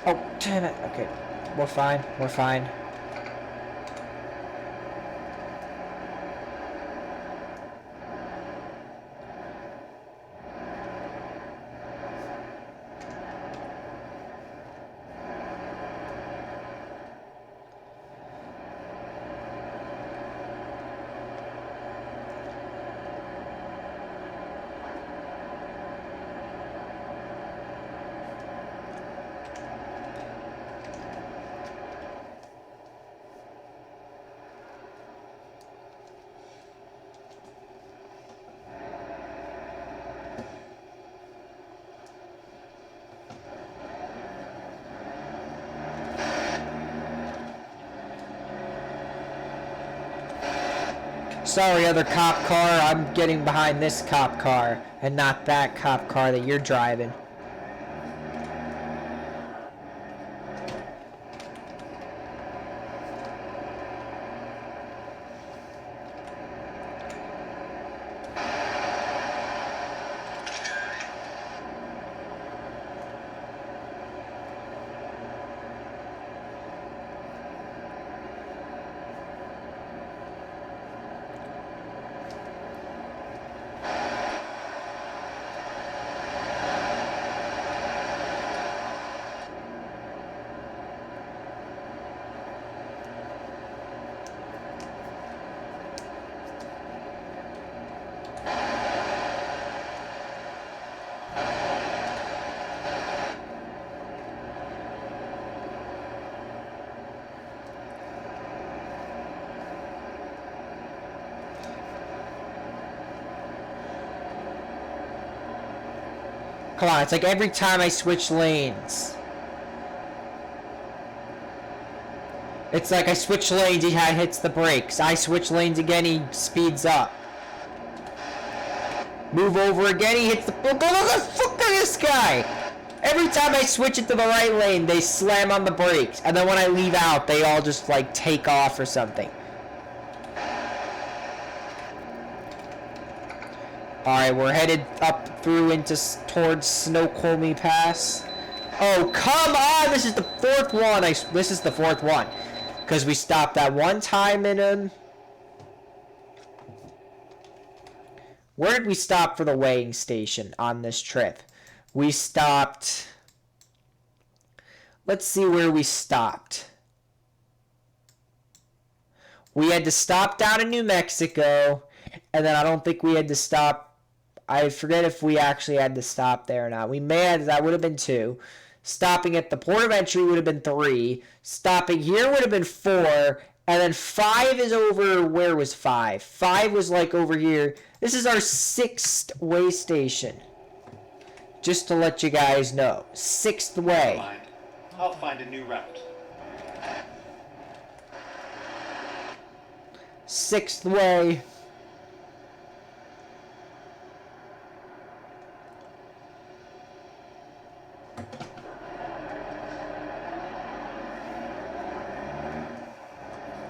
Oh, damn it. Okay. We're fine. We're fine. Sorry, other cop car. I'm getting behind this cop car and not that cop car that you're driving. Come on, it's like every time I switch lanes. It's like I switch lanes, he hits the brakes. I switch lanes again, he speeds up. Move over again, he hits the... Look at this guy! Every time I switch it to the right lane, they slam on the brakes. And then when I leave out, they all just, like, take off or something. Alright, we're headed up through towards Snoqualmie Pass. Oh, come on! This is the fourth one. This is the fourth one. Because we stopped that one time in Where did we stop for the weighing station on this trip? We stopped... Let's see where we stopped. We had to stop down in New Mexico. And then I don't think we had to stop... I forget if we actually had to stop there or not. We may have... That would have been 2. Stopping at the port of entry would have been 3. Stopping here would have been 4. And then 5 is over. Where was 5? 5 was like over here. This is our 6th way station. Just to let you guys know. 6th Never way. mind. I'll find a new route. 6th way.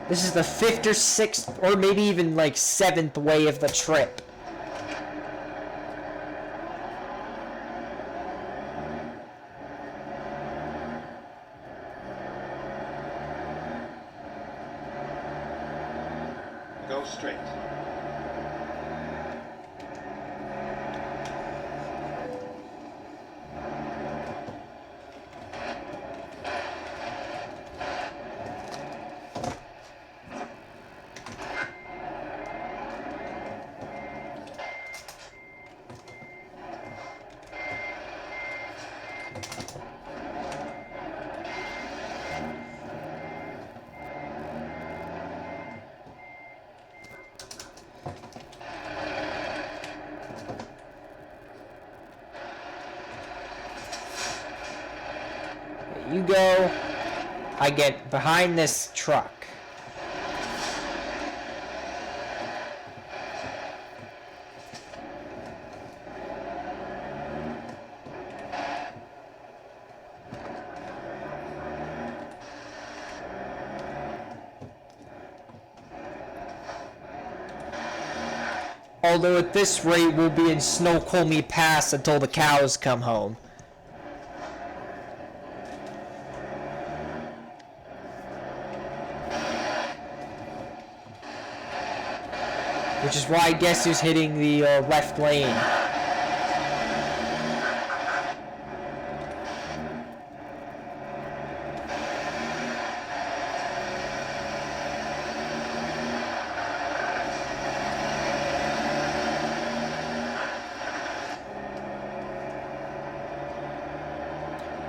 This is the 5th or 6th, or maybe even like 7th way of the trip. Go straight. You go. I get behind this truck. Although at this rate we'll be in Snoqualmie Pass until the cows come home. Which is why I guess who's hitting the left lane.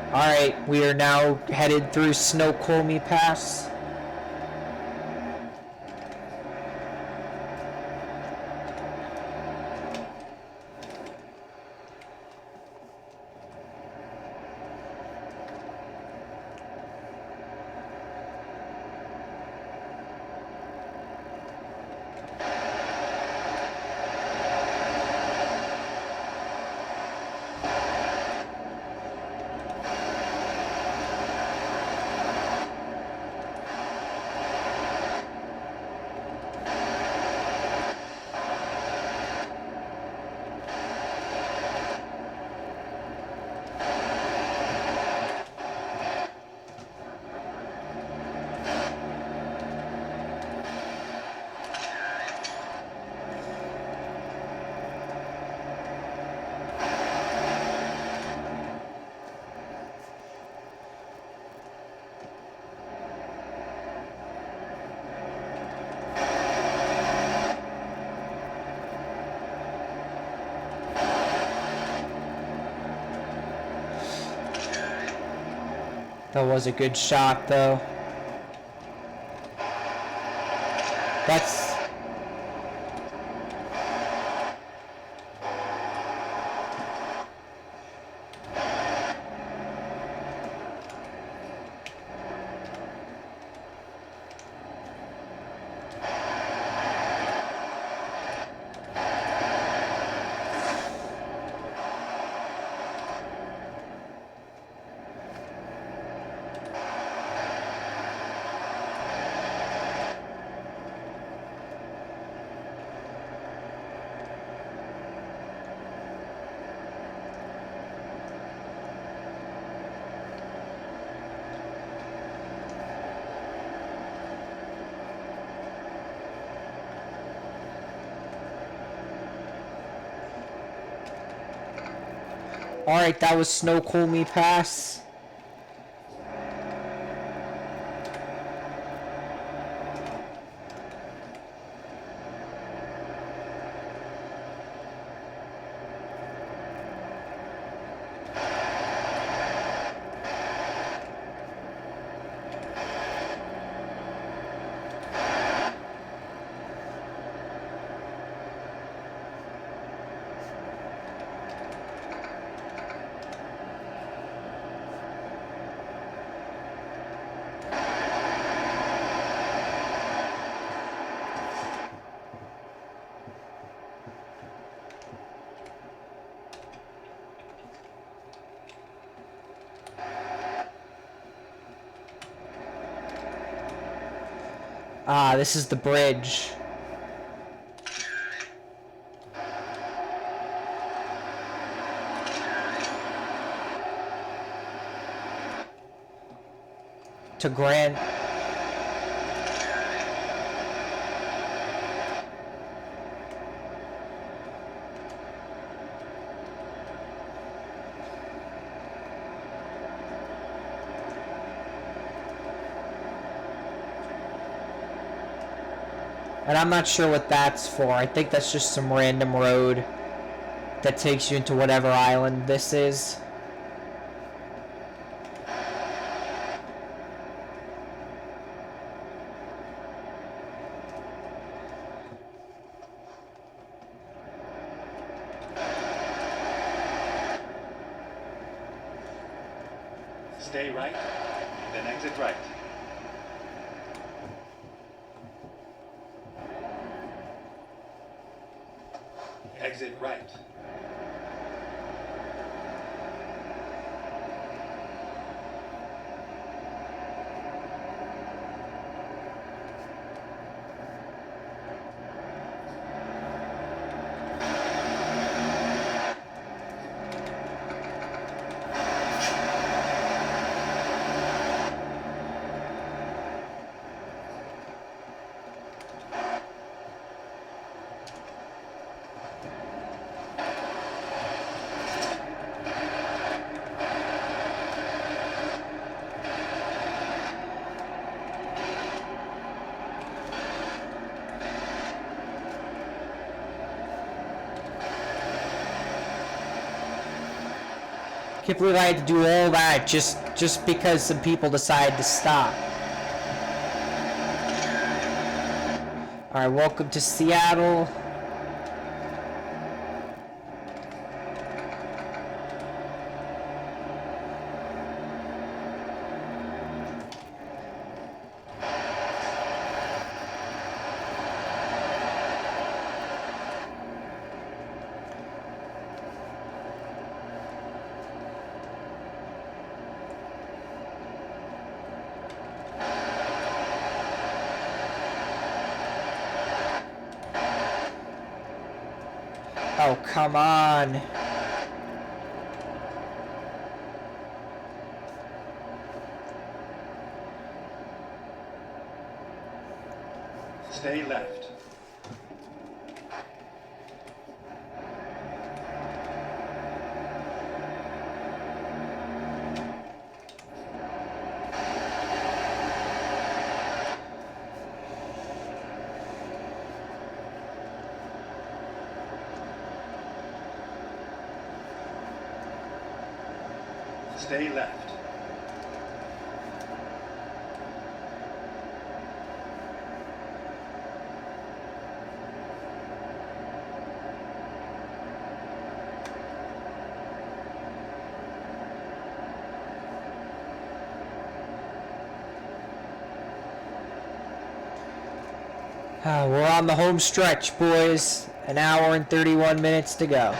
Alright, we are now headed through Snoqualmie Pass. That was a good shot, though. That's... Alright, that was Snoqualmie Pass. Ah, this is the bridge. To Grand. And I'm not sure what that's for. I think that's just some random road that takes you into whatever island this is. Stay right, then exit right. Exit right. Can't believe I had to do all that just because some people decided to stop. Alright, welcome to Seattle. Oh, come on. Stay left. Stay left. We're on the home stretch, boys. An hour and 31 minutes to go.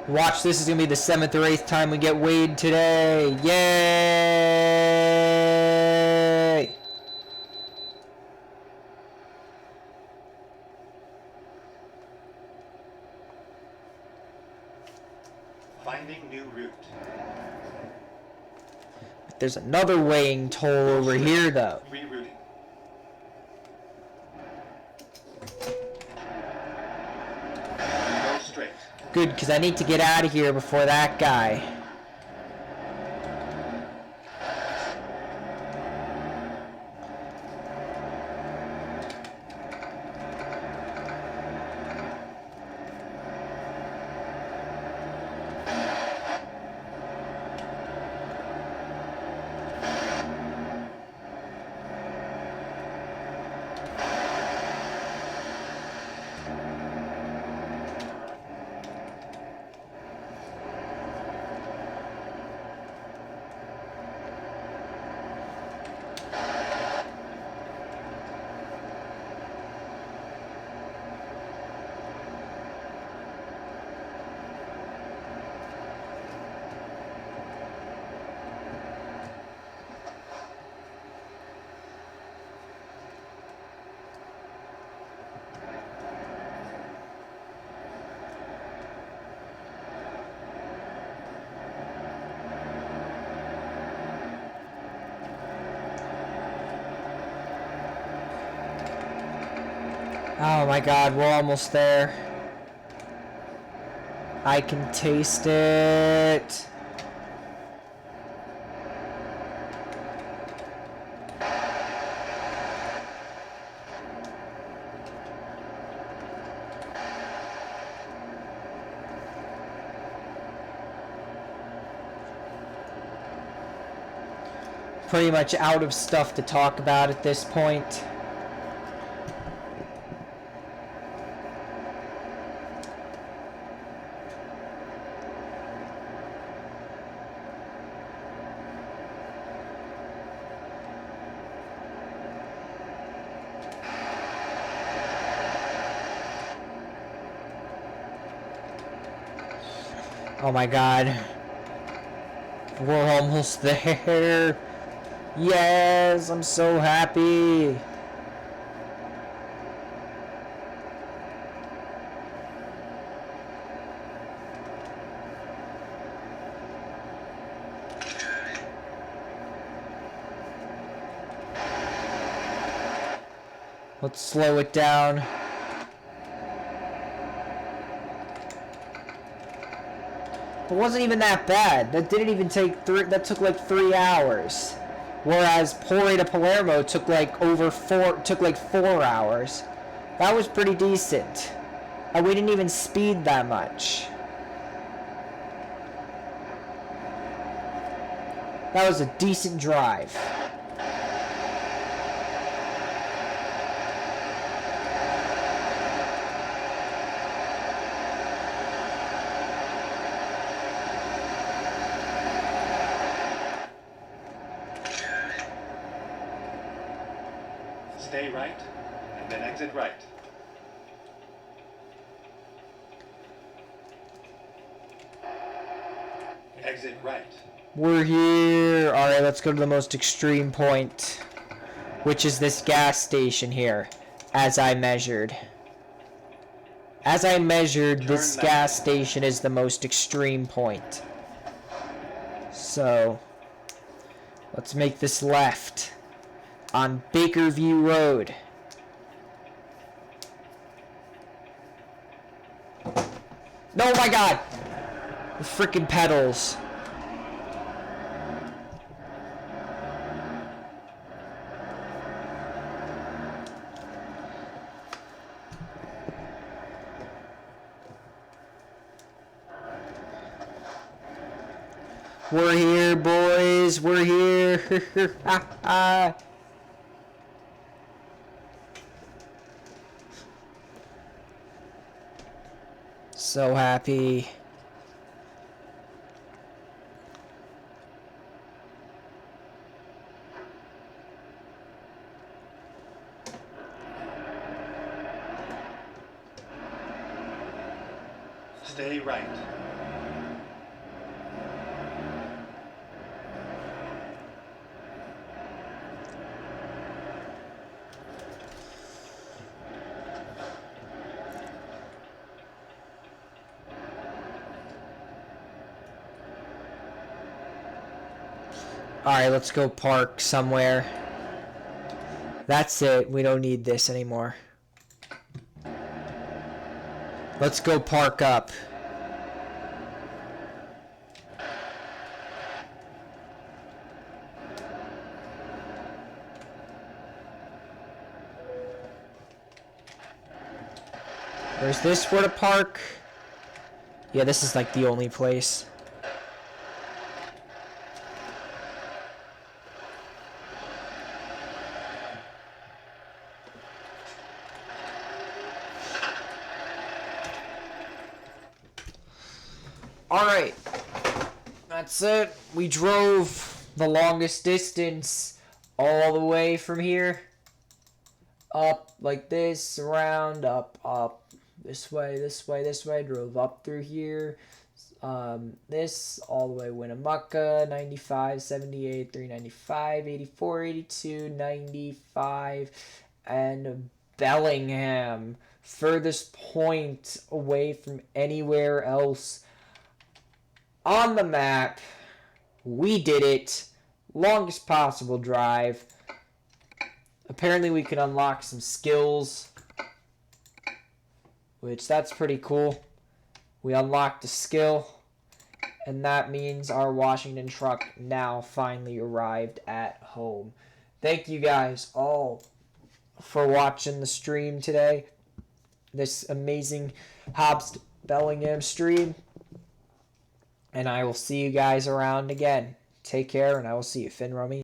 Watch, this is going to be the 7th or 8th time we get weighed today. Yay! Finding new route. There's another weighing toll over here, though. Rerouting. Go straight. Good, because I need to get out of here before that guy. Oh my god, we're almost there. I can taste it. Pretty much out of stuff to talk about at this point. Oh my god. We're almost there. Yes, I'm so happy. Let's slow it down. It wasn't even that bad. That didn't even take that took like 3 hours. Whereas Pori to Palermo took like 4 hours. That was pretty decent. And we didn't even speed that much. That was a decent drive. Stay right, and then exit right. Exit right. We're here. Alright, let's go to the most extreme point, which is this gas station here, as I measured. As I measured, this gas station is the most extreme point. So, let's make this left on Bakerview Road. Oh my god! The freaking pedals. We're here, boys. We're here. So happy. Stay right. Alright, let's go park somewhere. That's it. We don't need this anymore. Let's go park up. Where's this for to park? Yeah, this is like the only place. Alright, that's it. We drove the longest distance all the way from here. Up like this, around, up, this way, this way, this way. Drove up through here. This, all the way Winnemucca, 95, 78, 395, 84, 82, 95, and Bellingham. Furthest point away from anywhere else on the map. We did it. Longest possible drive. Apparently we can unlock some skills which that's pretty cool. We unlocked a skill, and that means our Washington truck now finally arrived at home. Thank you guys all for watching the stream today. This amazing Hobbs Bellingham stream. And I will see you guys around again. Take care, and I will see you, Finn Rummy.